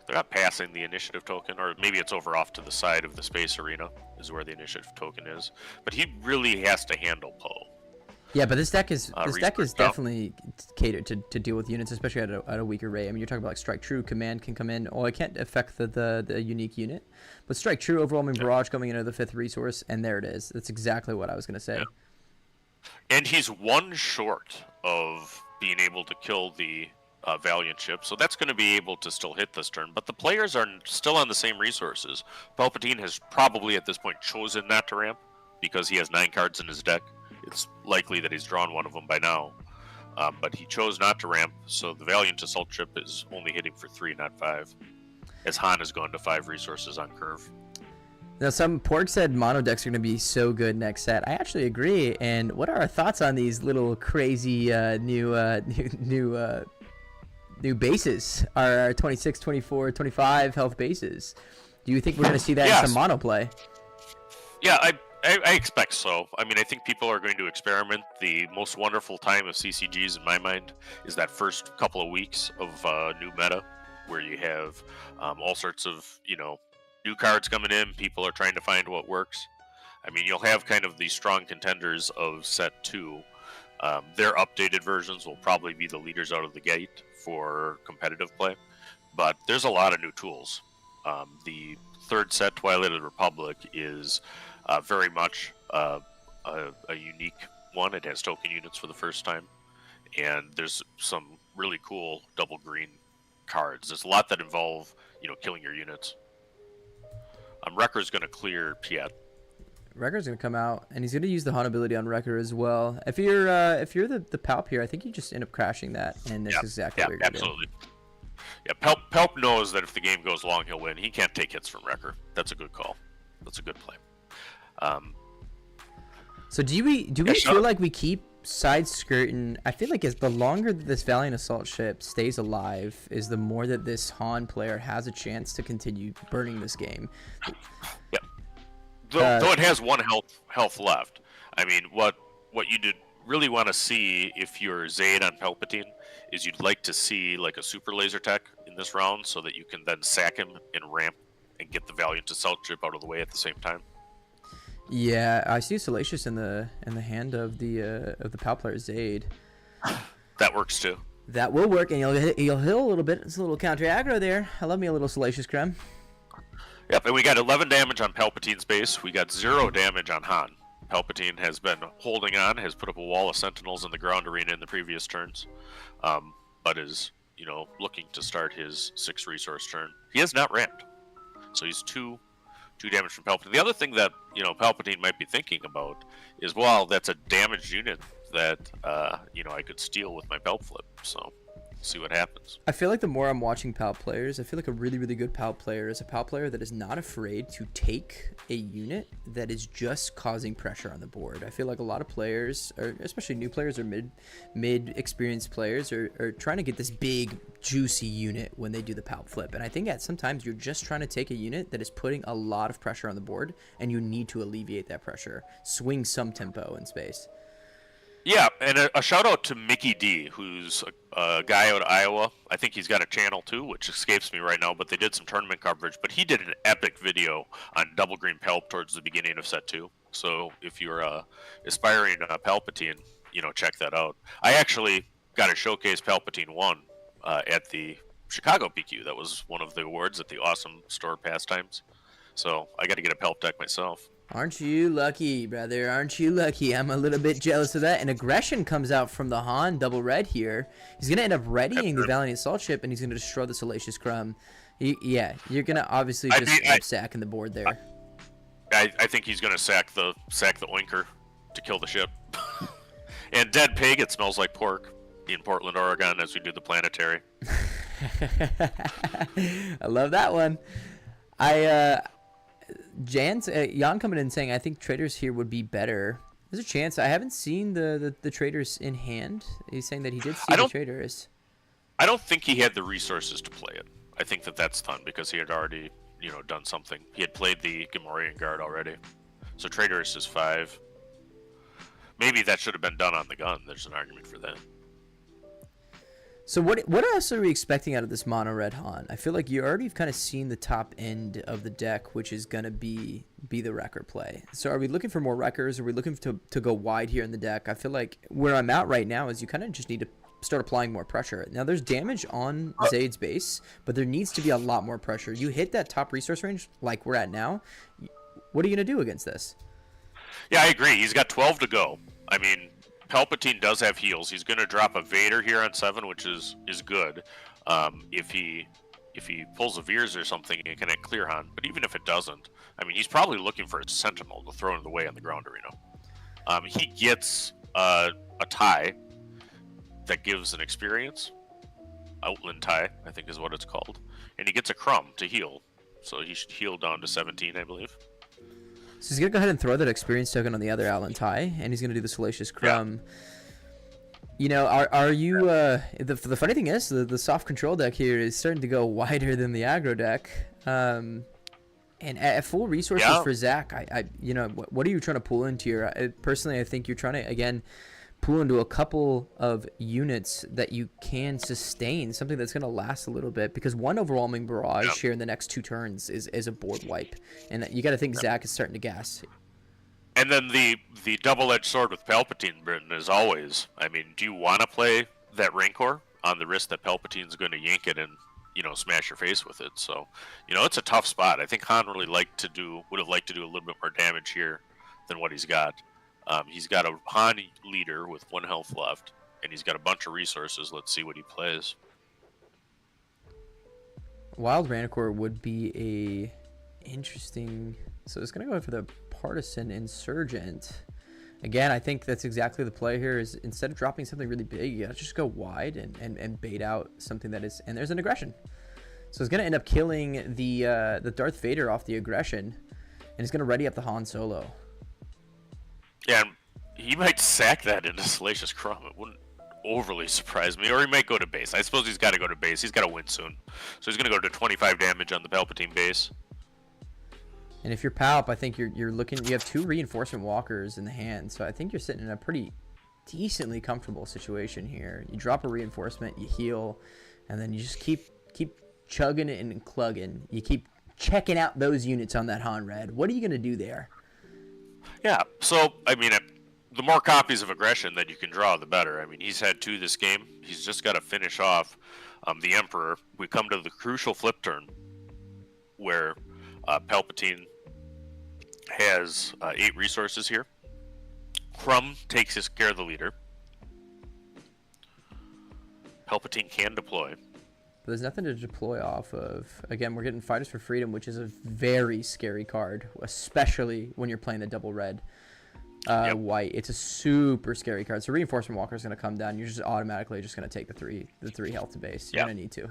They're not passing the initiative token, or maybe it's over off to the side of the space arena is where the initiative token is. But he really has to handle Poe. Yeah, but this deck is Research definitely catered to deal with units, especially at a weaker rate. I mean, you're talking about like Strike True, Command can come in. Oh, it can't affect the unique unit, but Strike True, Overwhelming Barrage coming into the 5th resource, and there it is. That's exactly what I was gonna say. Yeah. And he's one short of being able to kill the Valiant ship, so that's going to be able to still hit this turn. But the players are still on the same resources. Palpatine has probably at this point chosen not to ramp because he has 9 cards in his deck. It's likely that he's drawn one of them by now, but he chose not to ramp, so the Valiant Assault ship is only hitting for 3, not 5, as Han has gone to 5 resources on curve. Now, some Pork said mono decks are going to be so good next set. I actually agree. And what are our thoughts on these little crazy new bases? Our 26, 24, 25 health bases. Do you think we're going to see that in some mono play? Yeah, I expect so. I mean, I think people are going to experiment. The most wonderful time of CCGs, in my mind, is that first couple of weeks of new meta, where you have all sorts of, new cards coming in. People are trying to find what works. I mean, you'll have kind of the strong contenders of set 2. Their updated versions will probably be the leaders out of the gate for competitive play, but there's a lot of new tools. The 3rd set, Twilight of the Republic, is very much a unique one. It has token units for the first time, and there's some really cool double green cards. There's a lot that involve, killing your units. Wrecker's going to clear Piet. Wrecker's going to come out, and he's going to use the Han ability on Wrecker as well. If you're the Palp here, I think you just end up crashing that, and that's exactly what you're going to do. Absolutely. Yeah, Palp knows that if the game goes long, he'll win. He can't take hits from Wrecker. That's a good call. That's a good play. So do we feel like we keep side skirting? I feel like as the longer that this Valiant Assault ship stays alive, is the more that this Han player has a chance to continue burning this game. Yeah. Though it has 1 health left. I mean, what you did really want to see if you're Zayd on Palpatine is you'd like to see like a super laser tech in this round so that you can then sack him and ramp and get the Valiant Assault ship out of the way at the same time. Yeah, I see Salacious in the hand of the Palp player Zayd. That works too. That will work, and you'll hit a little bit. It's a little counter aggro there. I love me a little Salacious Creme. Yep, and we got 11 damage on Palpatine's base. We got 0 damage on Han. Palpatine has been holding on, has put up a wall of sentinels in the ground arena in the previous turns, but is, looking to start his 6 resource turn. He has not ramped, so he's 2 damage from Palpatine. The other thing that, Palpatine might be thinking about is, well, that's a damaged unit that, I could steal with my Palp flip, so see what happens. I feel like the more I'm watching Palp players, I feel like a really, really good Palp player is a Palp player that is not afraid to take a unit that is just causing pressure on the board. I feel like a lot of players, or especially new players or mid-experienced players, are trying to get this big, juicy unit when they do the Palp flip. And I think that sometimes you're just trying to take a unit that is putting a lot of pressure on the board, and you need to alleviate that pressure. Swing some tempo in space. Yeah, and a shout out to Mickey D, who's a guy out of Iowa. I think he's got a channel too, which escapes me right now, but they did some tournament coverage. But he did an epic video on double green Palp towards the beginning of set 2. So if you're aspiring Palpatine, check that out. I actually got a showcase Palpatine 1 at the Chicago PQ. That was one of the awards at the Awesome Store Pastimes. So I got to get a Palp deck myself. Aren't you lucky, brother? Aren't you lucky? I'm a little bit jealous of that. And Aggression comes out from the Han double red here. He's going to end up readying the Valiant Assault ship, and he's going to destroy the Salacious Crumb. Yeah, you're going to obviously just end up sacking the board there. I think he's going to sack the Oinker to kill the ship. And Dead Pig, it smells like pork in Portland, Oregon, as we do the Planetary. I love that one. Jan coming in saying, I think traders here would be better. There's a chance. I haven't seen the traders in hand. He's saying that he did see the traders. I don't think he had the resources to play it. I think that's fun because he had already, done something. He had played the Gamorrean Guard already. So traders is 5. maybe that should have been done on the gun. There's an argument for that. So what else are we expecting out of this mono red Han? I feel like you already kind of seen the top end of the deck, which is going to be the wrecker play. So are we looking for more wreckers? Are we looking to go wide here in the deck? I feel like where I'm at right now is you kind of just need to start applying more pressure. Now there's damage on Zaid's base, but there needs to be a lot more pressure. You hit that top resource range like we're at now. What are you going to do against this? Yeah, I agree. He's got 12 to go. I mean, Palpatine does have heals. He's going to drop a Vader here on 7, which is good. If he pulls a Veers or something, he can hit Clear Han. But even if it doesn't, I mean, he's probably looking for a Sentinel to throw in the way on the ground arena. He gets a tie that gives an experience. Outland tie, I think is what it's called. And he gets a Crumb to heal. So he should heal down to 17, I believe. So he's going to go ahead and throw that experience token on the other Outland tie, and he's going to do the Salacious Crumb. Yeah. You know, are you... the funny thing is, the soft control deck here is starting to go wider than the aggro deck. And at full resources for Zach, you know, what are you trying to pull into your... personally, I think you're trying to, again, pull into a couple of units that you can sustain, something that's going to last a little bit, because one overwhelming barrage here in the next 2 turns is a board wipe, and you got to think Zach is starting to gas. And then the double-edged sword with Palpatine, Britton, is always, I mean, do you want to play that Rancor on the risk that Palpatine's going to yank it and, you know, smash your face with it? So, you know, it's a tough spot. I think Han really would have liked to do a little bit more damage here than what he's got. He's got a Han leader with 1 health left, and he's got a bunch of resources. Let's see what he plays. Wild Rancor would be a interesting... So it's going to go for the Partisan Insurgent. Again, I think that's exactly the play here, is instead of dropping something really big, you gotta just go wide and bait out something that is... And there's an aggression. So it's going to end up killing the Darth Vader off the aggression, and he's going to ready up the Han Solo. Yeah, he might sack that into Salacious Crumb. It wouldn't overly surprise me. Or he might go to base. I suppose he's got to go to base. He's got to win soon. So he's going to go to 25 damage on the Palpatine base. And if you're Palp, I think you're looking... You have 2 reinforcement walkers in the hand. So I think you're sitting in a pretty decently comfortable situation here. You drop a reinforcement, you heal, and then you just keep chugging it and clugging. You keep checking out those units on that Han Red. What are you going to do there? Yeah, so, I mean, the more copies of aggression that you can draw, the better. I mean, he's had 2 this game. He's just got to finish off the Emperor. We come to the crucial flip turn where Palpatine has 8 resources here. Crumb takes his care of the leader. Palpatine can deploy. But there's nothing to deploy off of. Again, we're getting Fighters for Freedom, which is a very scary card, especially when you're playing the double red white. It's a super scary card. So Reinforcement Walker is going to come down. You're just automatically just going to take the 3 health to base. You're going to need to.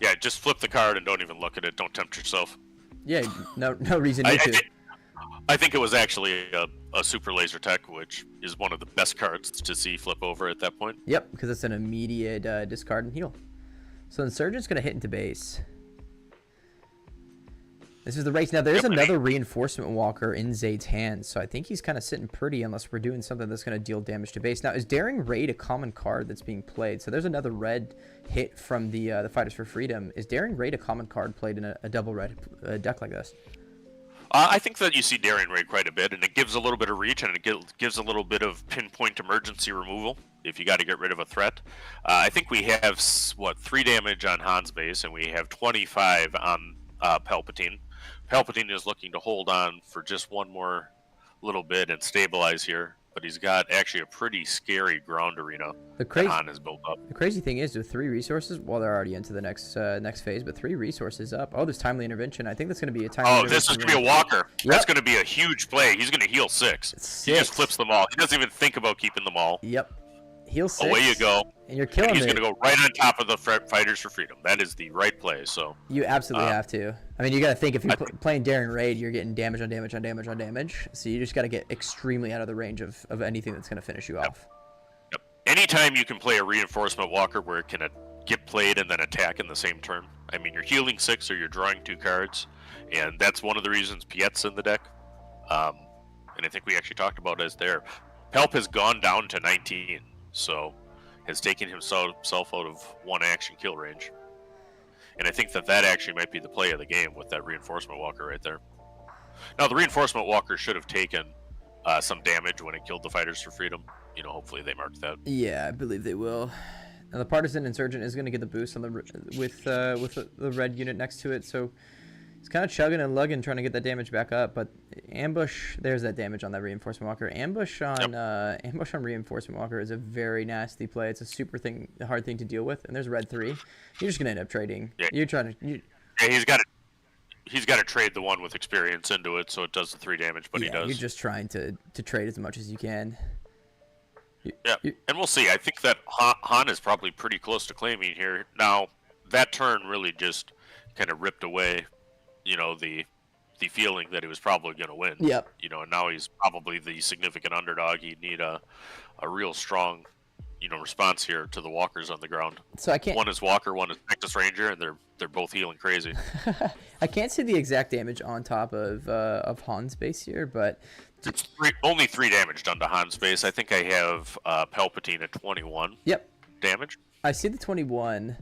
Yeah, just flip the card and don't even look at it. Don't tempt yourself. Yeah, no reason to. I think it was actually a super laser tech, which is one of the best cards to see flip over at that point. Yep, because it's an immediate discard and heal. So Insurgent's going to hit into base. This is the race. Now, there's another Reinforcement Walker in Zaid's hands, so I think he's kind of sitting pretty unless we're doing something that's going to deal damage to base. Now, is Daring Raid a common card that's being played? So there's another red hit from the Fighters for Freedom. Is Daring Raid a common card played in a double red deck like this? I think that you see Daring Raid quite a bit, and it gives a little bit of reach, and it gives a little bit of pinpoint emergency removal if you got to get rid of a threat. I think we have, 3 damage on Han's base, and we have 25 on Palpatine. Palpatine is looking to hold on for just one more little bit and stabilize here, but he's got actually a pretty scary ground arena that Han has built up. The crazy thing is, with 3 resources, well, they're already into the next phase, but 3 resources up. Oh, there's Timely Intervention. I think that's going to be a timely intervention. Oh, this is going to be a walker. Yep. That's going to be a huge play. He's going to heal 6. He just flips them all. He doesn't even think about keeping them all. Yep. Heal 6. Away you go. And you're killing He's going to go right on top of the Fighters for Freedom. That is the right play. So you absolutely have to. I mean, you got to think, if you're playing Daring Raid, you're getting damage on damage on damage on damage. So you just got to get extremely out of the range of anything that's going to finish you off. Yep. Anytime you can play a Reinforcement Walker where it can get played and then attack in the same turn. I mean, you're healing 6 or you're drawing 2 cards. And that's one of the reasons Piet's in the deck. And I think we actually talked about it as there. Pelp has gone down to 19, so has taken himself out of one action kill range. And I think that actually might be the play of the game with that reinforcement walker right there. Now, the reinforcement walker should have taken some damage when it killed the fighters for freedom. You know, hopefully they marked that. Yeah, I believe they will. Now, the partisan insurgent is going to get the boost on the with the red unit next to it, so he's kind of chugging and lugging, trying to get that damage back up. But ambush, there's that damage on that reinforcement walker. Ambush on reinforcement walker is a very nasty play. It's a super hard thing to deal with. And there's red 3. You're just gonna end up trading. Yeah. You're trying to. Yeah, he's got to trade the one with experience into it, so it does the 3 damage. But he does. You're just trying to trade as much as you can. And we'll see. I think that Han is probably pretty close to claiming here. Now, that turn really just kind of ripped away, you know, the feeling that he was probably going to win. Yep. You know, and now he's probably the significant underdog. He'd need a real strong, you know, response here to the walkers on the ground. So I can't. One is Walker, one is Texas Ranger, and they're both healing crazy. I can't see the exact damage on top of Han's base here, but it's only 3 damage done to Han's base. I think I have Palpatine at 21. Yep. Damage. I see the 21.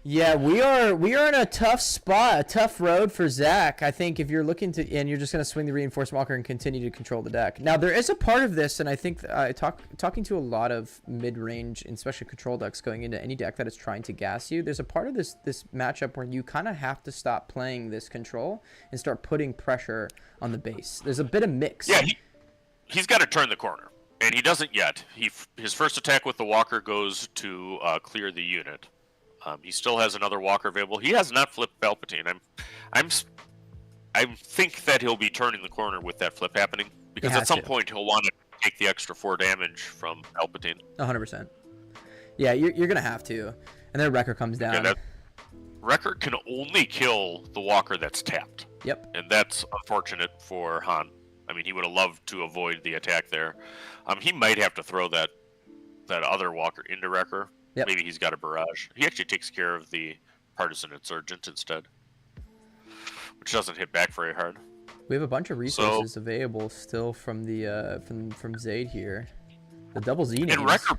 Yeah, we are in a tough spot, a tough road for Zach. I think if you're looking to, and you're just going to swing the reinforcement walker and continue to control the deck. Now, there is a part of this, and I think talking to a lot of mid-range, and especially control decks going into any deck that is trying to gas you, there's a part of this matchup where you kind of have to stop playing this control and start putting pressure on the base. There's a bit of mix. Yeah, he's got to turn the corner, and he doesn't yet. His first attack with the walker goes to clear the unit. He still has another walker available. He has not flipped Palpatine. I think that he'll be turning the corner with that flip happening, because at some point he'll want to take the extra 4 damage from Palpatine. 100%. Yeah, you're gonna have to, and then Wrecker comes down. Yeah, Wrecker can only kill the walker that's tapped. Yep. And that's unfortunate for Han. I mean, he would have loved to avoid the attack there. He might have to throw that other walker into Wrecker. Yep. Maybe he's got a barrage. He actually takes care of the partisan insurgent instead, which doesn't hit back very hard. We have a bunch of resources available still from the from Zayd here. The double Z names. And Wrecker,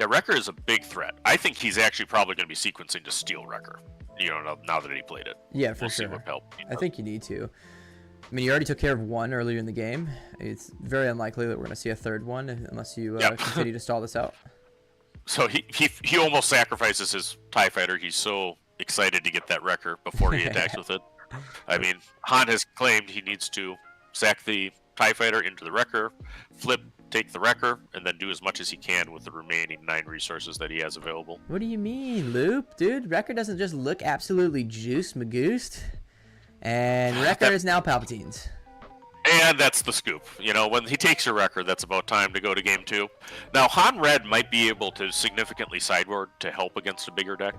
Wrecker is a big threat. I think he's actually probably going to be sequencing to steal Wrecker. You know, now that he played it. Yeah, for we'll sure. See what help. I think you need to. I mean, you already took care of one earlier in the game. It's very unlikely that we're going to see a third one unless you continue to stall this out. So he almost sacrifices his TIE fighter. He's so excited to get that Wrecker before he attacks with it. I mean, Han has claimed he needs to sack the TIE fighter into the Wrecker, flip, take the Wrecker, and then do as much as he can with the remaining 9 resources that he has available. What do you mean, Loop? Dude, Wrecker doesn't just look absolutely juice-magoosed. And Wrecker is now Palpatine's. And that's the scoop. You know, when he takes your Wrecker, that's about time to go to game 2. Now, Han Red might be able to significantly sideboard to help against a bigger deck.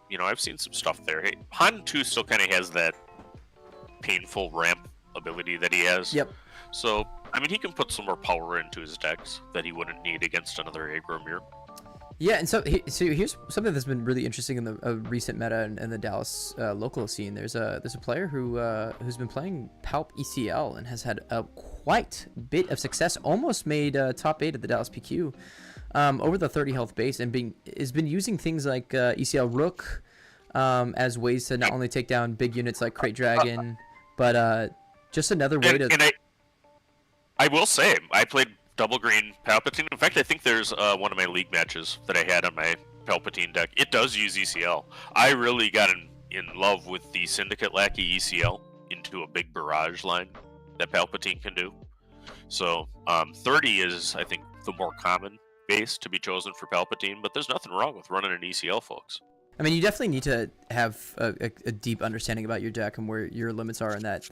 You know, I've seen some stuff there. Hey, Han 2 still kind of has that painful ramp ability that he has. Yep. So, I mean, he can put some more power into his decks that he wouldn't need against another Aggro mirror. Yeah, and so here's something that's been really interesting in the recent meta in the Dallas local scene. There's a player who's been playing Palp ECL and has had a quite bit of success. Almost made top 8 at the Dallas PQ over the 30 health base, and has been using things like ECL Rook as ways to not only take down big units like Crate Dragon, but just another way to. And I will say, I played double green Palpatine. In fact, I think there's one of my league matches that I had on my Palpatine deck. It does use ECL. I really got in love with the Syndicate Lackey ECL into a big barrage line that Palpatine can do. So 30 is, I think, the more common base to be chosen for Palpatine, but there's nothing wrong with running an ECL, folks. I mean, you definitely need to have a deep understanding about your deck and where your limits are in that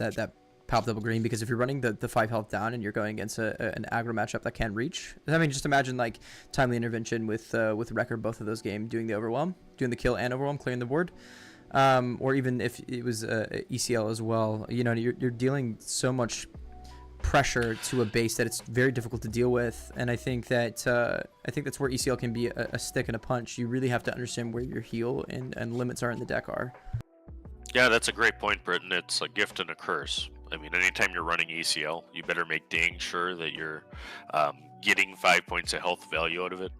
Palp double green, because if you're running the 5 health down and you're going against an aggro matchup that can't reach, I mean, just imagine like timely intervention with Wrecker, both of those games, doing the overwhelm, doing the kill and overwhelm, clearing the board, or even if it was ECL as well. You know, you're dealing so much pressure to a base that it's very difficult to deal with, and I think that's where ECL can be a stick and a punch. You really have to understand where your heal and limits are in the deck are. Yeah, that's a great point, Britton. It's a gift and a curse. I mean, anytime you're running ECL, you better make dang sure that you're getting 5 points of health value out of it.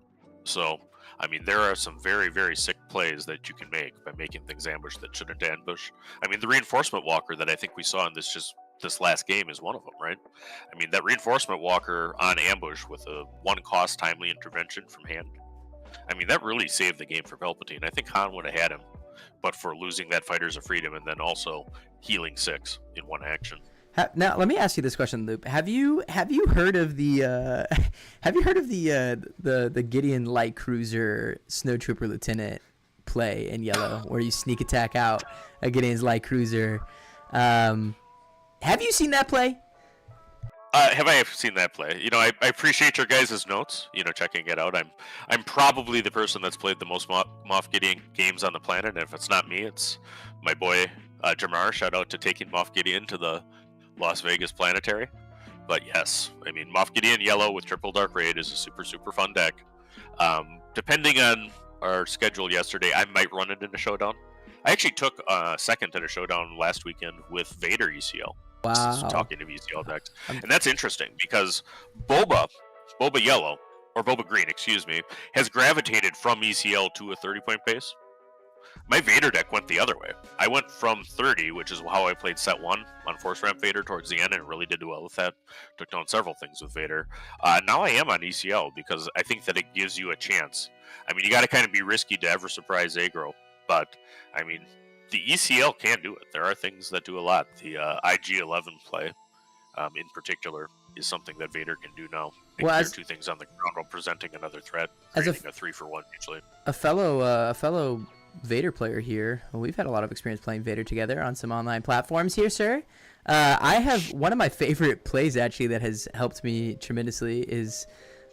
So, I mean, there are some very, very sick plays that you can make by making things ambush that shouldn't ambush. I mean, the reinforcement walker that I think we saw in this last game is one of them, right? I mean, that reinforcement walker on ambush with a 1-cost timely intervention from hand. I mean, that really saved the game for Palpatine. I think Han would have had him, but for losing that Fighters of Freedom and then also healing 6 in one action. Now, let me ask you this question, Loop. Have you heard of the the Gideon Light Cruiser Snowtrooper Lieutenant play in yellow, where you sneak attack out a Gideon's Light Cruiser? Have you seen that play? Have I seen that play? You know, I appreciate your guys' notes. You know, checking it out. I'm probably the person that's played the most Moff Gideon games on the planet. And if it's not me, it's my boy Jamar. Shout out to taking Moff Gideon to the Las Vegas Planetary. But yes, I mean, Moff Gideon yellow with triple Dark Raid is a super, super fun deck. Depending on our schedule yesterday, I might run it in a showdown. I actually took second in a showdown last weekend with Vader ECL. Wow. Talking of ECL decks. And that's interesting because Boba yellow, or Boba green, excuse me, has gravitated from ECL to a 30-point base. My Vader deck went the other way. I went from 30, which is how I played set 1 on Force Ramp Vader towards the end, and really did well with that. Took down several things with Vader. Now I am on ECL because I think that it gives you a chance. I mean, you got to kind of be risky to ever surprise Aggro, but I mean, the ECL can do it. There are things that do a lot. The IG-11 play, in particular, is something that Vader can do now. Well, clear 2 things on the ground while presenting another threat, creating a 3-for-1 usually. A fellow Vader player here. Well, we've had a lot of experience playing Vader together on some online platforms here, sir. I have one of my favorite plays actually that has helped me tremendously is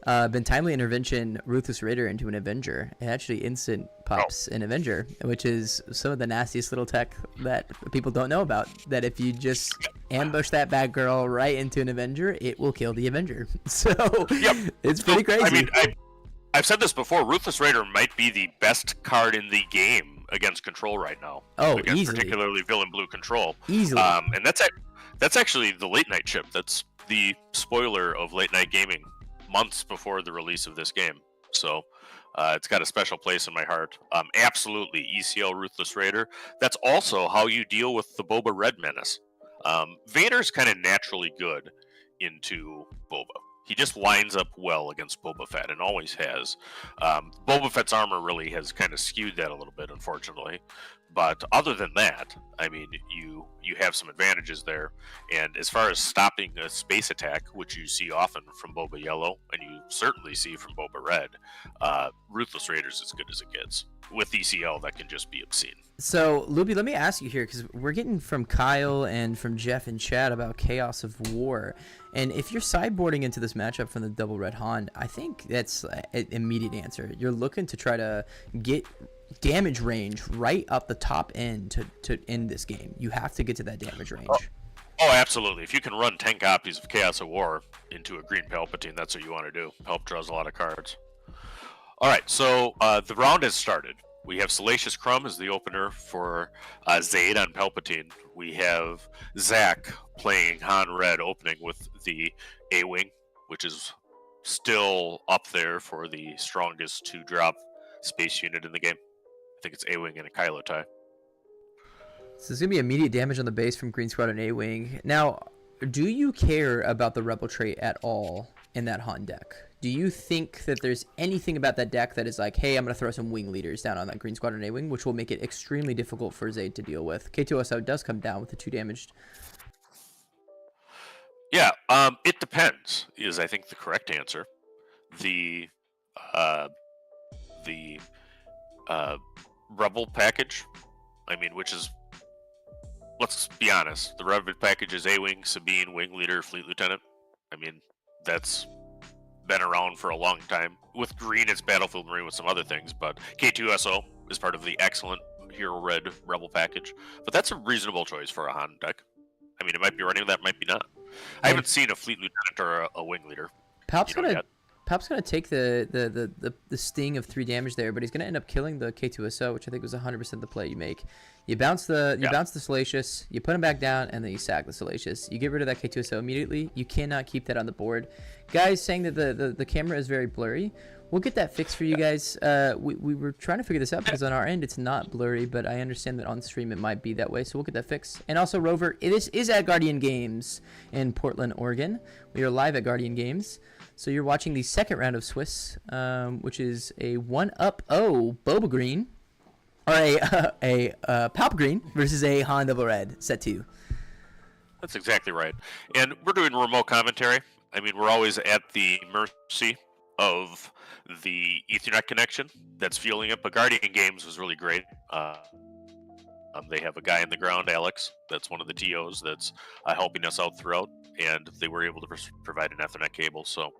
been timely intervention Ruthless Raider into an Avenger. It actually instant pops an Avenger, which is some of the nastiest little tech that people don't know about. That if you just ambush that bad girl right into an Avenger, it will kill the Avenger. So it's pretty crazy. I mean, I've said this before. Ruthless Raider might be the best card in the game against Control right now. Oh, against easily. Particularly Villain Blue Control. Easily. And that's actually the late night chip. That's the spoiler of late night gaming months before the release of this game. So it's got a special place in my heart. Absolutely, ECL Ruthless Raider. That's also how you deal with the Boba Red Menace. Vader's kind of naturally good into Boba. He just lines up well against Boba Fett and always has. Boba Fett's armor really has kind of skewed that a little bit, unfortunately. But other than that, I mean, you have some advantages there. And as far as stopping a space attack, which you see often from Boba Yellow, and you certainly see from Boba Red, Ruthless Raider's as good as it gets. With ECL, that can just be obscene. So, Luby, let me ask you here, because we're getting from Kyle and from Jeff in chat about Chaos of War. And if you're sideboarding into this matchup from the Double Red Han, I think that's an immediate answer. You're looking to try to get damage range right up the top end to end this game. You have to get to that damage range. Oh, absolutely. If you can run 10 copies of Chaos of War into a green Palpatine, that's what you want to do. Palp draws a lot of cards. All right, so the round has started. We have Salacious Crumb as the opener for Zayd on Palpatine. We have Zach playing Han Red opening with the A-Wing, which is still up there for the strongest 2-drop space unit in the game. I think it's A-Wing and a Kylo tie. So there's going to be immediate damage on the base from Green Squad and A-Wing. Now, do you care about the Rebel trait at all in that Han deck? Do you think that there's anything about that deck that is like, hey, I'm going to throw some wing leaders down on that Green Squadron A-Wing, which will make it extremely difficult for Zayd to deal with? K2SO does come down with the 2 damaged. Yeah, it depends, is I think the correct answer. The Rebel package, I mean, which is, let's be honest, the Rebel package is A-Wing, Sabine, Wing Leader, Fleet Lieutenant. I mean, that's been around for a long time. With green, it's Battlefield Marine with some other things, but K2SO is part of the excellent Hero Red Rebel package. But that's a reasonable choice for a Han deck. I mean, it might be running that, might be not. I haven't seen a Fleet Lieutenant or a Wing Leader. Palp's Palp's gonna take the sting of 3 damage there, but he's gonna end up killing the K2SO, which I think was 100% the play you make. You bounce the Salacious, you put him back down, and then you sack the Salacious. You get rid of that K2SO immediately. You cannot keep that on the board. Guys saying that the camera is very blurry. We'll get that fixed for you guys. We were trying to figure this out because on our end it's not blurry, but I understand that on stream it might be that way, so we'll get that fixed. And also, Rover, this is at Guardian Games in Portland, Oregon. We are live at Guardian Games. So you're watching the second round of Swiss, which is a 1-up-0 Boba Green, or a Palp Green versus a Han Double Red, set 2. That's exactly right. And we're doing remote commentary. I mean, we're always at the mercy of the Ethernet connection that's fueling it. But Guardian Games was really great. They have a guy in the ground, Alex, that's one of the TOs that's helping us out throughout, and they were able to provide an Ethernet cable. So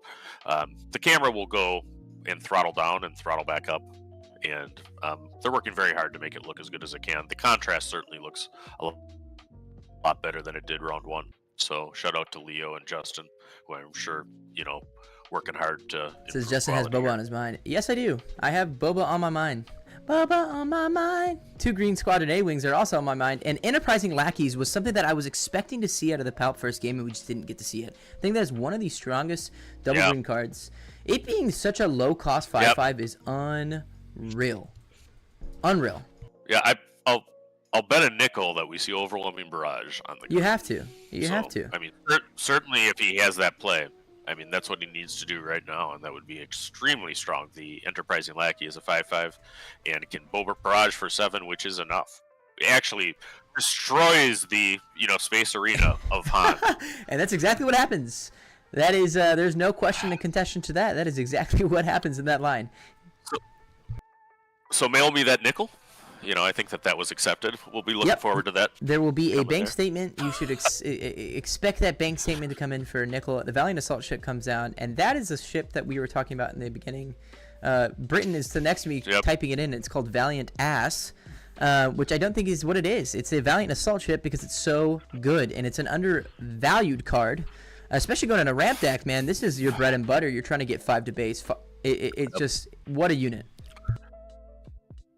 the camera will go and throttle down and throttle back up, and they're working very hard to make it look as good as it can. The contrast certainly looks a lot better than it did round 1. So shout out to Leo and Justin, who I'm sure, working hard to. Says Justin has Boba on his mind. Yes, I do. I have Boba on my mind. Boba on my mind. 2 green Squadron A-Wings are also on my mind. And Enterprising Lackeys was something that I was expecting to see out of the Palp first game, and we just didn't get to see it. I think that is one of the strongest double green cards. It being such a low-cost 5/5 is unreal. Unreal. Yeah, I'll bet a nickel that we see Overwhelming Barrage on the. You have to. You have to. I mean, certainly if he has that play, I mean, that's what he needs to do right now, and that would be extremely strong. The Enterprising Lackey is a 5/5, and it can Boba Barrage for 7, which is enough. It actually destroys the space arena of Han. And that's exactly what happens. That is, there's no question and contention to that. That is exactly what happens in that line. So mail me that nickel. I think that was accepted. We'll be looking forward to that. There will be a bank statement. You should expect that bank statement to come in for nickel. The Valiant Assault ship comes down, and that is a ship that we were talking about in the beginning. Britain is the next to me typing it in. It's called Valiant Ass, which I don't think is what it is. It's a Valiant Assault ship because it's so good, and it's an undervalued card, especially going in a ramp deck, man. This is your bread and butter. You're trying to get 5 to base. It's just, what a unit.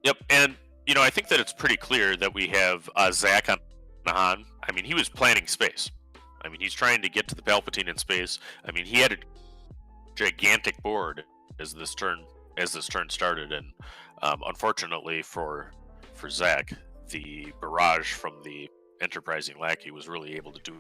Yep, and I think that it's pretty clear that we have Zach on Han. I mean, he was planning space. I mean, he's trying to get to the Palpatine in space. I mean, he had a gigantic board as this turn started, and unfortunately for Zach, the barrage from the Enterprising Lackey was really able to do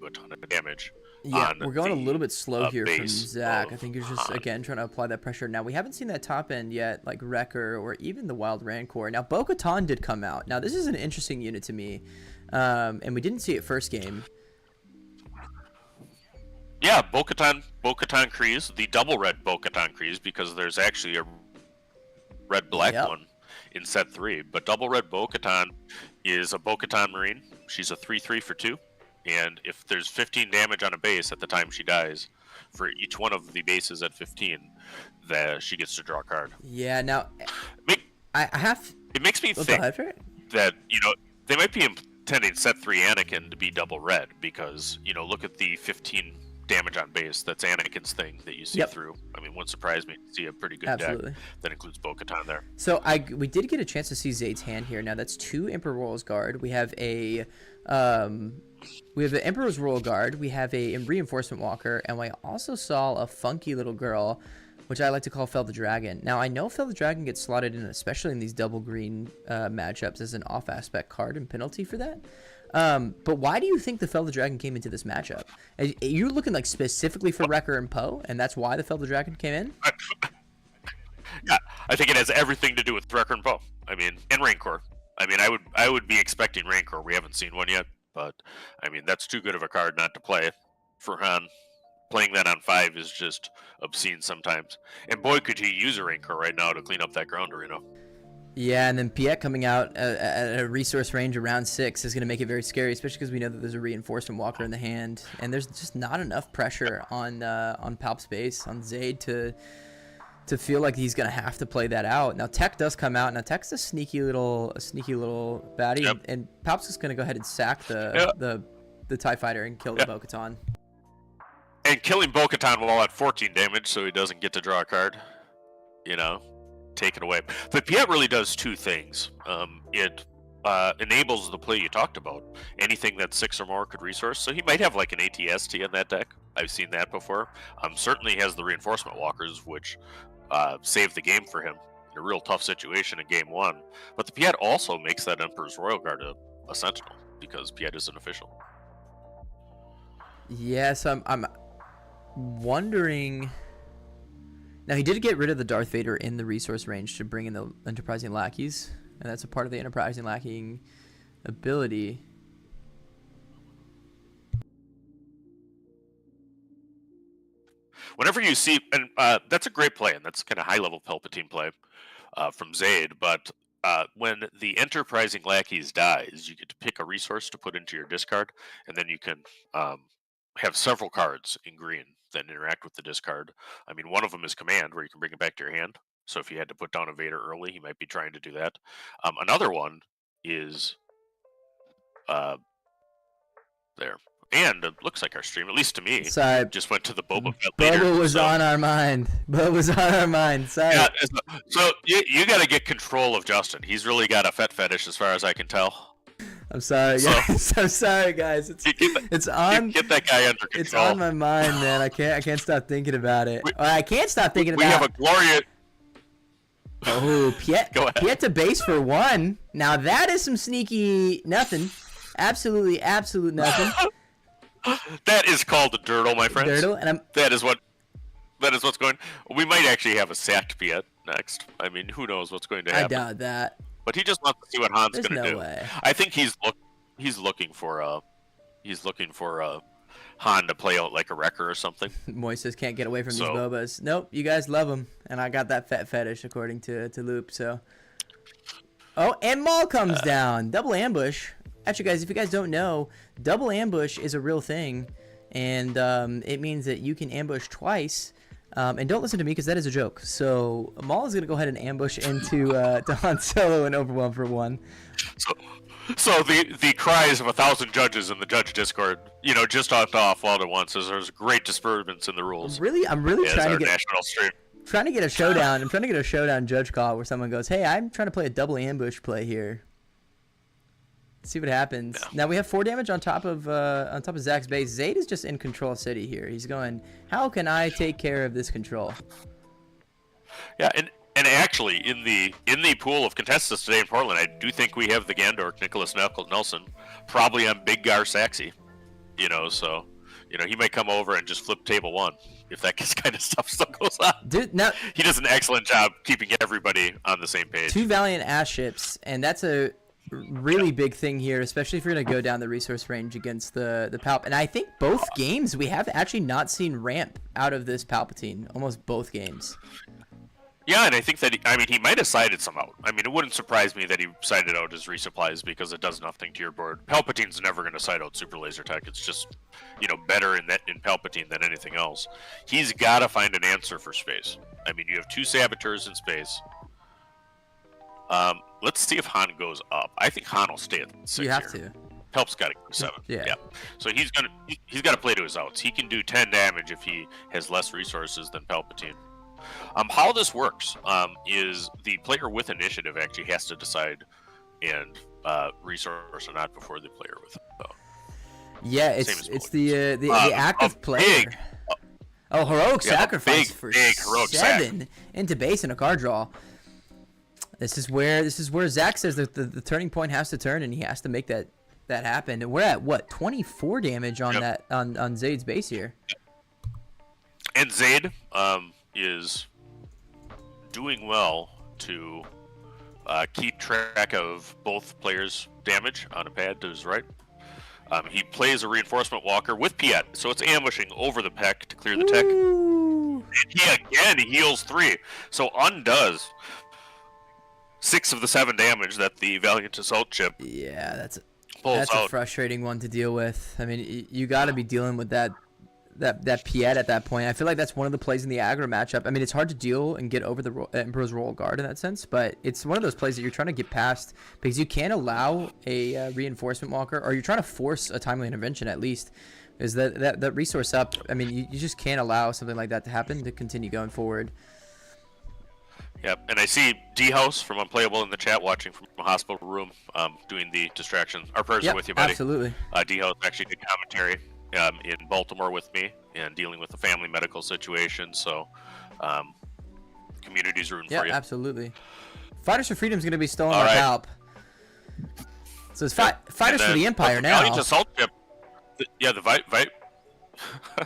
a ton of damage. Yeah, we're going a little bit slow here from Zach. I think he's just, again, trying to apply that pressure. Now, we haven't seen that top end yet, like Wrecker or even the Wild Rancor. Now, Bo-Katan did come out. Now, this is an interesting unit to me, and we didn't see it first game. Yeah, Bo-Katan Kryze, the double red Bo-Katan Kryze, because there's actually a red-black one in set 3. But double red Bo-Katan is a Bo-Katan Marine. She's a 3/3 for 2. And if there's 15 damage on a base at the time she dies, for each one of the bases at 15, that she gets to draw a card. Yeah, now it makes me think that they might be intending set 3 Anakin to be double red because look at the 15 damage on base. That's Anakin's thing that you see through. I mean, wouldn't surprise me to see a pretty good deck that includes Bo-Katan there. So we did get a chance to see Zayd's hand here. Now that's 2 Emperor Royals Guard. We have an Emperor's Royal Guard, we have a Reinforcement Walker, and we also saw a funky little girl, which I like to call Fel the Dragon. Now, I know Fel the Dragon gets slotted in, especially in these double green matchups, as an off-aspect card and penalty for that. But why do you think the Fel the Dragon came into this matchup? You're looking like specifically for Wrecker and Poe, and that's why the Fel the Dragon came in? Yeah, I think it has everything to do with Wrecker and Poe. I mean, and Rancor. I mean, I would be expecting Rancor. We haven't seen one yet, but I mean, that's too good of a card not to play for Han. Playing that on 5 is just obscene sometimes. And boy, could he use a Rancor right now to clean up that ground arena. Yeah, and then Piet coming out at a resource range around 6 is going to make it very scary, especially because we know that there's a Reinforcement Walker in the hand, and there's just not enough pressure on Palp's base, on Zayd to feel like he's gonna have to play that out. Now Tech does come out. Now Tech's a sneaky little baddie, and Palp's just gonna go ahead and sack the the TIE fighter and kill the Bo-Katan. And killing Bo-Katan while at 14 damage, so he doesn't get to draw a card. Take it away. But Piet really does two things. It enables the play you talked about. Anything that's 6 or more could resource. So he might have like an ATST in that deck. I've seen that before. Certainly has the reinforcement walkers, which saved the game for him in a real tough situation in game 1. But the Piet also makes that Emperor's Royal Guard a sentinel, because Piet is an official. Yes, I'm wondering. Now, he did get rid of the Darth Vader in the resource range to bring in the Enterprising Lackeys, and that's a part of the Enterprising Lackey ability. Whenever you see, and that's a great play, and that's kind of high-level Palpatine play from Zayd, but when the Enterprising Lackeys dies, you get to pick a resource to put into your discard, and then you can have several cards in green that interact with the discard. I mean, one of them is Command, where you can bring it back to your hand. So if you had to put down a Vader early, he might be trying to do that. Another one is there. And it looks like our stream, at least to me, Sorry. just went to the Boba Fett later. Boba was on our mind. Boba was on our mind. Sorry. Yeah, so you got to get control of Justin. He's really got a Fett fetish, as far as I can tell. I'm sorry, guys. I'm sorry, guys. It's on. Get that guy under control. It's on my mind, man. I can't stop thinking about it. I can't stop thinking about. We have a glorious. Oh, Piet to base for 1. Now that is some sneaky nothing. Absolutely, absolute nothing. That is called a dirtle, my friends. Dirtle, and that is what's going. We might actually have a sacked Piet next. I mean, who knows what's going to happen? I doubt that. But he just wants to see what Han's There's going to no do. way. I think he's looking for Han to play out like a wrecker or something. Moises can't get away from these Bobas. Nope, you guys love them, and I got that Fett fetish according to Loop. So, and Maul comes down. Double ambush. Actually, guys, if you guys don't know, double ambush is a real thing, and it means that you can ambush twice. And don't listen to me because that is a joke. So Maul is going to go ahead and ambush into to Han Solo and overwhelm for 1. So the cries of 1,000 judges in the judge Discord, just off all at once. There's great disturbance in the rules. I'm really trying to get national stream. Trying to get a showdown. I'm trying to get a showdown judge call where someone goes, "Hey, I'm trying to play a double ambush play here." See what happens. Yeah. Now we have 4 damage on top of Zach's base. Zayd is just in control city here. He's going, how can I take care of this control? Yeah, and actually in the pool of contestants today in Portland, I do think we have the Gandork Nicholas Nelson probably on Big Gar Saxy. So he might come over and just flip table 1 if that kind of stuff still goes on. Dude, now he does an excellent job keeping everybody on the same page. 2 Valiant ass ships, and that's a really big thing here, especially if you're going to go down the resource range against the Palp. And I think both games we have actually not seen ramp out of this Palpatine. Almost both games. Yeah, and I think that he might have sided some out. I mean, it wouldn't surprise me that he sided out his resupplies because it does nothing to your board. Palpatine's never going to side out super laser tech. It's just better in Palpatine than anything else. He's got to find an answer for space. I mean, you have 2 saboteurs in space. Let's see if Han goes up. I think Han will stay at 6. You have to. Palp's got to go 7. Yeah. So he's got to play to his outs. He can do 10 damage if he has less resources than Palpatine. How this works is the player with initiative actually has to decide and resource or not before the player with. Yeah, it's the active player. Heroic sacrifice for big heroic 7 into base and a card draw. This is where Zach says that the turning point has to turn, and he has to make that happen. And we're at what 24 damage on that on Zayd's base here. And Zayd is doing well to keep track of both players' damage on a pad to his right. He plays a reinforcement walker with Piet, so it's ambushing over the Peck to clear the tech. And he again heals 3, so undoes 6 of the 7 damage that the Valiant Assault chip. Yeah, that's a frustrating one to deal with. I mean, you got to be dealing with that that Piet at that point. I feel like that's one of the plays in the aggro matchup. I mean, it's hard to deal and get over the Emperor's Royal Guard in that sense, but it's one of those plays that you're trying to get past because you can't allow a reinforcement walker, or you're trying to force a timely intervention at least. Is that resource up? I mean, you just can't allow something like that to happen to continue going forward. Yep, and I see D-House from Unplayable in the chat watching from a hospital room doing the distraction. Our prayers are with you, buddy. Absolutely. D-House actually did commentary in Baltimore with me and dealing with a family medical situation, so community's rooting for you. Yeah, absolutely. Fighters for Freedom is going to be stolen All by right. Palp. So it's Fighters for the Empire now. Valiant Assault Ship. Yeah, the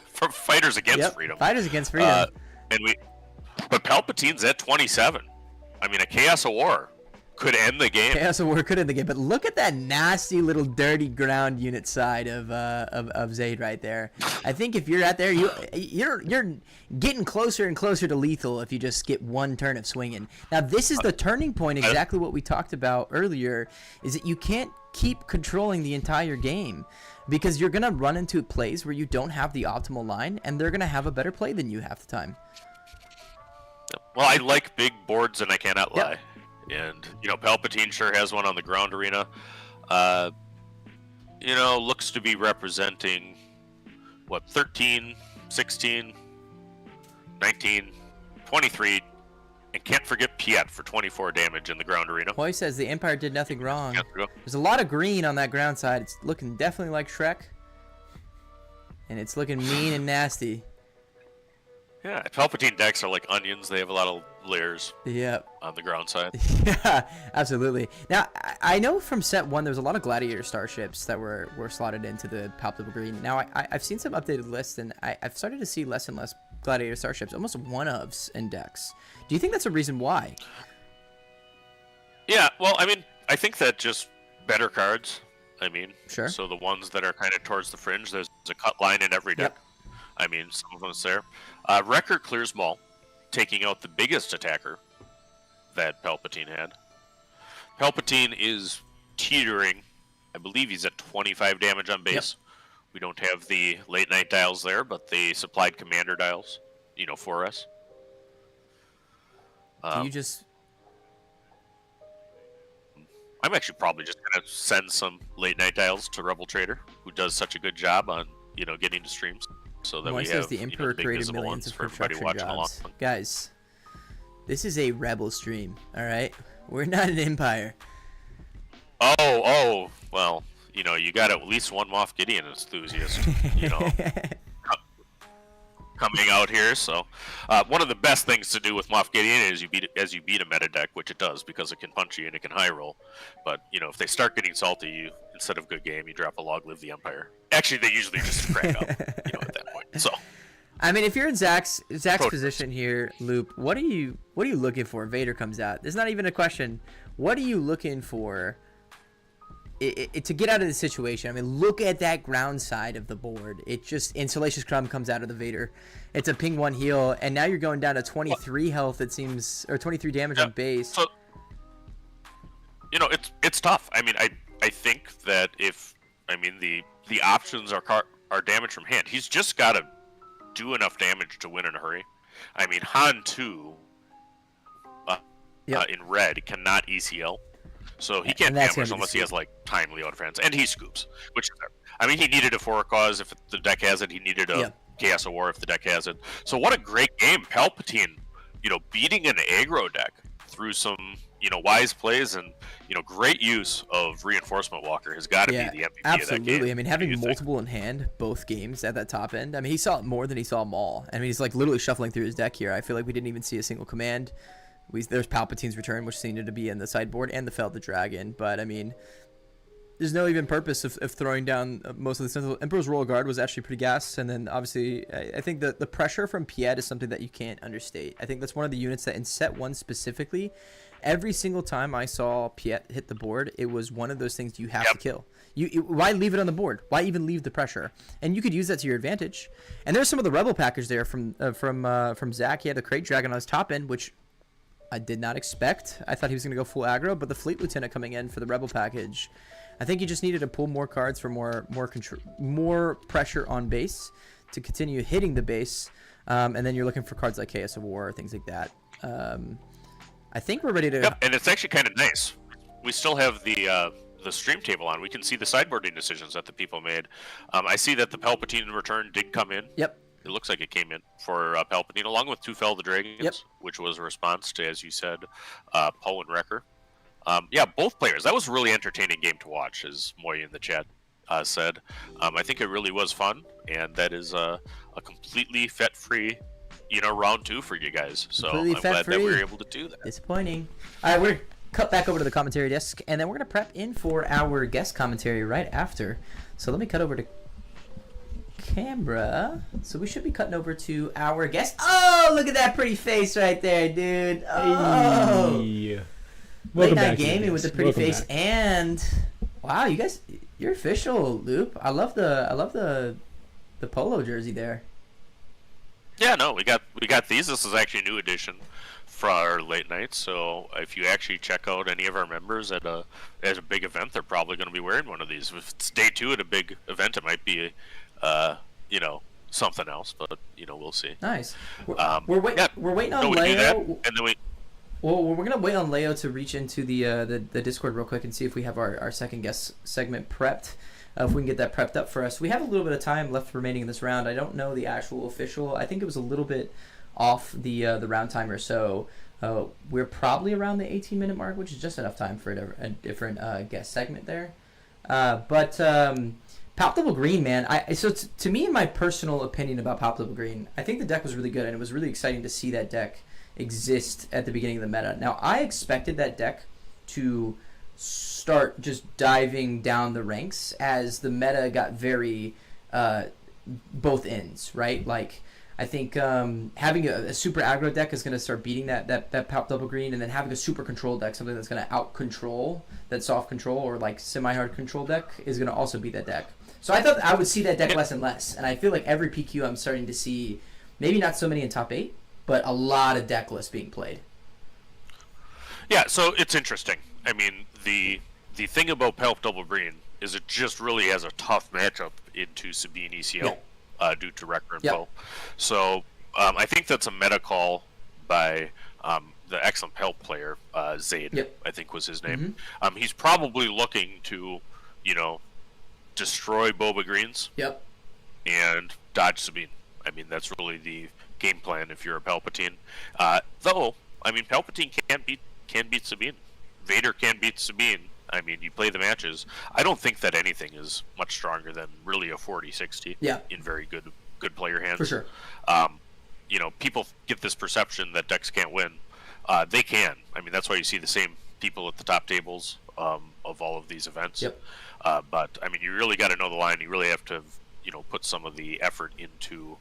for Fighters Against Freedom. Fighters Against Freedom. But Palpatine's at 27. I mean, a Chaos of War could end the game. Chaos of War could end the game, but look at that nasty little dirty ground unit side of Zayd right there. I think if you're out there, you're getting closer and closer to lethal if you just get one turn of swinging. Now this is the turning point, exactly what we talked about earlier, is that you can't keep controlling the entire game because you're gonna run into plays where you don't have the optimal line, and they're gonna have a better play than you half the time. Well, I like big boards, and I cannot lie. And, Palpatine sure has one on the ground arena. Looks to be representing, 13, 16, 19, 23, and can't forget Piet for 24 damage in the ground arena. Hoy says the Empire did nothing wrong. There's a lot of green on that ground side. It's looking definitely like Shrek. And it's looking mean and nasty. Yeah, Palpatine decks are like onions. They have a lot of layers on the ground side. Yeah, absolutely. Now, I know from set 1 there was a lot of Gladiator starships that were slotted into the palpable green. Now, I've seen some updated lists, and I've started to see less and less Gladiator starships, almost one-ofs in decks. Do you think that's a reason why? Yeah, well, I mean, I think that just better cards. I mean, sure. So the ones that are kind of towards the fringe, there's a cut line in every deck. I mean, some of them's there. Wrecker clears Maul, taking out the biggest attacker that Palpatine had. Palpatine is teetering. I believe he's at 25 damage on base. We don't have the late night dials there, but the supplied commander dials, for us. Do you just... I'm actually probably just going to send some late night dials to Rebel Trader, who does such a good job on, getting to streams. So that we have the Emperor created millions of construction jobs. Guys, this is a Rebel stream, all right? We're not an Empire. Oh, well, you got at least one Moff Gideon enthusiast, coming out here. So, one of the best things to do with Moff Gideon is you beat a meta deck, which it does because it can punch you and it can high roll. But if they start getting salty, instead of good game, you drop a log, live the Empire. Actually, they usually just crack up, at that point. So, I mean, if you're in Zach's position here, Loop, what are you looking for? Vader comes out. There's not even a question. What are you looking for to get out of the situation? I mean, look at that ground side of the board. It just Salacious Crumb comes out of the Vader. It's a ping 1 heal, and now you're going down to 23 health. It seems, or 23 damage on base. So, it's tough. I mean, I think that the options are damage from hand. He's just got to do enough damage to win in a hurry. I mean, Han 2 in red cannot ECL, so he can't damage unless he has timely out of friends, and he scoops. Which, I mean, he needed a for a cause if the deck has it. He needed a Chaos of War if the deck has it. So what a great game, Palpatine. Beating an aggro deck through some wise plays and great use of Reinforcement Walker has got to be the MVP absolutely. of that game. I mean, having multiple in hand both games at that top end. I mean, he saw it more than he saw Maul. I mean, he's literally shuffling through his deck here. I feel like we didn't even see a single command. There's Palpatine's Return, which seemed to be in the sideboard, and the Felled the Dragon. But I mean, there's no even purpose of throwing down most of the Sentinel. Emperor's Royal Guard was actually pretty gas, and then obviously I think the pressure from Piet is something that you can't understate. I think that's one of the units that in set 1 specifically, every single time I saw Piet hit the board, it was one of those things you have to kill. Why leave it on the board? Why even leave the pressure? And you could use that to your advantage. And there's some of the Rebel package there from Zach. He had the Crate Dragon on his top end, which I did not expect. I thought he was going to go full aggro, but the Fleet Lieutenant coming in for the Rebel package, I think he just needed to pull more cards for more pressure on base to continue hitting the base. And then you're looking for cards like Chaos of War or things like that. I think we're ready to. Yep, and it's actually kind of nice. We still have the stream table on. We can see the sideboarding decisions that the people made. I see that the Palpatine return did come in. Yep. It looks like it came in for Palpatine, along with Tufel the Dragons, Yep. which was a response to, as you said, Poe and Wrecker. Yeah, both players. That was a really entertaining game to watch, as Moy in the chat said. I think it really was fun, and that is a completely fet-free, round 2 for you guys. So Completely I'm glad that we fet-free. were able to do that. Disappointing. All right, we're cut back over to the commentary desk, and then we're gonna prep in for our guest commentary right after. So let me cut over to camera. So we should be cutting over to our guest. Oh, look at that pretty face right there, dude. Oh, Hey. late Welcome night back, gaming you with the guys. pretty Welcome face, back. and wow, you guys, you're official, Loop. I love the polo jersey there. Yeah, no, we got these. This is actually a new edition for our late nights. So if you actually check out any of our members at a big event, they're probably going to be wearing one of these. If it's day 2 at a big event, it might be, something else. But we'll see. Nice. We're yeah. waiting on So we do that, Leo. and then we. Well, we're gonna wait on Leo to reach into the Discord real quick and see if we have our second guest segment prepped. If we can get that prepped up for us. We have a little bit of time left remaining in this round. I don't know the actual official. I think it was a little bit off the round timer, so we're probably around the 18-minute mark, which is just enough time for a different guest segment there. But Palpable Green, man. To me, in my personal opinion about Palpable Green, I think the deck was really good, and it was really exciting to see that deck exist at the beginning of the meta. Now, I expected that deck to start just diving down the ranks as the meta got very both ends, right? Like, I think having a super aggro deck is going to start beating that Palp Double Green, and then having a super control deck, something that's going to out control that soft control or like semi-hard control deck, is going to also beat that deck. So I thought I would see that deck less and less, and I feel like every PQ I'm starting to see, maybe not so many in top 8, but a lot of deck lists being played. Yeah, so it's interesting. I mean, the thing about Palp Double Green is it just really has a tough matchup into Sabine ECL due to Wrecker and Poe. So I think that's a meta call by the excellent Palp player, Zaid, I think was his name. He's probably looking to, destroy Boba Greens and dodge Sabine. I mean, that's really the game plan if you're a Palpatine. Though, I mean, Palpatine can beat Sabine. Vader can beat Sabine. I mean, you play the matches. I don't think that anything is much stronger than really a 40-60 in very good player hands. For sure. People get this perception that decks can't win. They can. I mean, that's why you see the same people at the top tables of all of these events. But, I mean, you really got to know the line. You really have to, put some of the effort into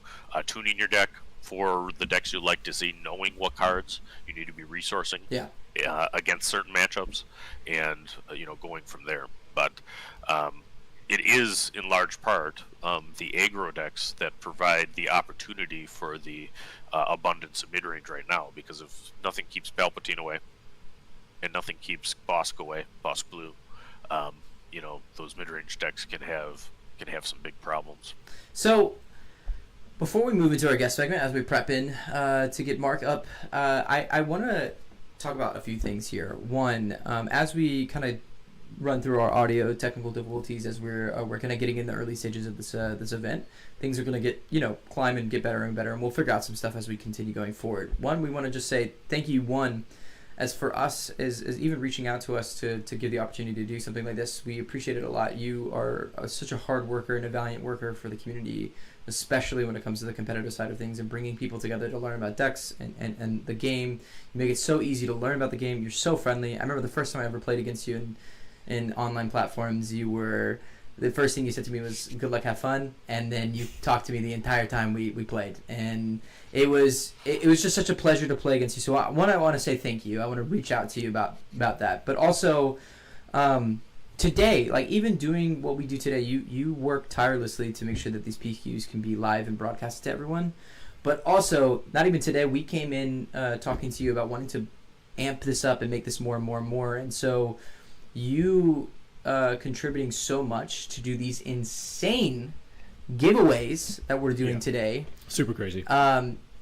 tuning your deck for the decks you'd like to see, knowing what cards you need to be resourcing against certain matchups, and going from there. But it is in large part the aggro decks that provide the opportunity for the abundance of mid-range right now, because if nothing keeps Palpatine away and nothing keeps Bosk away, Bosk Blue, those mid-range decks can have some big problems. So before we move into our guest segment, as we prep in to get Mark up, I want to talk about a few things here. One, as we kind of run through our audio technical difficulties as we're kind of getting in the early stages of this event, things are going to get climb and get better and better, and we'll figure out some stuff as we continue going forward. One, we want to just say thank you. As for us, is even reaching out to us to give the opportunity to do something like this, we appreciate it a lot. You are such a hard worker and a valiant worker for the community, especially when it comes to the competitive side of things and bringing people together to learn about decks and the game. You make it so easy to learn about the game. You're so friendly. I remember the first time I ever played against you in online platforms, the first thing you said to me was good luck, have fun, and then you talked to me the entire time we played, and it was just such a pleasure to play against you. So I want to say thank you. I want to reach out to you about that, but also today, like even doing what we do today, you work tirelessly to make sure that these PQs can be live and broadcasted to everyone. But also, not even today, we came in talking to you about wanting to amp this up and make this more and more and more, and so you contributing so much to do these insane giveaways that we're doing today. Super crazy.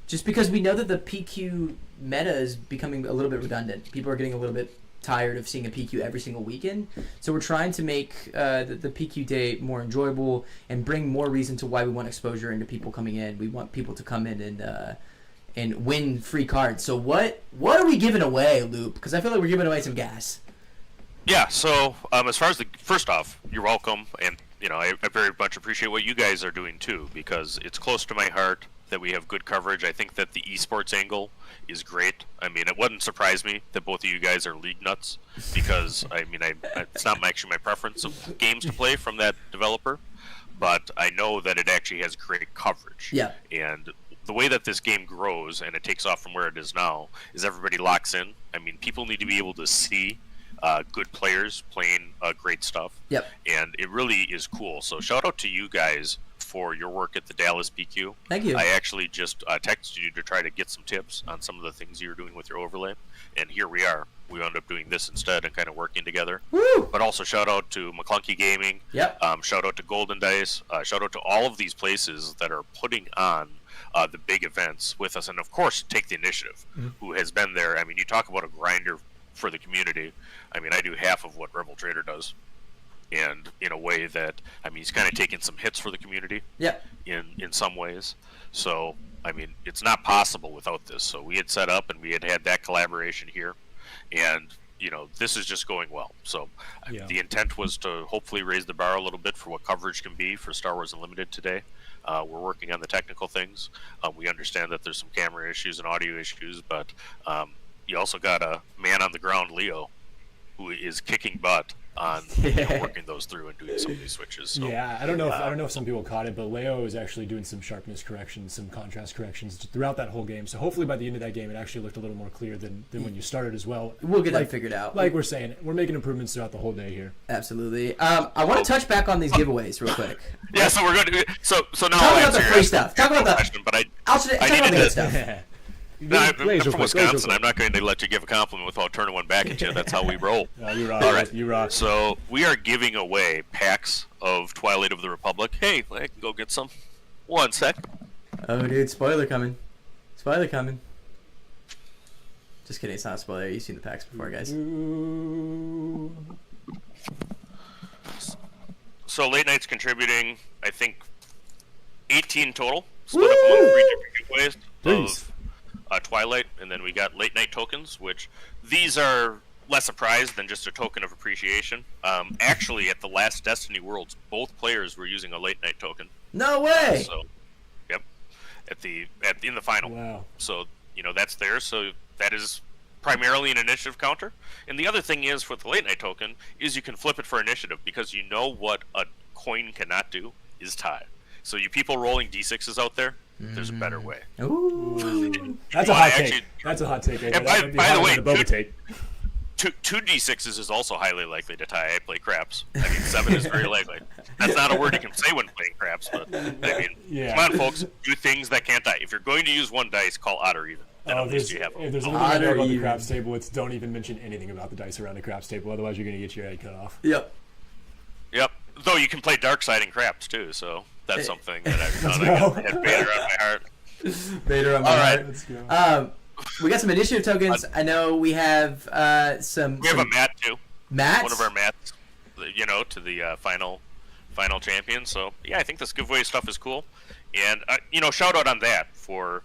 Just because we know that the PQ meta is becoming a little bit redundant. People are getting a little bit tired of seeing a PQ every single weekend. So we're trying to make the PQ day more enjoyable and bring more reason to why we want exposure into people coming in. We want people to come in and win free cards. So what are we giving away, Loop? Because I feel like we're giving away some gas. Yeah, so as far as first off, you're welcome, and I very much appreciate what you guys are doing too, because it's close to my heart that we have good coverage. I think that the esports angle is great. I mean, it wouldn't surprise me that both of you guys are league nuts, because it's not actually my preference of games to play from that developer, but I know that it actually has great coverage. Yeah. And the way that this game grows and it takes off from where it is now is everybody locks in. I mean, people need to be able to see good players playing great stuff. Yep. And it really is cool. So shout out to you guys for your work at the Dallas PQ. Thank you. I actually just texted you to try to get some tips on some of the things you're doing with your overlay. And here we are. We wound up doing this instead and kind of working together. Woo! But also shout out to McClunky Gaming. Yep. Shout out to Golden Dice. Shout out to all of these places that are putting on the big events with us. And of course, Take the Initiative, who has been there. I mean, you talk about a grinder for the community. I mean, I do half of what Rebel Trader does, and in a way that, I mean, he's kind of taking some hits for the community. Yeah. In some ways. So, I mean, it's not possible without this. So we had set up and we had that collaboration here, and this is just going well. So the intent was to hopefully raise the bar a little bit for what coverage can be for Star Wars Unlimited today. We're working on the technical things. We understand that there's some camera issues and audio issues, but you also got a man on the ground, Leo, who is kicking butt on working those through and doing some of these switches. So, yeah, I don't know if some people caught it, but Leo is actually doing some sharpness corrections, some contrast corrections throughout that whole game. So hopefully by the end of that game, it actually looked a little more clear than when you started as well. We'll get that figured out. Like we're saying, we're making improvements throughout the whole day here. Absolutely. I want to touch back on these giveaways real quick. Yeah, so we're going to so now talk I'll about the answer free stuff. Talk about the question, but I talk about the good stuff. No, I'm from Wisconsin. I'm not going to let you give a compliment without turning one back at you. That's how we roll. You rock. All right. You rock. So we are giving away packs of Twilight of the Republic. Hey, I can go get some. One sec. Oh, dude, spoiler coming. Spoiler coming. Just kidding. It's not a spoiler. You've seen the packs before, guys. So Late Night's contributing, I think, 18 total. Split up among 3 different giveaways of Twilight, and then we got Late Night tokens, which these are less a prize than just a token of appreciation. Actually, at the last Destiny Worlds, both players were using a Late Night token. No way! So, yep, in the final. Wow. So that's there. So that is primarily an initiative counter. And the other thing is with the Late Night token is you can flip it for initiative, because you know what a coin cannot do is tie. So you people rolling D6s out there, there's a better way. Ooh. That's a hot take. That's a hot take. And by the way, Boba take. Two D6s is also highly likely to tie. I play craps. I mean, 7 is very likely. That's not a word you can say when playing craps, but I mean, come on, folks, do things that can't die. If you're going to use one dice, call odd or even. If there's anything I know about the craps table, it's don't even mention anything about the dice around the craps table. Otherwise, you're going to get your head cut off. Yep. Though you can play dark side in craps too, so that's something that I've done. I had Vader on my heart. Vader on my heart. Let's go. We got some initiative tokens. I know we have some. We have a mat too. Mats? One of our mats, to the final champion. So yeah, I think this giveaway stuff is cool, and shout out on that for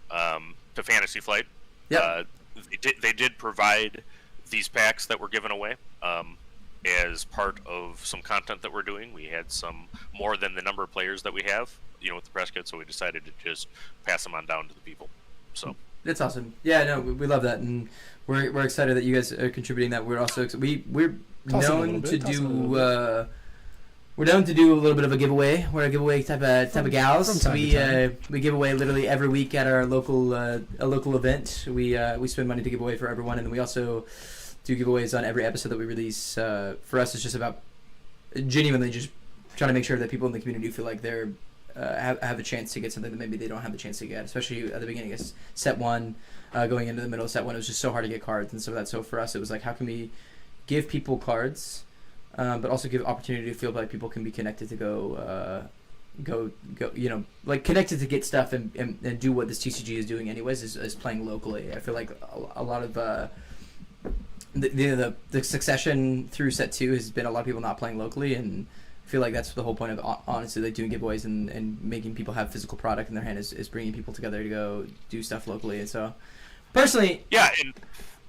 to Fantasy Flight. Yeah. They did provide these packs that were given away. As part of some content that we're doing. We had some more than the number of players that we have, with the press kit, so we decided to just pass them on down to the people. So that's awesome. Yeah, no, we love that, and we're excited that you guys are contributing that. We're also we're known to do we're known to do a little bit of a giveaway. We're a giveaway type of gals. We give away literally every week at our local event. We spend money to give away for everyone, and we also do giveaways on every episode that we release. For us, it's just about genuinely just trying to make sure that people in the community feel like they're have a chance to get something that maybe they don't have the chance to get, especially at the beginning of set 1, going into the middle of set 1. It was just so hard to get cards and stuff like that. So for us, it was like, how can we give people cards, but also give opportunity to feel like people can be connected to go like connected to get stuff and do what this TCG is doing anyways is playing locally. I feel like a lot of the succession through set 2 has been a lot of people not playing locally, and I feel like that's the whole point of honestly like doing giveaways and making people have physical product in their hand is bringing people together to go do stuff locally. And so personally, yeah,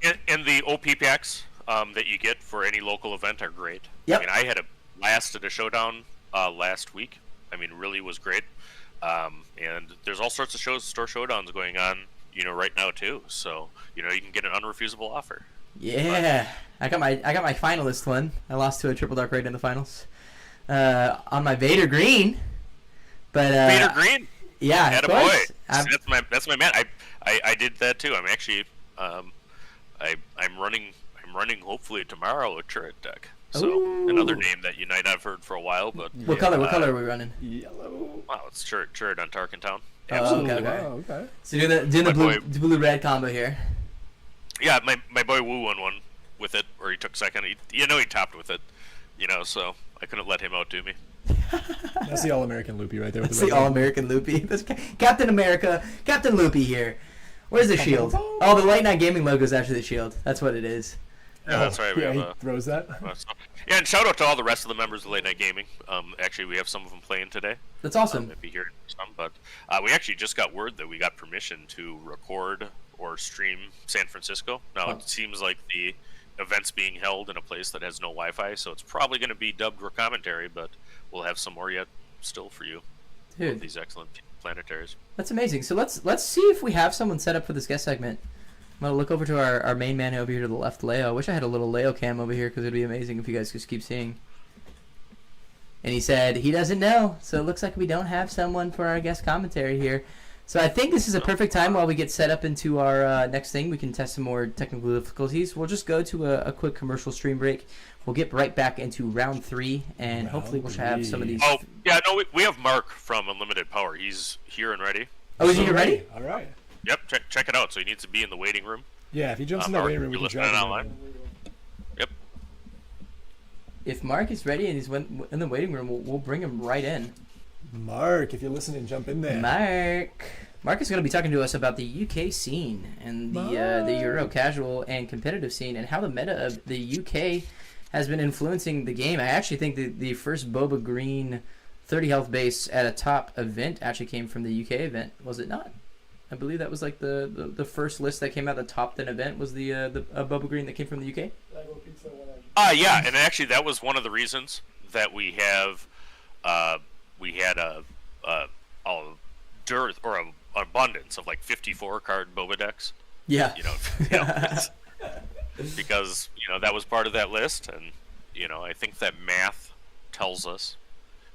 and the OP packs that you get for any local event are great. Yep. I mean, I had a blast at a showdown last week. I mean, really was great. And there's all sorts of store showdowns going on, right now too. So, you can get an unrefusable offer. Yeah, I got my finalist one. I lost to a triple dark raid in the finals on my Vader Green. But Vader Green. Yeah, of course. That's my man. I did that too. I'm actually I'm running hopefully tomorrow a turret deck. So another name that you might not have heard for a while, but what color are we running? Yellow. Wow, it's turret on Tarkin Town. Oh, okay. So doing the blue red combo here. Yeah, my boy Wu won one with it, or he took second. He topped with it, so I couldn't let him outdo me. That's the All-American Loopy right there. That's the All-American Loopy. That's Captain America, Captain Loopy here. Where's the shield? Oh, the Late Night Gaming logo is actually the shield. That's what it is. Yeah, that's right. We he throws that. Yeah, and shout out to all the rest of the members of Late Night Gaming. Actually, we have some of them playing today. That's awesome. Maybe here some, but we actually just got word that we got permission to record or stream San Francisco. Now it seems like the event's being held in a place that has no Wi-Fi, so it's probably going to be dubbed commentary, but we'll have some more yet still for you. Dude, these excellent planetaries. That's amazing. So let's see if we have someone set up for this guest segment. I'm gonna look over to our main man over here to the left, Leo. I wish I had a little Leo cam over here because it'd be amazing if you guys just keep seeing. And he said he doesn't know, so it looks like we don't have someone for our guest commentary here. So I think this is a perfect time while we get set up into our next thing. We can test some more technical difficulties. We'll just go to a quick commercial stream break. We'll get right back into round 3, and hopefully we'll have some of these. Oh, yeah, no, we have Mark from Unlimited Power. He's here and ready. Oh, is he here ready? All right. Yep, check it out. So he needs to be in the waiting room. Yeah, if he jumps in the waiting room, we can drop him online. Yep. If Mark is ready and he's in the waiting room, we'll bring him right in. Mark, if you're listening, jump in there. Mark is going to be talking to us about the UK scene and the Euro casual and competitive scene and how the meta of the UK has been influencing the game. I actually think the first Boba Green 30 health base at a top event actually came from the UK event, was it not? I believe that was like the first list that came out. The top 10 event was the Boba Green that came from the UK. Yeah, and actually that was one of the reasons that we had a dearth or an abundance of like 54 card Boba decks. Yeah. Because that was part of that list, and I think that math tells us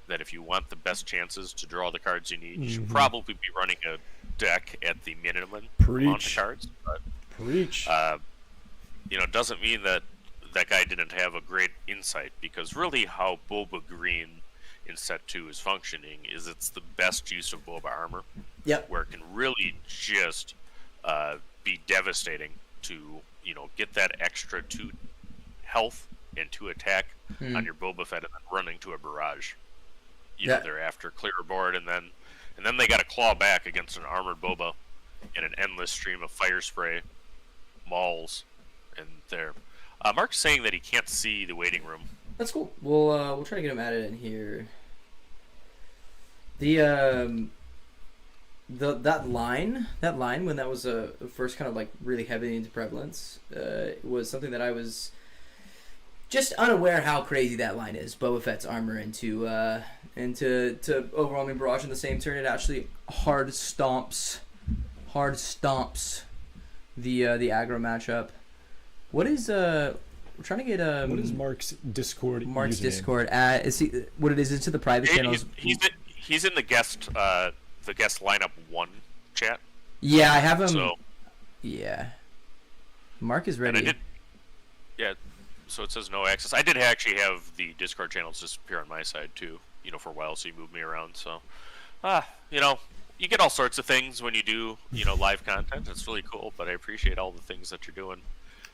that if you want the best chances to draw the cards you need, you should probably be running a deck at the minimum amount of cards. But, doesn't mean that that guy didn't have a great insight, because really how Boba Green in set 2 is functioning is it's the best use of Boba armor. Yep. Where it can really just be devastating to get that extra 2 health and 2 attack on your Boba Fett, and then running to a barrage. Thereafter, clear a board, and then they got to claw back against an armored Boba in an endless stream of fire spray, mauls, and there. Mark's saying that he can't see the waiting room. That's cool. We'll try to get him added in here. That line when that was first kind of like really heavy into prevalence was something that I was just unaware how crazy that line is. Boba Fett's armor into overwhelming barrage in the same turn. It actually hard stomps the aggro matchup. What is we're trying to get what is Mark's Discord? Mark's username? Discord is he what it is into the private channels. He's in the guest lineup 1 chat. Yeah, I have him. So, yeah, Mark is ready. So it says no access. I did actually have the Discord channels disappear on my side too, for a while, so you moved me around. So, you get all sorts of things when you do, live content. It's really cool, but I appreciate all the things that you're doing,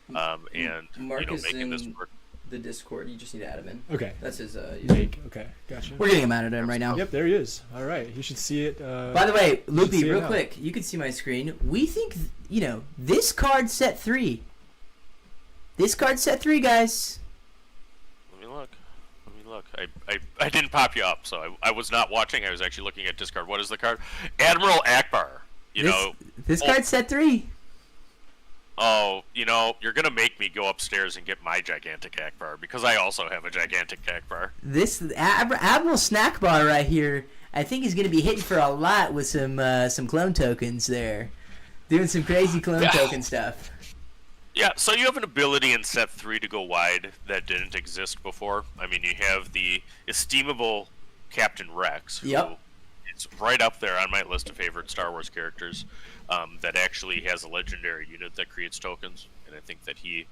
and Mark is making in this work. the Discord. You just need to add him in. Okay. That's his Make. Okay, gotcha. We're getting him added in right now. Yep, there he is. All right, you should see it. By the way, Loopy, real quick, you can see my screen. We think, this card set 3. This card set 3, guys. Let me look. I didn't pop you up, so I was not watching. I was actually looking at Discard. What is the card? Admiral Akbar. This card set 3. Oh, you're gonna make me go upstairs and get my gigantic Akbar because I also have a gigantic Akbar. This Admiral Snack Bar right here, I think is gonna be hitting for a lot with some clone tokens there, doing some crazy clone token stuff. Yeah, so you have an ability in set 3 to go wide that didn't exist before. I mean, you have the esteemable Captain Rex, who is right up there on my list of favorite Star Wars characters, that actually has a legendary unit that creates tokens, and I think that he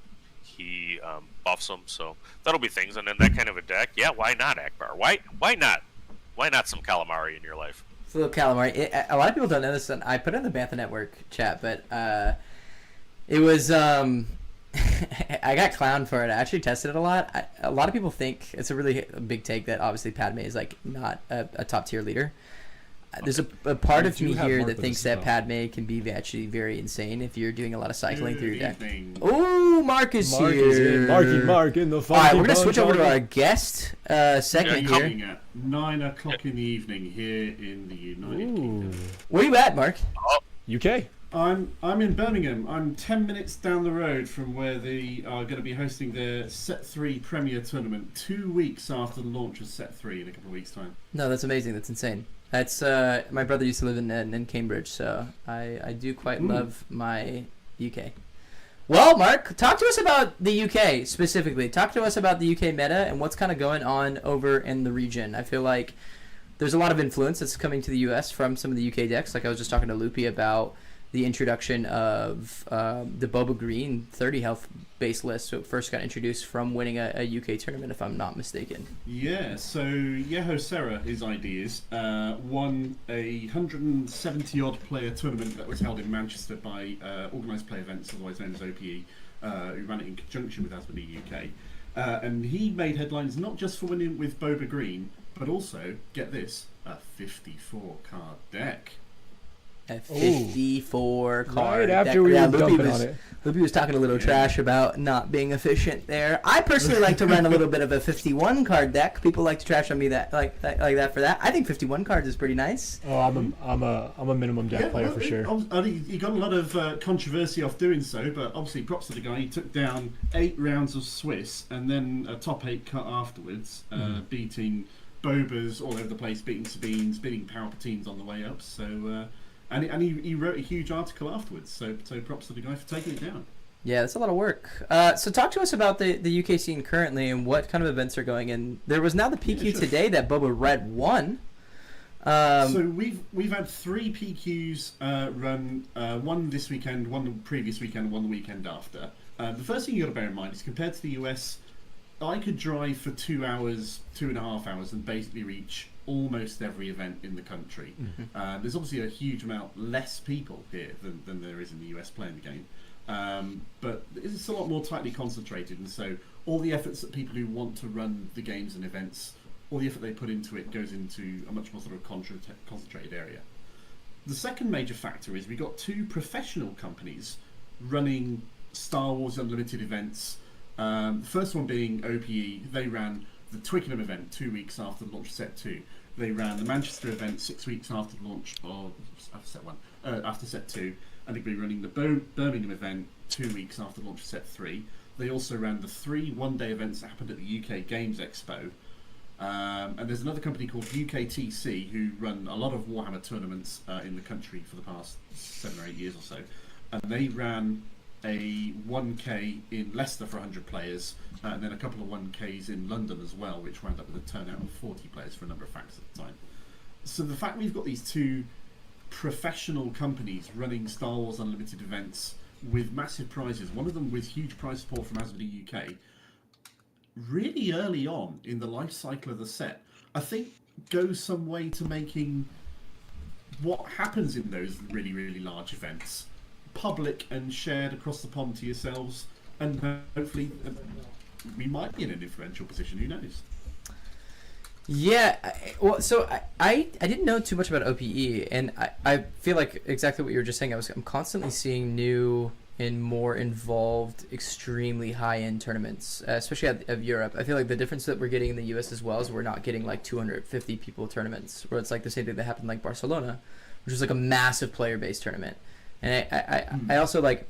buffs them, so that'll be things. And then that kind of a deck, yeah, why not Akbar? Why not some calamari in your life? It's a little calamari. A lot of people don't know this, and I put it in the Bantha Network chat, but it was I got clowned for it. I actually tested it a lot. A lot of people think it's a really big take that obviously Padme is like not a top tier leader. There's a part of me here that thinks that Padme can be actually very insane if you're doing a lot of cycling through your deck. Oh, Mark is here. Mark in the All right, we're gonna switch over to our guest segment here. Coming at 9 o'clock in the evening here in the United Kingdom. Where you at, Mark? UK. I'm in Birmingham. I'm 10 minutes down the road from where they are going to be hosting their Set 3 Premier Tournament 2 weeks after the launch of Set 3 in a couple of weeks' time. No, that's amazing. That's insane. That's my brother used to live in Cambridge, so I do quite love my UK. Well, Mark, talk to us about the UK specifically. Talk to us about the UK meta and what's kind of going on over in the region. I feel like there's a lot of influence that's coming to the US from some of the UK decks. Like I was just talking to Loopy about the introduction of the Boba Green 30 health base list. So it first got introduced from winning a UK tournament, if I'm not mistaken. Yeah, so Yeho Serra, his ideas, won a 170 odd player tournament that was held in Manchester by Organised Play Events, otherwise known as OPE, who ran it in conjunction with Asmodee UK. And he made headlines not just for winning with Boba Green, but also, get this, a 54 card deck. A 54 card. Right after we were dumping on it. Loopy was talking a little trash about not being efficient there. I personally like to run a little bit of a 51 card deck. People like to trash on me that like that for that. I think 51 cards is pretty nice. Oh, I'm a minimum deck player for sure. He got a lot of controversy off doing so, but obviously props to the guy. He took down 8 rounds of Swiss and then a top 8 cut afterwards, beating Bobas all over the place, beating Sabines, beating Palpatines on the way up. So. And he wrote a huge article afterwards, so props to the guy for taking it down. Yeah, that's a lot of work. So talk to us about the UK scene currently and what kind of events are going in. There was now the PQ today that Boba Red won. So we've had 3 PQs run, one this weekend, one the previous weekend, one the weekend after. The first thing you got to bear in mind is compared to the US, I could drive for 2 hours, 2.5 hours, and basically reach almost every event in the country. There's obviously a huge amount less people here than there is in the US playing the game, but it's a lot more tightly concentrated, and so all the efforts that people who want to run the games and events, all the effort they put into it goes into a much more sort of concentrated area. The second major factor is we got 2 professional companies running Star Wars Unlimited events. The first one being OPE. They ran the Twickenham event 2 weeks after the launch of Set 2. They ran the Manchester event 6 weeks after the launch of after Set 2, and they'll be running the Birmingham event 2 weeks after the launch of Set 3. They also ran the 3 one-day events that happened at the UK Games Expo. And there's another company called UKTC who run a lot of Warhammer tournaments in the country for the past 7 or 8 years or so. And they ran a 1K in Leicester for 100 players, and then a couple of 1Ks in London as well, which wound up with a turnout of 40 players for a number of factors at the time. So the fact we've got these 2 professional companies running Star Wars Unlimited events with massive prizes, one of them with huge prize support from Asmodee UK, really early on in the life cycle of the set, I think goes some way to making what happens in those really, really large events public and shared across the pond to yourselves, and hopefully we might be in an influential position. Who knows? Yeah, well, so I didn't know too much about OPE, and I feel like exactly what you were just saying. I'm constantly seeing new and more involved, extremely high-end tournaments, especially of Europe. I feel like the difference that we're getting in the US as well is we're not getting like 250 people tournaments, where it's like the same thing that happened like Barcelona, which was like a massive player-based tournament. And I also like,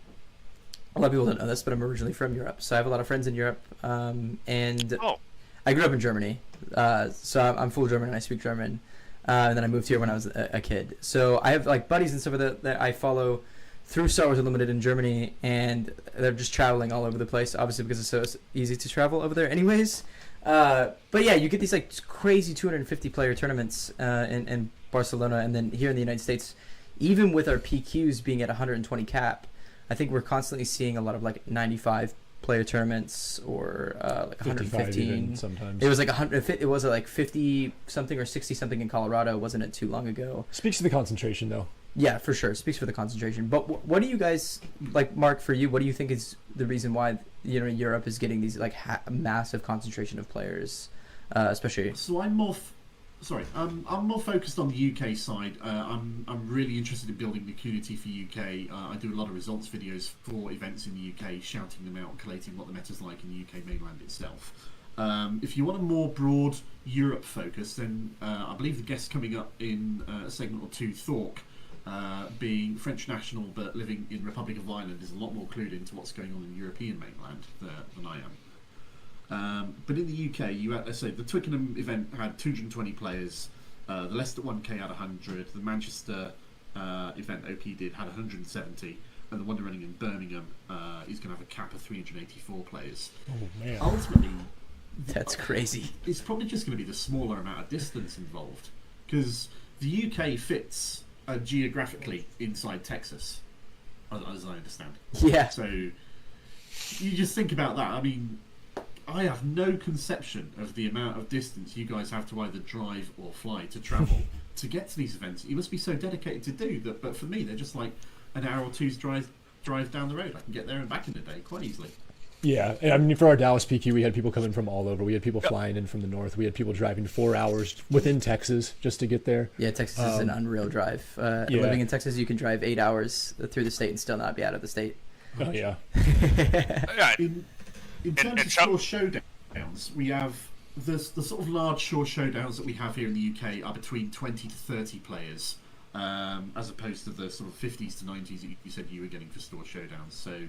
a lot of people don't know this, but I'm originally from Europe, so I have a lot of friends in Europe, and I grew up in Germany, so I'm full German and I speak German, and then I moved here when I was a kid. So I have like buddies and stuff that I follow through Star Wars Unlimited in Germany, and they're just traveling all over the place, obviously because it's so easy to travel over there anyways. But yeah, you get these like crazy 250 player tournaments in Barcelona, and then here in the United States, even with our PQs being at 120 cap, I think we're constantly seeing a lot of like 95 player tournaments, or like 115 sometimes. It was like 100. It was like 50 something or 60 something in Colorado, wasn't it too long ago? Speaks to the concentration though. Yeah, for sure. It speaks for the concentration. But what do you guys like, Mark? For you, what do you think is the reason why Europe is getting these like massive concentration of players, especially? So I'm more. I'm more focused on the UK side. I'm really interested in building the community for UK. I do a lot of results videos for events in the UK, shouting them out, collating what the meta's like in the UK mainland itself. If you want a more broad Europe focus, then I believe the guest coming up in a segment or two, Thork, being French national but living in Republic of Ireland, is a lot more clued into what's going on in the European mainland than I am. But in the UK, let's say the Twickenham event had 220 players, the Leicester 1K had 100, the Manchester event OP did had 170, and the one running in Birmingham is going to have a cap of 384 players. Oh man! Ultimately, that's crazy. It's probably just going to be the smaller amount of distance involved, because the UK fits geographically inside Texas, as I understand. Yeah. So you just think about that. I mean, I have no conception of the amount of distance you guys have to either drive or fly to travel to get to these events. You must be so dedicated to do that. But for me, they're just like an hour or two's drive down the road. I can get there and back in a day quite easily. Yeah, I mean, for our Dallas PQ, we had people coming from all over. We had people flying in from the north. We had people driving 4 hours within Texas just to get there. Yeah, Texas is an unreal drive. Living in Texas, you can drive 8 hours through the state and still not be out of the state. Oh, yeah. In terms of shore showdowns, we have the sort of large shore showdowns that we have here in the UK are between 20 to 30 players, as opposed to the sort of 50s to 90s that you said you were getting for store showdowns. So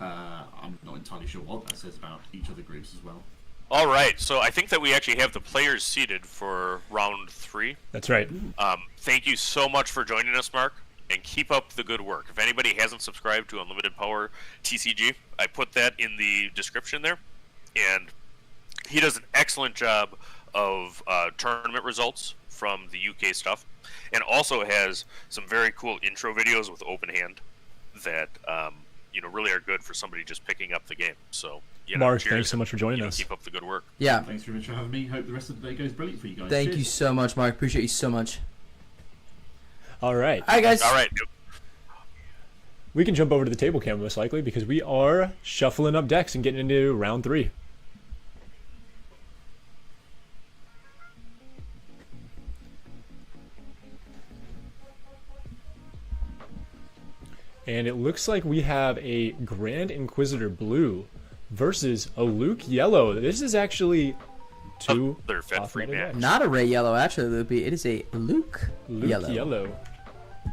I'm not entirely sure what that says about each of the groups as well. All right, so I think that we actually have the players seated for round 3. That's right. Thank you so much for joining us, Mark, and keep up the good work. If anybody hasn't subscribed to Unlimited Power TCG, I put that in the description there, and he does an excellent job of tournament results from the UK stuff, and also has some very cool intro videos with open hand that really are good for somebody just picking up the game. So, Mark, cheers, thanks so much for joining us. Keep up the good work. Yeah. Thanks very much for having me. Hope the rest of the day goes brilliant for you guys. Thank you so much, Mark. Appreciate you so much. All right. All right, guys. All right. We can jump over to the table cam most likely because we are shuffling up decks and getting into round 3. And it looks like we have a Grand Inquisitor blue versus a Luke yellow. This is actually two Not a Ray yellow, actually, Loopy. It is a Luke yellow.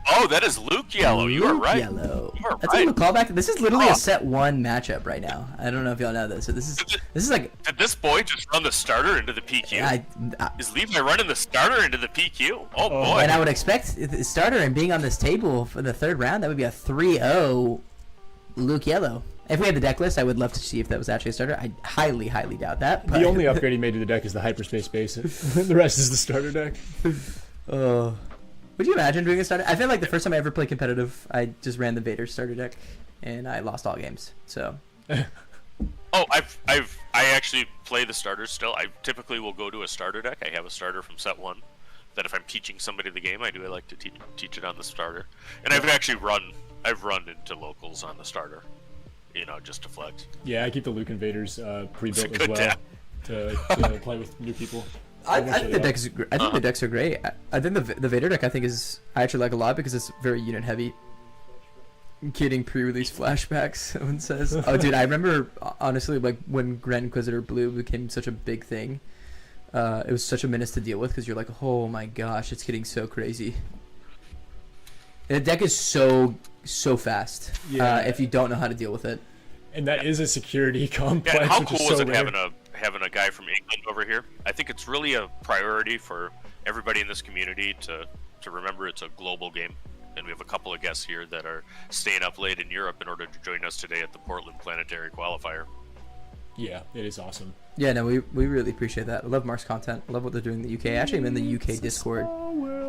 Oh, that is Luke yellow. You are right. Yellow. You are That's right. a little callback. This is literally a set 1 matchup right now. I don't know if y'all know this. So this is like. Did this boy just run the starter into the PQ? Is Levi running the starter into the PQ? Oh boy. And I would expect the starter and being on this table for the 3rd round, that would be a 3-0 Luke yellow. If we had the deck list, I would love to see if that was actually a starter. I highly, highly doubt that. But... The only upgrade he made to the deck is the hyperspace base. The rest is the starter deck. Would you imagine doing a starter? I feel like the first time I ever played competitive, I just ran the Vader starter deck, and I lost all games. So. Oh, I actually play the starters still. I typically will go to a starter deck. I have a starter from set 1 that if I'm teaching somebody the game, I like to teach it on the starter. And I've run into locals on the starter. you know, just to flex. Yeah, I keep the Luke Invaders pre-built as good well deck. to play with new people. I think the decks. I think the decks are great. I think the Vader deck I actually like a lot because it's very unit heavy. I'm kidding, pre-release flashbacks. Someone says, "Oh, dude, I remember honestly like when Grand Inquisitor Blue became such a big thing. It was such a menace to deal with because you're like, oh my gosh, it's getting so crazy. And the deck is so fast. Yeah. If you don't know how to deal with it. And that is a security complex. Yeah, how which cool is was so it rare. having a guy from England over here? I think it's really a priority for everybody in this community to remember it's a global game. And we have a couple of guests here that are staying up late in Europe in order to join us today at the Portland Planetary Qualifier. Yeah, it is awesome. Yeah, no, we really appreciate that. I love Mark's content. I love what they're doing in the UK. Actually, I'm in the UK Discord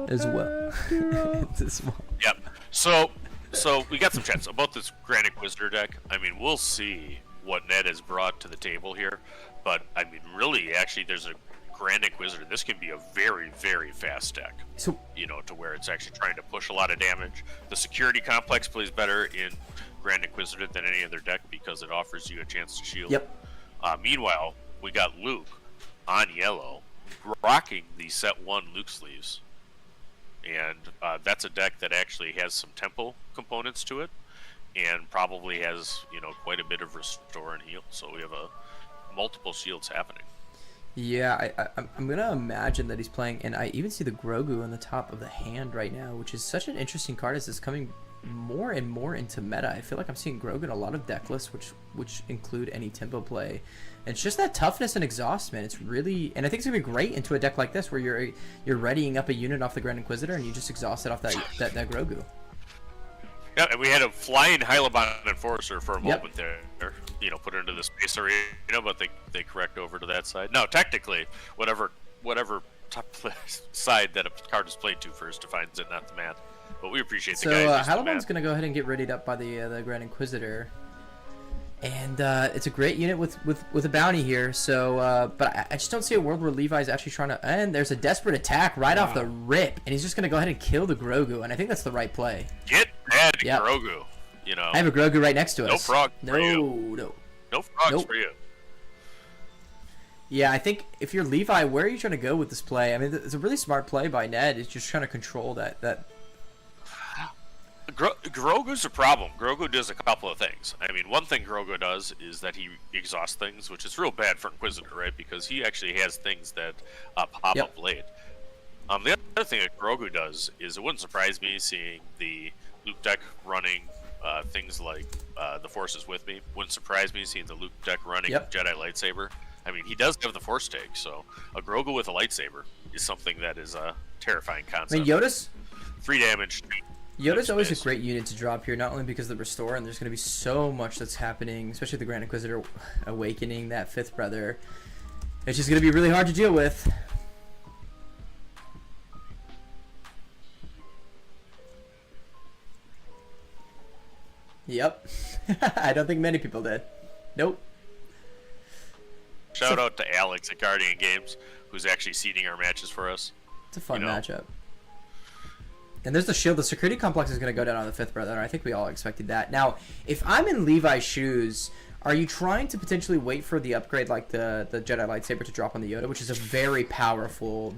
as well. It's a small. Yep. So we got some chats about this Grand Inquisitor deck. I mean, we'll see what Ned has brought to the table here, but I mean, really, actually, there's a Grand Inquisitor. This can be a very, very fast deck. So, you know, to where it's actually trying to push a lot of damage. The security complex plays better in Grand Inquisitor than any other deck because it offers you a chance to shield. Yep. Meanwhile, we got Luke on yellow, rocking the set 1 Luke sleeves. And that's a deck that actually has some tempo components to it, and probably has, you know, quite a bit of restore and heal. So we have multiple shields happening. Yeah, I'm gonna imagine that he's playing, and I even see the Grogu on the top of the hand right now, which is such an interesting card as it's coming more and more into meta. I feel like I'm seeing Grogu in a lot of deck lists, which include any tempo play. And it's just that toughness and exhaust, man. It's really, and I think it's gonna be great into a deck like this where you're readying up a unit off the Grand Inquisitor and you just exhaust it off that Grogu. Yeah, and we had a flying Hylabon Enforcer for a moment there. You know, put it into the space arena, but they correct over to that side. No, technically, whatever top side that a card is played to first defines it, not the man. But we appreciate the guys. So Hylabon's gonna go ahead and get readied up by the Grand Inquisitor. And it's a great unit with a bounty here. So, but I just don't see a world where Levi's actually trying to. And there's a desperate attack right off the rip, and he's just gonna go ahead and kill the Grogu. And I think that's the right play. Get mad, Grogu. You know. I have a Grogu right next to us. No frog. No, for you. no. No frogs for you. Yeah, I think if you're Levi, where are you trying to go with this play? I mean, it's a really smart play by Ned. It's just trying to control that. Grogu's a problem. Grogu does a couple of things. I mean, one thing Grogu does is that he exhausts things, which is real bad for Inquisitor, right? Because he actually has things that pop up late. The other thing that Grogu does is it wouldn't surprise me seeing the Luke deck running things like the Force is with me. Wouldn't surprise me seeing the Luke deck running Jedi lightsaber. I mean, he does have the Force take, so a Grogu with a lightsaber is something that is a terrifying concept. I mean, Yoda's 3 damage. Yoda's always a great unit to drop here, not only because of the restore, and there's going to be so much that's happening, especially the Grand Inquisitor awakening that 5th brother. It's just going to be really hard to deal with. Yep. I don't think many people did. Nope. Shout out to Alex at Guardian Games, who's actually seeding our matches for us. It's a fun matchup. And there's the shield. The security complex is going to go down on the 5th brother, and I think we all expected that. Now, if I'm in Levi's shoes, are you trying to potentially wait for the upgrade like the Jedi lightsaber to drop on the Yoda, which is a very powerful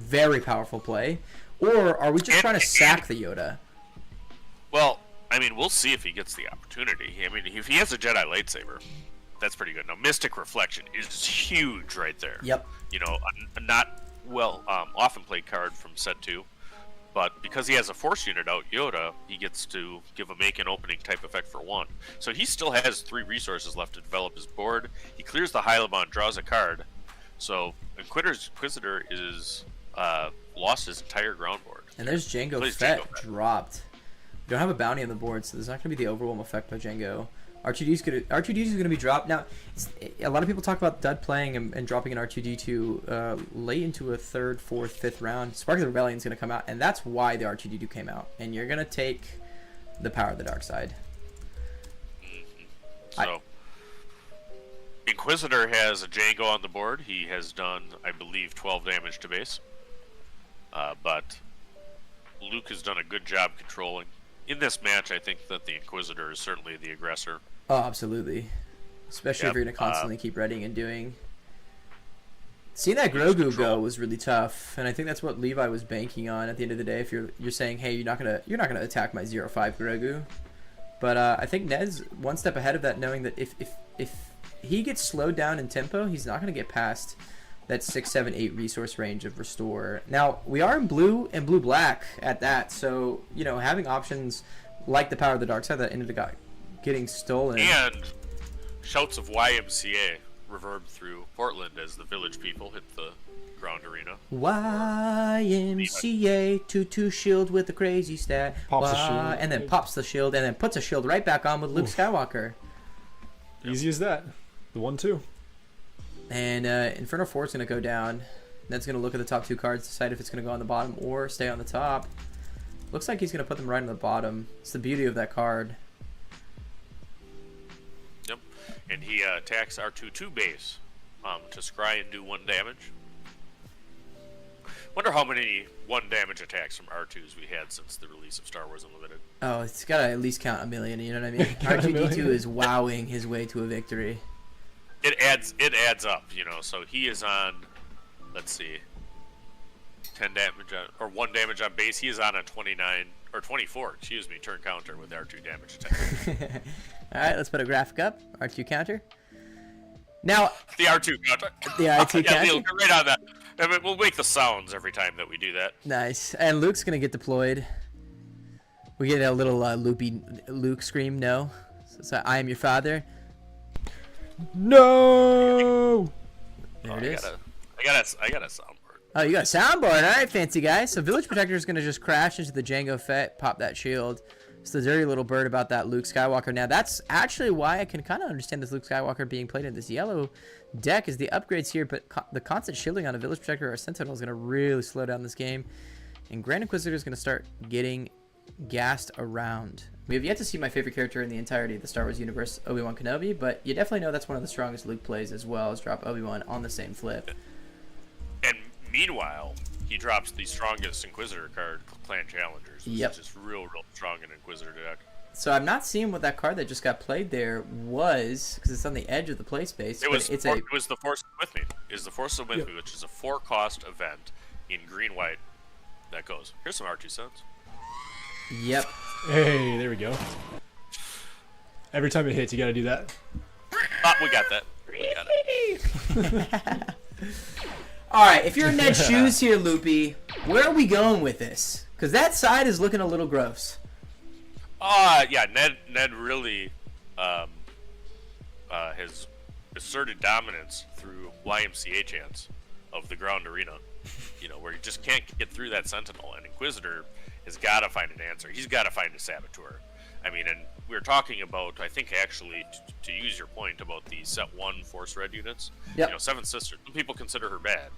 play? Or are we just trying to sack the Yoda? Well, I mean, we'll see if he gets the opportunity. I mean, if he has a Jedi lightsaber, that's pretty good. Now, Mystic Reflection is huge right there. Yep. You know, a not often played card from set 2. But because he has a Force unit out, Yoda, he gets to give a make an opening type effect for 1. So he still has 3 resources left to develop his board. He clears the Hylabon, draws a card. So Inquisitor is lost his entire ground board. And there's Jango Fett dropped. We don't have a bounty on the board, so there's not going to be the overwhelm effect by Jango. R2D2 is going to be dropped. Now, a lot of people talk about dud playing and dropping an R2D2 late into a 3rd, 4th, 5th round. Spark of the Rebellion is going to come out, and that's why the R2D2 came out. And you're going to take the power of the dark side. So, Inquisitor has a Jango on the board. He has done, I believe, 12 damage to base. But Luke has done a good job controlling. In this match, I think that the Inquisitor is certainly the aggressor. Oh, absolutely. Especially if Yep, you're going to constantly keep readying and doing. Seeing that Grogu go was really tough, and I think that's what Levi was banking on at the end of the day. If you're saying, hey, you're not gonna attack my 0-5 Grogu, but I think Ned's one step ahead of that, knowing that if he gets slowed down in tempo, he's not gonna get past that 6, 7, 8 resource range of restore. Now we are in blue and blue black at that, so you know, having options like the power of the dark side that ended up getting stolen. And shouts of YMCA reverb through Portland as the village people hit the ground arena. YMCA 2-2 shield with the crazy stat. Pops the shield. And then pops the shield and then puts a shield right back on with Luke Skywalker. Easy as that. The 1-2. And Inferno 4 is going to go down. Ned's going to look at the top 2 cards, decide if it's going to go on the bottom or stay on the top. Looks like he's going to put them right on the bottom. It's the beauty of that card. Yep. And he attacks R2-2 base to scry and do 1 damage. Wonder how many 1 damage attacks from R2s we had since the release of Star Wars Unlimited. Oh, it's got to at least count a million, you know what I mean? R2-D2 is wowing his way to a victory. It adds up, you know. So he is on, let's see, 10 damage on, or 1 damage on base. He is on a 29 or 24, excuse me, turn counter with R2 damage attack. All right, let's put a graphic up. R2 counter. Now the R2 counter. The R2 yeah, counter. Neil, get right on that. I mean, we'll make the sounds every time that we do that. Nice. And Luke's gonna get deployed. We get a little loopy Luke scream. No. So I am your father. No. There it is. I got a soundboard. Oh, you got a soundboard. All right, fancy guy. So Village Protector is gonna just crash into the Jango Fett, pop that shield. It's the dirty little bird about that Luke Skywalker. Now, that's actually why I can kind of understand this Luke Skywalker being played in this yellow deck is the upgrades here, but the constant shielding on a Village Protector or Sentinel is going to really slow down this game. And Grand Inquisitor is going to start getting gassed around. We have yet to see my favorite character in the entirety of the Star Wars universe, Obi-Wan Kenobi, but you definitely know that's one of the strongest Luke plays as well, as drop Obi-Wan on the same flip. And meanwhile, he drops the strongest Inquisitor card, Clan Challengers, which is just real strong in Inquisitor deck. So I'm not seeing what that card that just got played there was, because it's on the edge of the play space. It was the Force With Me. Is the Force With Me, which is a 4-cost event in green-white that goes. Here's some R2 sounds. Yep. Hey, there we go. Every time it hits, you gotta do that. We got that. We got it. All right, if you're in Ned's shoes here, Loopy, where are we going with this? Because that side is looking a little gross. Yeah, Ned really has asserted dominance through YMCA chants of the ground arena. You know, where you just can't get through that Sentinel, and Inquisitor has got to find an answer. He's got to find a Saboteur. I mean, and we were talking about, I think actually, to use your point about the set 1 Force Red units. Yep. You know, Seven Sisters. Some people consider her bad,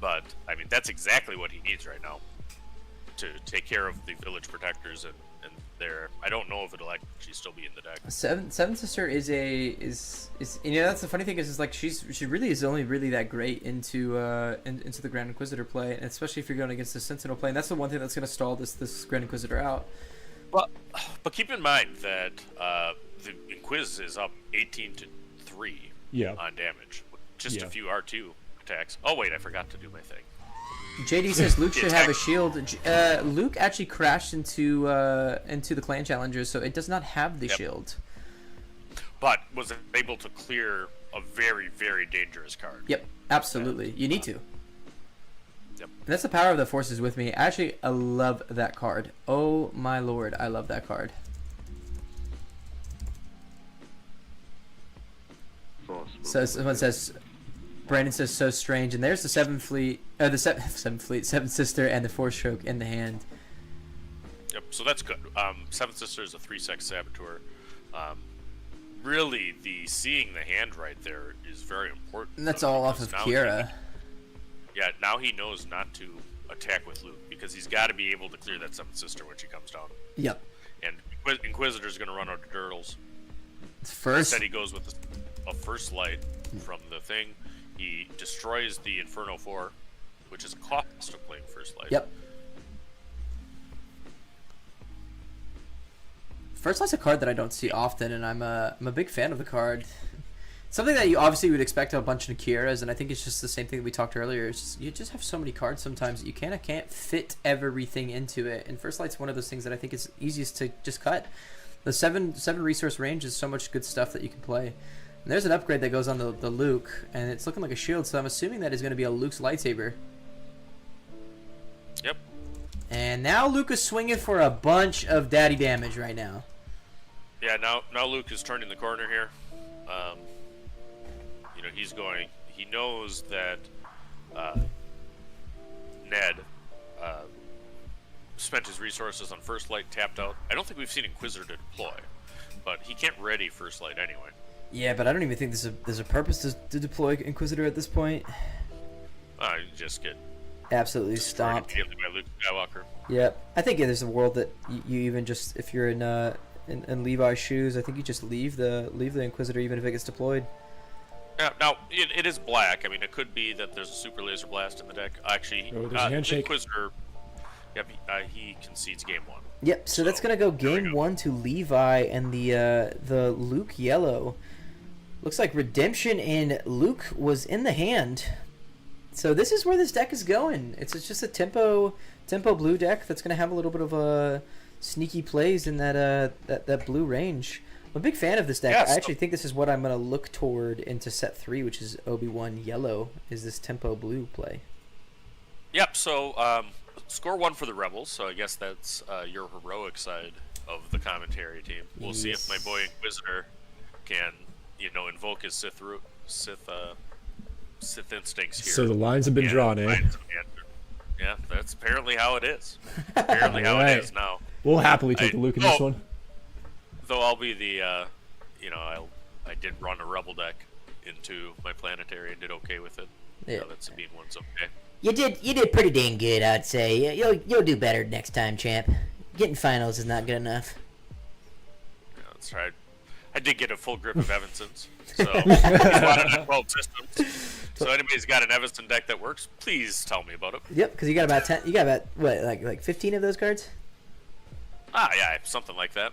but I mean that's exactly what he needs right now to take care of the Village Protectors and there. I don't know if it'll actually still be in the deck. Seven Sister is you know, that's the funny thing is like she really is only really that great into the Grand Inquisitor play, and especially if you're going against the Sentinel play, and that's the one thing that's going to stall this Grand Inquisitor out. But keep in mind that the Inquis is up 18-3 on damage. Just a few R2 attacks. Oh wait, I forgot to do my thing. JD says Luke should have a shield. Luke actually crashed into the Clan Challengers, so it does not have the shield. But was able to clear a very, very dangerous card. Yep, absolutely. You need to. Yep. And that's the power of the Forces With Me. Actually, I love that card. Oh my lord, I love that card. So someone says, Brandon says so strange, and there's the Seven Sister, and the Force Stroke in the hand. Yep. So that's good. Seven Sister is a 3-6 Saboteur. Really, the seeing the hand right there is very important. And that's all off of Kira. Now he knows not to attack with Luke because he's got to be able to clear that Seventh Sister when she comes down. Yep. And Inquisitor's going to run out of Dirtles. First. Instead, he goes with a First Light from the thing. He destroys the Inferno 4, which is a cost of playing First Light. Yep. First Light's a card that I don't see often, and I'm a big fan of the card. Something that you obviously would expect of a bunch of Nakiras, and I think it's just the same thing that we talked earlier. Is just, you just have so many cards sometimes that you can't fit everything into it. And First Light's one of those things that I think is easiest to just cut. The seven resource range is so much good stuff that you can play. And there's an upgrade that goes on the Luke, and it's looking like a shield, so I'm assuming that is going to be a Luke's lightsaber. Yep. And now Luke is swinging for a bunch of daddy damage right now. Yeah, now Luke is turning the corner here. You know, he knows that Ned spent his resources on First Light, tapped out. I don't think we've seen Inquisitor to deploy, but he can't ready First Light anyway. Yeah, but I don't even think there's a purpose to deploy Inquisitor at this point. You just get absolutely stomped. By Luke Skywalker. Yep. I think there's a world that you even just, if you're in Levi's shoes, I think you just leave the Inquisitor even if it gets deployed. Yeah, now it is black. I mean, it could be that there's a super laser blast in the deck. Actually, there's a handshake. Inquisitor. Yep, he concedes game 1. Yep. So that's gonna go game 1 to Levi and the Luke yellow. Looks like Redemption and Luke was in the hand. So this is where this deck is going. It's just a tempo blue deck that's gonna have a little bit of sneaky plays in that blue range. I'm a big fan of this deck. Yes. I actually think this is what I'm gonna look toward into set 3, which is Obi-Wan yellow. Is this tempo blue play? Yep. So score 1 for the Rebels. So I guess that's your heroic side of the commentary team. We'll see if my boy Inquisitor can, invoke his Sith instincts here. So the lines have been drawn, eh? Yeah, that's apparently how it is. Apparently how it is now. We'll happily take the Luke in this one. Though I'll be the, I did run a Rebel deck into my Planetary and did okay with it. Yeah. That Sabine one's okay. You did pretty dang good, I'd say. You'll do better next time, champ. Getting finals is not good enough. Yeah, that's right. I did get a full grip of Evanson's. So he's running in 12 systems. So anybody's got an Evanston deck that works, please tell me about it. Yep, because you got about 10. You got about what, like 15 of those cards? Yeah, something like that.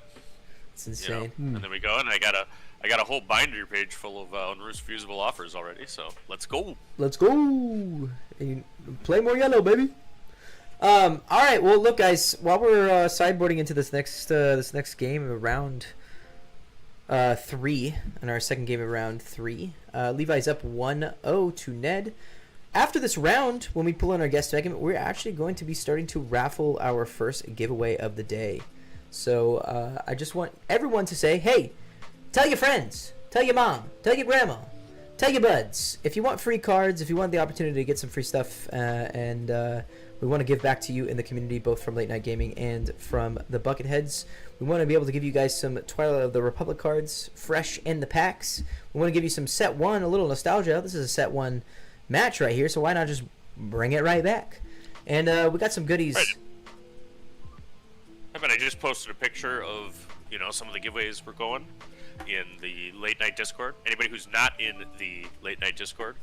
It's insane. And then we go, and I got a whole binder page full of unrefusable offers already. So let's go. Let's go. And play more yellow, baby. All right. Well, look, guys. While we're sideboarding into this next game of round 3, in our second game of round 3, Levi's up 1-0 to Ned. After this round, when we pull in our guest segment, we're actually going to be starting to raffle our first giveaway of the day. So I just want everyone to say, hey, tell your friends, tell your mom, tell your grandma, tell your buds. If you want free cards, if you want the opportunity to get some free stuff, and we want to give back to you in the community, both from Late Night Gaming and from the Bucketheads. We want to be able to give you guys some Twilight of the Republic cards, fresh in the packs. We want to give you some Set 1, a little nostalgia. This is a Set 1 match right here, so why not just bring it right back? And we got some goodies. Right. I just posted a picture of, some of the giveaways we're going in the Late Night Discord. Anybody who's not in the Late Night Discord,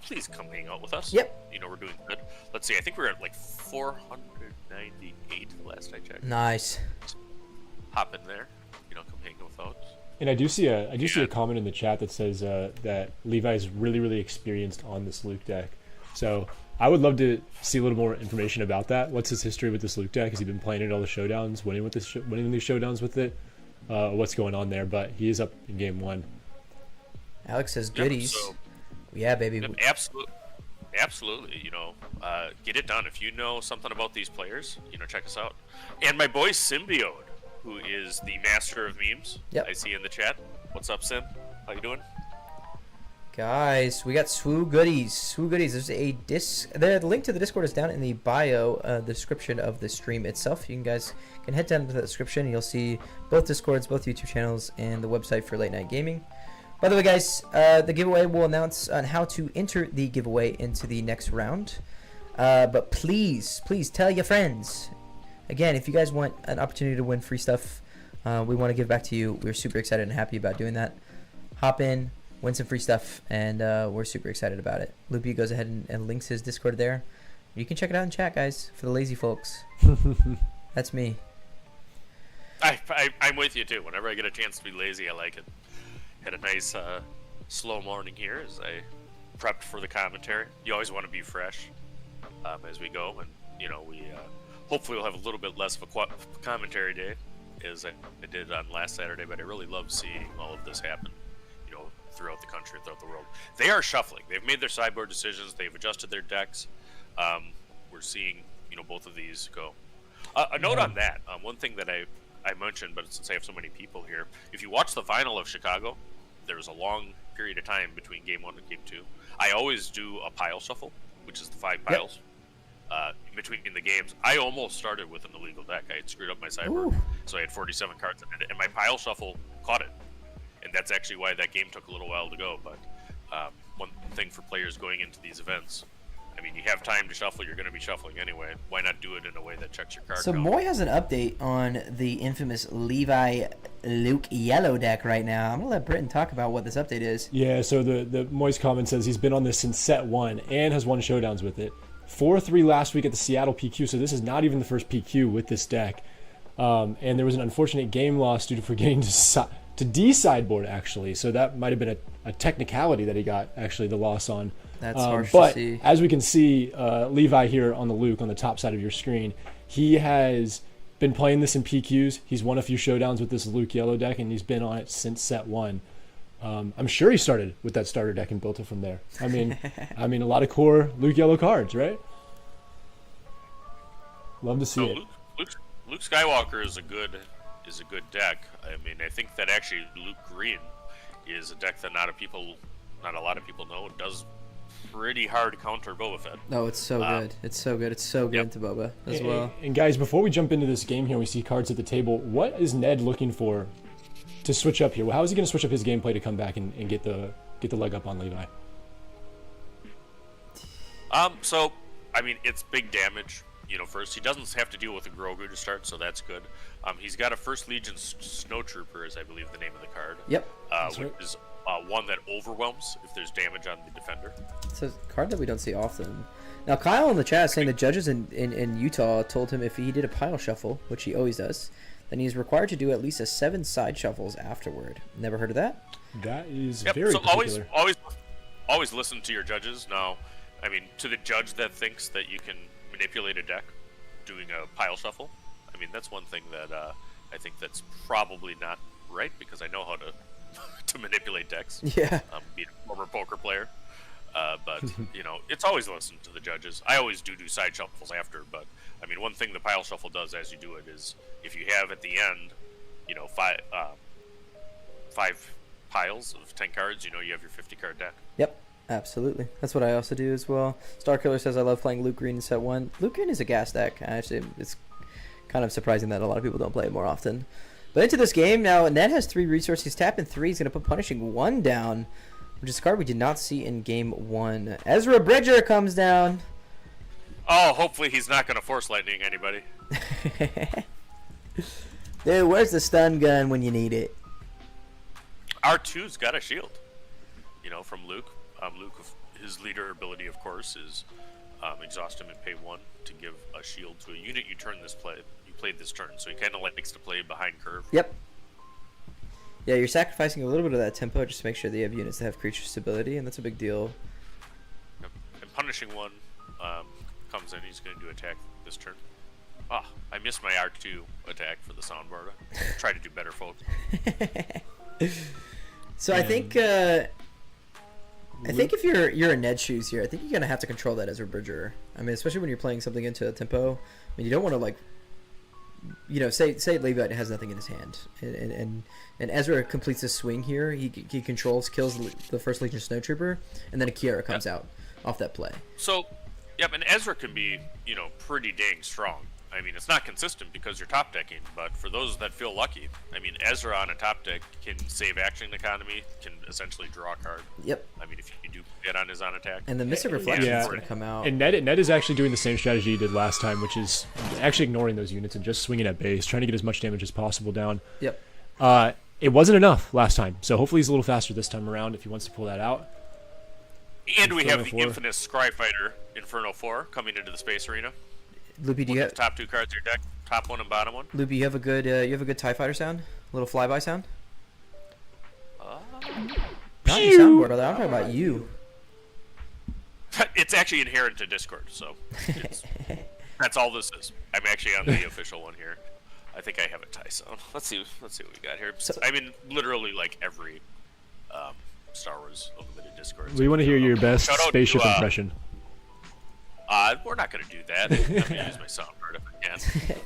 please come hang out with us. Yep. We're doing good. Let's see, I think we're at like 498 last I checked. Nice. Hop in there, come hang out with us. And I do see a comment in the chat that says that Levi's really experienced on this Luke deck. So I would love to see a little more information about that. What's his history with this Luke deck? Has he been playing it all the showdowns, winning these showdowns with it? What's going on there? But he is up in game 1. Alex says goodies. Yep, so, yeah, baby. Yep, absolutely. Get it done. If you know something about these players, check us out. And my boy Symbiote, who is the master of memes. Yep. I see in the chat. What's up, Sim? How you doing? Guys, we got Swoo goodies. There's the link to the Discord is down in the bio description of the stream itself. You guys can head down to the description and you'll see both Discords, both YouTube channels, and the website for Late Night Gaming. By the way, guys, the giveaway will announce on how to enter the giveaway into the next round. But please tell your friends. Again, if you guys want an opportunity to win free stuff, we want to give back to you. We're super excited and happy about doing that. Hop in, win some free stuff, and we're super excited about it. Loopy goes ahead and links his Discord there. You can check it out in chat, guys, for the lazy folks. That's me. I'm with you too. Whenever I get a chance to be lazy, I like it. Had a nice slow morning here as I prepped for the commentary. You always want to be fresh as we go, and we hopefully will have a little bit less of a commentary day as I did on last Saturday. But I really love seeing all of this happen, throughout the country, throughout the world. They are shuffling. They've made their sideboard decisions. They've adjusted their decks. We're seeing both of these go. A note on that. One thing that I mentioned, but since I have so many people here, if you watch the final of Chicago, there was a long period of time between game 1 and game 2. I always do a pile shuffle, which is the 5 piles between the games. I almost started with an illegal deck. I had screwed up my sideboard, so I had 47 cards in it, and my pile shuffle caught it. And that's actually why that game took a little while to go. But one thing for players going into these events, I mean, you have time to shuffle, you're going to be shuffling anyway. Why not do it in a way that checks your card So count? Moy has an update on the infamous Levi Luke yellow deck right now. I'm going to let Britton talk about what this update is. Yeah, so the Moy's comment says he's been on this since set 1 and has won showdowns with it. 4-3 last week at the Seattle PQ, so this is not even the first PQ with this deck. And there was an unfortunate game loss due to forgetting to D-sideboard, actually. So that might have been a technicality that he got, actually, the loss on. That's harsh but to see. As we can see, Levi here on the Luke on the top side of your screen, he has been playing this in PQs. He's won a few showdowns with this Luke yellow deck, and he's been on it since set 1. I'm sure he started with that starter deck and built it from there. I mean, a lot of core Luke yellow cards, right? Love to see it. Luke Skywalker is a good deck. I mean, I think that actually Luke Green is a deck that not a lot of people know. It does pretty hard counter Boba Fett. Oh, it's so good. It's so good. It's so good to Boba as well. And guys, before we jump into this game here, we see cards at the table. What is Ned looking for to switch up here? How is he going to switch up his gameplay to come back and get the leg up on Levi? So, I mean, it's big damage. First, he doesn't have to deal with a Grogu to start, so that's good. He's got a First Legion Snowtrooper, is I believe the name of the card. Yep. Which is one that overwhelms if there's damage on the defender. It's a card that we don't see often. Now, Kyle in the chat is saying the judges in Utah told him if he did a pile shuffle, which he always does, then he's required to do at least 7 side shuffles afterward. Never heard of that? That is very so particular. always listen to your judges. Now, I mean, to the judge that thinks that you can manipulate a deck doing a pile shuffle, I mean, that's one thing that I think that's probably not right, because I know how to manipulate decks. Yeah. Being a former poker player. But, it's always listen to the judges. I always do side shuffles after, but, I mean, one thing the pile shuffle does as you do it is if you have at the end, 5 piles of 10 cards, you have your 50-card deck. Yep. Absolutely. That's what I also do as well. Starkiller says, I love playing Luke Green in set 1. Luke Green is a gas deck. Actually, it's kind of surprising that a lot of people don't play it more often. But into this game, now Ned has 3 resources. He's tapping 3. He's going to put Punishing 1 down, which is a card we did not see in game 1. Ezra Bridger comes down. Oh, hopefully he's not going to Force Lightning anybody. Dude, where's the stun gun when you need it? R2's got a shield, from Luke. Luke, his leader ability, of course, is exhaust him and pay 1 to give a shield to a unit you played this turn. So he kind of likes to play behind curve. Yep. Yeah, you're sacrificing a little bit of that tempo just to make sure that you have units that have creature stability, and that's a big deal. Yep. And Punishing 1 comes in. He's going to do attack this turn. I missed my R2 attack for the soundboard. Try to do better, folks. So I think if you're in Ned's shoes here, I think you're gonna have to control that Ezra Bridger. I mean, especially when you're playing something into a tempo. I mean, you don't want to say Levi has nothing in his hand, and Ezra completes this swing here. He kills the First Legion Snowtrooper, and then a Kiara comes out off that play. So, and Ezra can be pretty dang strong. I mean, it's not consistent because you're top decking, but for those that feel lucky, I mean, Ezra on a top deck can save action economy, can essentially draw a card. Yep. I mean, if you do get on his on attack. And the Mystic Reflection is going to come out. And Ned is actually doing the same strategy he did last time, which is actually ignoring those units and just swinging at base, trying to get as much damage as possible down. Yep. It wasn't enough last time, so hopefully he's a little faster this time around if he wants to pull that out. And we have the infamous Scry Fighter Inferno 4 coming into the Space Arena. Loopy, do you have top 2 cards of your deck? top one and bottom one. Loopy, you have a good TIE fighter sound, a little flyby sound. Not your soundboard, brother. I'm talking about you. It's actually inherent to Discord, so that's all this is. I'm actually on the official one here. I think I have a tie sound. Let's see what we got here. I'm in literally like every Star Wars Unlimited Discord. We want to hear your best Shout out spaceship to, impression. We're not going to do that. I'm going to use my soundboard if I can.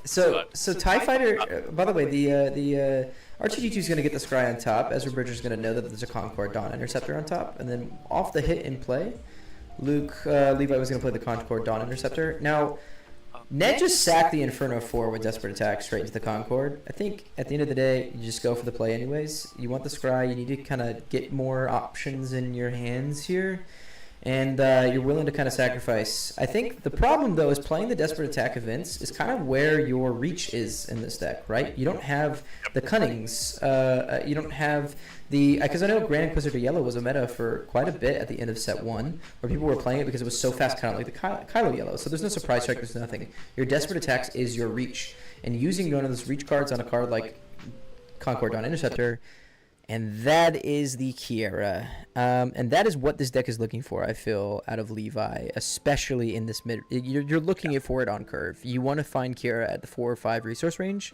So TIE Fighter, by the way, the R2-D2 is going to get the scry on top. Ezra Bridger's going to know that there's a Concord Dawn Interceptor on top. And then off the hit in play, Levi was going to play the Concord Dawn Interceptor. Now, Ned just sacked the Inferno 4 with Desperate Attack straight into the Concord. I think at the end of the day, you just go for the play anyways. You want the scry. You need to kind of get more options in your hands here. And you're willing to kind of sacrifice. I think the problem, though, is playing the Desperate Attack events is kind of where your reach is in this deck, right? You don't have the Cunnings. You don't have the... Because I know Grand Inquisitor Yellow was a meta for quite a bit at the end of set 1, where people were playing it because it was so fast, kind of like the Kylo Yellow. So there's no surprise strike, there's nothing. Your Desperate Attacks is your reach. And using one of those reach cards on a card like Concord Dawn Interceptor... And that is the Kiera. And that is what this deck is looking for, I feel, out of Levi, especially in this mid... You're looking for it on curve. You want to find Kiera at the 4 or 5 resource range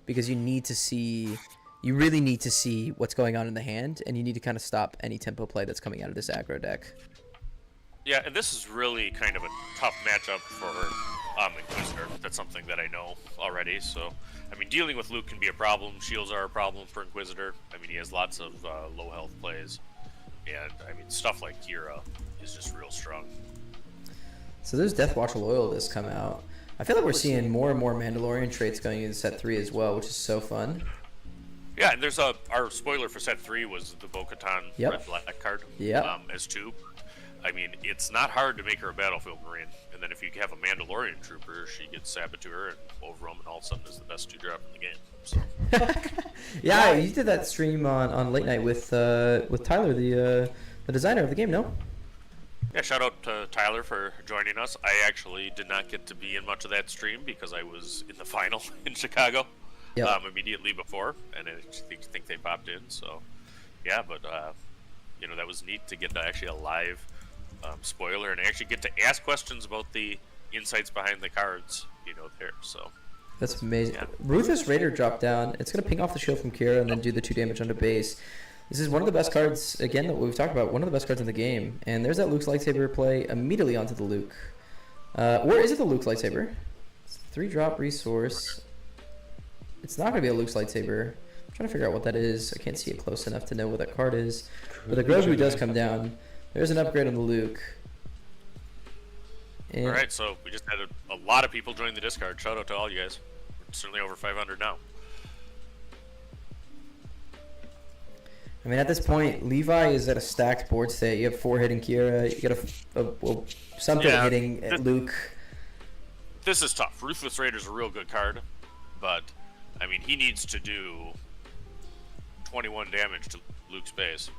because you need to see... You really need to see what's going on in the hand, and you need to kind of stop any tempo play that's coming out of this aggro deck. Yeah, and this is really kind of a tough matchup for Inquisitor. That's something that I know already, so... I mean, dealing with Luke can be a problem. Shields are a problem for Inquisitor. I mean, he has lots of low health plays. And, I mean, stuff like Kira is just real strong. So there's Deathwatch Loyalists come out. I feel like we're seeing more and more Mandalorian traits going into set 3 as well, which is so fun. Yeah, and there's our spoiler for set 3 was the Bo-Katan red-black card as 2. I mean, it's not hard to make her a Battlefield Marine. And then if you have a Mandalorian Trooper, she gets Saboteur and Overwhelm, and all of a sudden is the best 2-drop in the game. So. Yeah, you did that stream on late night with Tyler, the designer of the game, no? Yeah, shout out to Tyler for joining us. I actually did not get to be in much of that stream because I was in the final in Chicago immediately before, and I think they popped in. So, yeah, but you know, that was neat to get to actually a live spoiler and actually get to ask questions about the insights behind the cards, you know, there. So that's amazing. Yeah. Ruthless Raider dropped down. It's going to ping off the shield from Kira and then do the 2 damage onto base. This is one of the best cards, again, that we've talked about, one of the best cards in the game. And there's that Luke's lightsaber play immediately onto the Luke. Or is it the Luke's lightsaber? It's 3-drop resource. It's not going to be a Luke's lightsaber. I'm trying to figure out what that is. I can't see it close enough to know what that card is. But the Grogu does come down. There's an upgrade on the Luke. And all right, so we just had a lot of people join the Discord. Shout out to all you guys. We're certainly over 500 now. I mean, at this point, Levi is at a stacked board state. You have 4 hitting Kira. You got something hitting Luke. This is tough. Ruthless Raider's a real good card, but I mean, he needs to do 21 damage to Luke's base.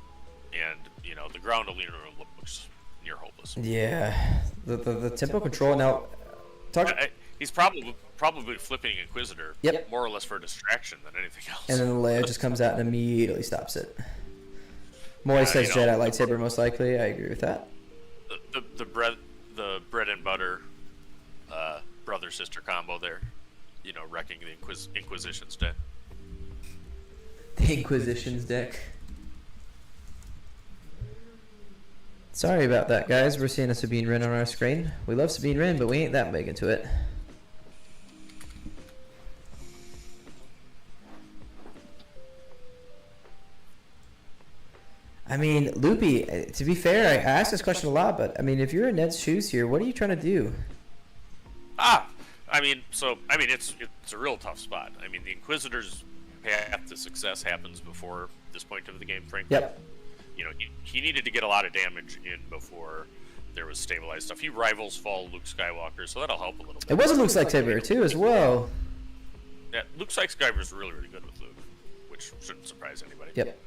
And, you know, the ground arena looks near hopeless. Yeah. The tempo control now... He's probably flipping Inquisitor more or less for a distraction than anything else. And then the Leia just comes out and immediately stops it. Moy says Jedi lightsaber most likely. I agree with that. The bread and butter brother-sister combo there. You know, wrecking the Inquisition's deck. The Inquisition's deck. Sorry about that, guys. We're seeing a Sabine Wren on our screen. We love Sabine Wren, but we ain't that big into it. I mean, Loopy, to be fair, I ask this question a lot, but I mean, if you're in Ned's shoes here, what are you trying to do? I mean, it's a real tough spot. I mean, the Inquisitor's path to success happens before this point of the game, frankly. Yep. You know, he needed to get a lot of damage in before there was stabilized stuff. He rivals fall Luke Skywalker, so that'll help a little bit. It was a Luke lightsaber too, as well. Yeah, Luke Skywalker is really, really good with Luke, which shouldn't surprise anybody. Yep.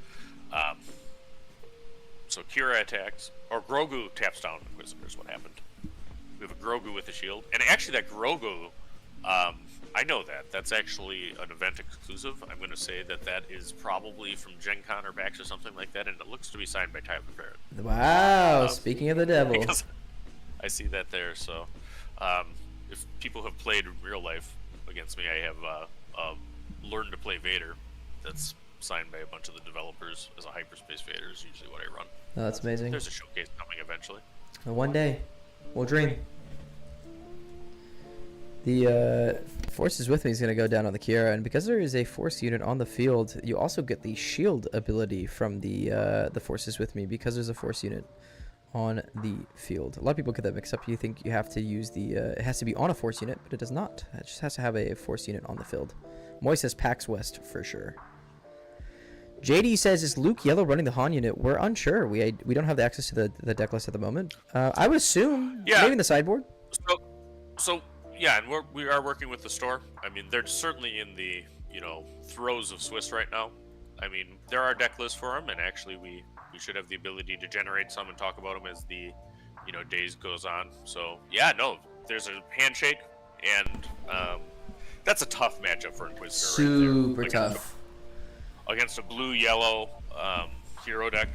So Kira attacks, or Grogu taps down Inquisitor is what happened. We have a Grogu with a shield, and actually that Grogu I know that. That's actually an event exclusive. I'm going to say that that is probably from Gen Con or PAX or something like that, and it looks to be signed by Tyler Barrett. Wow, speaking of the devil. Because I see that there, so if people have played in real life against me, I have learned to play Vader. That's signed by a bunch of the developers as a hyperspace Vader is usually what I run. Oh, that's amazing. There's a showcase coming eventually. One day, we'll dream. The Force is with me is going to go down on the Kiara, and because there is a Force unit on the field, you also get the shield ability from the Force is with me because there's a Force unit on the field. A lot of people get that mixed up. You think you have to use the it has to be on a Force unit, but it does not. It just has to have a Force unit on the field. Moy says PAX West for sure. JD says, is Luke Yellow running the Han unit? We're unsure. We don't have the access to the deck list at the moment. I would assume maybe in the sideboard. So yeah, and we are working with the store. I mean, they're certainly in the throes of Swiss right now. I mean, there are deck lists for them, and actually we should have the ability to generate some and talk about them as the days goes on. So yeah, no, there's a handshake, and that's a tough matchup for Inquisitor. Super right tough. Against a blue-yellow hero deck.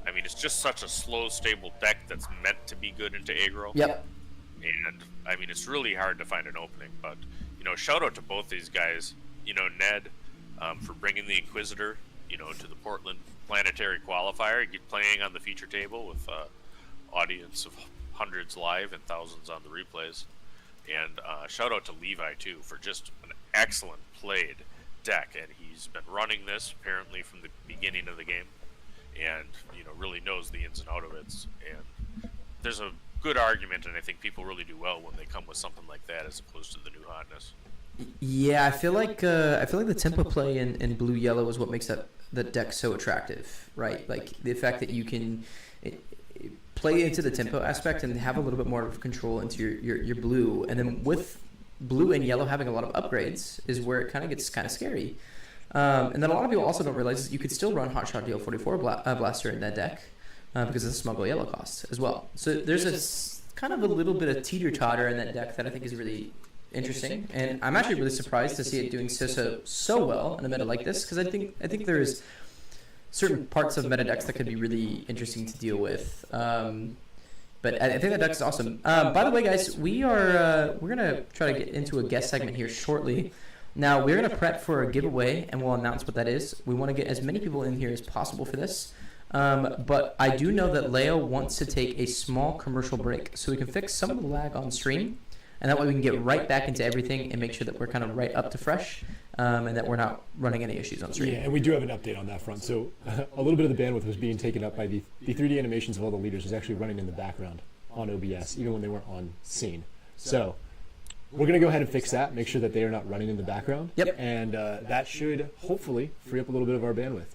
I mean, it's just such a slow, stable deck that's meant to be good into aggro. Yep. And I mean, it's really hard to find an opening. But shout out to both these guys. Ned for bringing the Inquisitor, to the Portland Planetary Qualifier, playing on the feature table with audience of hundreds live and thousands on the replays. And shout out to Levi too for just an excellent played deck, and he's been running this apparently from the beginning of the game, and really knows the ins and outs of it. And there's a good argument, and I think people really do well when they come with something like that as opposed to the new hotness. Yeah, I feel like the tempo play in blue yellow is what makes the deck so attractive, right? Like the fact that you can play into the tempo aspect and have a little bit more of control into your blue, and then with blue and yellow having a lot of upgrades is where it kind of gets kind of scary. And then a lot of people also don't realize is you could still run Hotshot DL44 Blaster in that deck because of the smuggle yellow cost as well. So there's a kind of a little bit of teeter-totter in that deck that I think is really interesting, and I'm actually really surprised to see it doing so well in a meta like this, because I think there is certain parts of meta decks that could be really interesting to deal with. But I think that deck is awesome. By the way, guys, we're gonna try to get into a guest segment here shortly. Now we're gonna prep for a giveaway, and we'll announce what that is. We want to get as many people in here as possible for this. But I do know that Leo wants to take a small commercial break so we can fix some of the lag on stream, and that way we can get right back into everything and make sure that we're kind of right up to fresh, and that we're not running any issues on stream. Yeah, and we do have an update on that front. So a little bit of the bandwidth was being taken up by the 3D animations of all the leaders was actually running in the background on OBS, even when they weren't on scene. So we're going to go ahead and fix that, make sure that they are not running in the background. Yep. And that should hopefully free up a little bit of our bandwidth.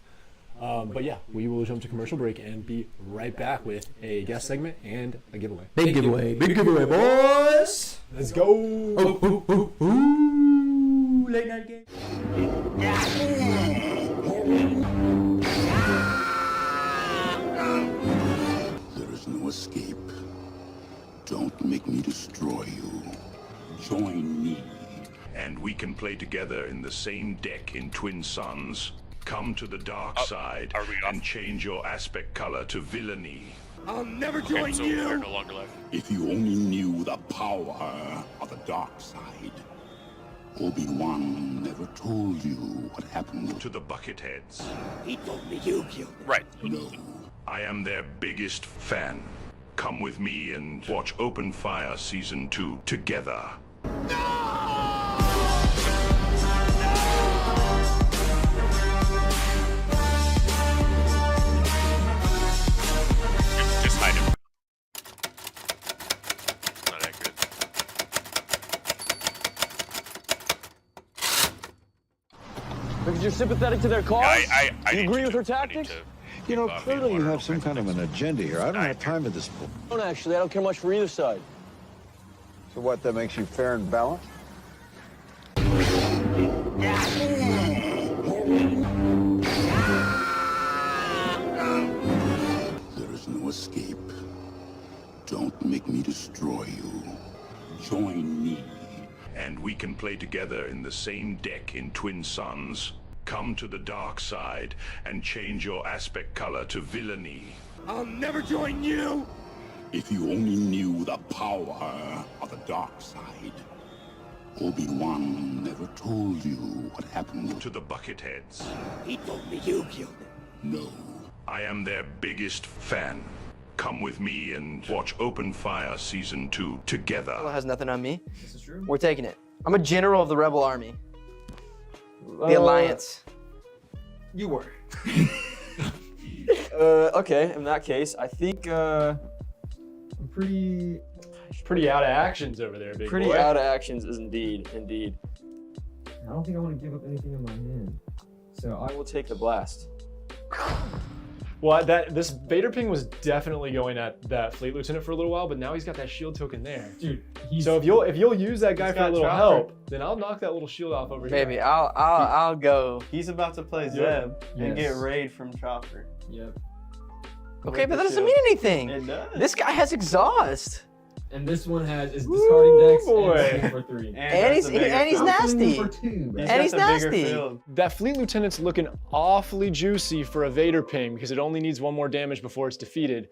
But yeah, we will jump to commercial break and be right back with a guest segment and a giveaway. Big giveaway, boys! Let's go! Ooh, late night game. There is no escape. Don't make me destroy you. Join me. And we can play together in the same deck in Twin Suns. Come to the dark side and change your aspect color to villainy. I'll never join you! We're no longer live. If you only knew the power of the dark side. Obi-Wan never told you what happened to the Bucketheads. He told me you killed him. Right. No. I am their biggest fan. Come with me and watch Open Fire Season 2 together. Just hide him. Not accurate. Because you're sympathetic to their cause? I Do you agree with her tactics? Clearly you have some kind of an agenda here. I don't have time for this. Don't actually. I don't care much for either side. So what, that makes you fair and balanced? There is no escape. Don't make me destroy you. Join me. and we can play together in the same deck in Twin Suns. Come to the dark side and change your aspect color to villainy. I'll never join you! If you only knew the power of the dark side. Obi-Wan never told you what happened to the Bucketheads. He told me you killed him. No. I am their biggest fan. Come with me and watch Open Fire Season 2 together. Well, it has nothing on me. This is true. We're taking it. I'm a general of the Rebel Army. The Alliance. You were. Okay, in that case, I think I'm pretty out of actions over there, big pretty boy. out of actions is indeed. I don't think I want to give up anything in my hand. So I will take the blast. Well, this Vader ping was definitely going at that fleet lieutenant for a little while, but now he's got that shield token there. Dude, so if you'll use that guy for a got little chopper. help, then I'll knock that little shield off over here. Maybe I'll go. He's about to play Zeb and get raid from Chopper. Yep. Okay, but that doesn't mean anything. It does. This guy has exhaust. And this one is discarding decks boy. and for 3. And he's nasty. For 2, bro. And he's nasty. That fleet lieutenant's looking awfully juicy for a Vader ping because it only needs 1 more damage before it's defeated.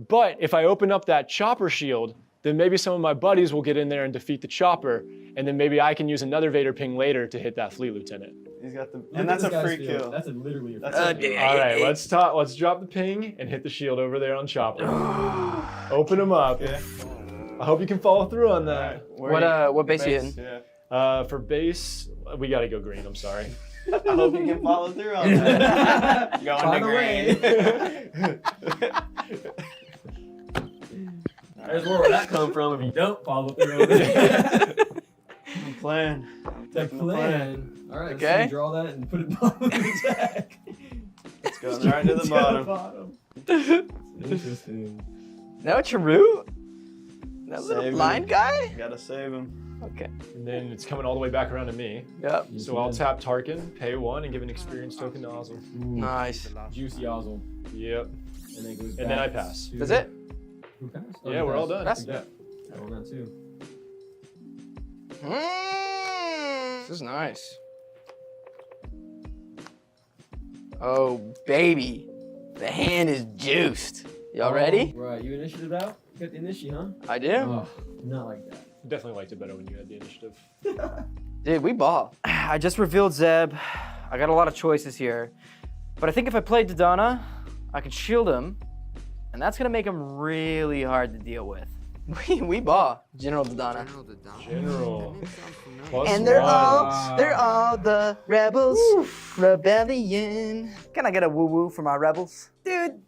But if I open up that chopper shield, then maybe some of my buddies will get in there and defeat the chopper, and then maybe I can use another Vader ping later to hit that fleet lieutenant. He's got the, and that's a free kill. That's literally a free kill. All right, let's drop the ping and hit the shield over there on chopper. Open them up. Yeah. I hope you can follow through on that. What base you hitting? Yeah. For base, we gotta go green. I'm sorry. I hope you can follow through on that. Going to green. There's where that come from if you don't follow through on it. Plan. The plan. All right, Okay. so draw that and put it bottom of the deck. It's going right to the bottom. Interesting. No, Charu? That little Save blind him. guy? Gotta save him. Okay. And then it's coming all the way back around to me. Yep. So I'll tap Tarkin, pay 1, and give an experience token to Ozzel. Nice. Juicy Ozzel. Yep. And then, goes And then I back pass. to- That's it? Who passed? Yeah, we're all done. That's Yeah. I roll that too. This is nice. Oh, baby. The hand is juiced. Y'all ready? Right, you initiative out? You got the initiative, huh? I do. Oh, not like that. Definitely liked it better when you had the initiative. Dude, we ball. I just revealed Zeb. I got a lot of choices here. But I think if I played Dodonna, I could shield him. And that's gonna make him really hard to deal with. We ball. General Dodonna. General. And they're all the rebels. Rebellion. Can I get a woo-woo for my rebels? Dude,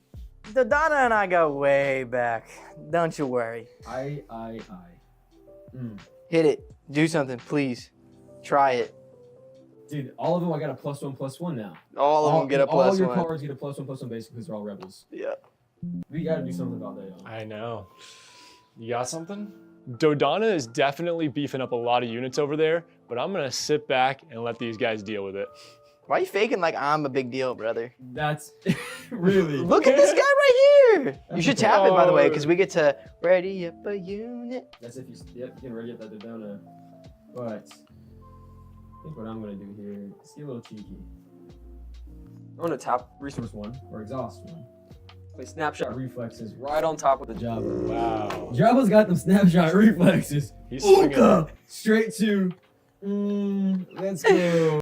Dodonna and I go way back. Don't you worry. Hit it. Do something, please. Try it. Dude, all of them I got a +1/+1 now. All of them get a +1. All your cards get a +1/+1 basically because they're all rebels. Yeah. We gotta do something about that, y'all. I know. You got something? Dodonna is definitely beefing up a lot of units over there, but I'm gonna sit back and let these guys deal with it. Why are you faking like I'm a big deal, brother? That's really. Look at this guy right here. You should tap it, by the way, because we get to ready up a unit. That's if you can ready up that Dodonna. But I think what I'm gonna do here is get a little cheeky. I'm gonna tap Resource 1 or exhaust 1. play snapshot Reflexes right on top of the Jabba. Wow. Jabba's got them snapshot reflexes. He's swinging. Straight to. Let's go.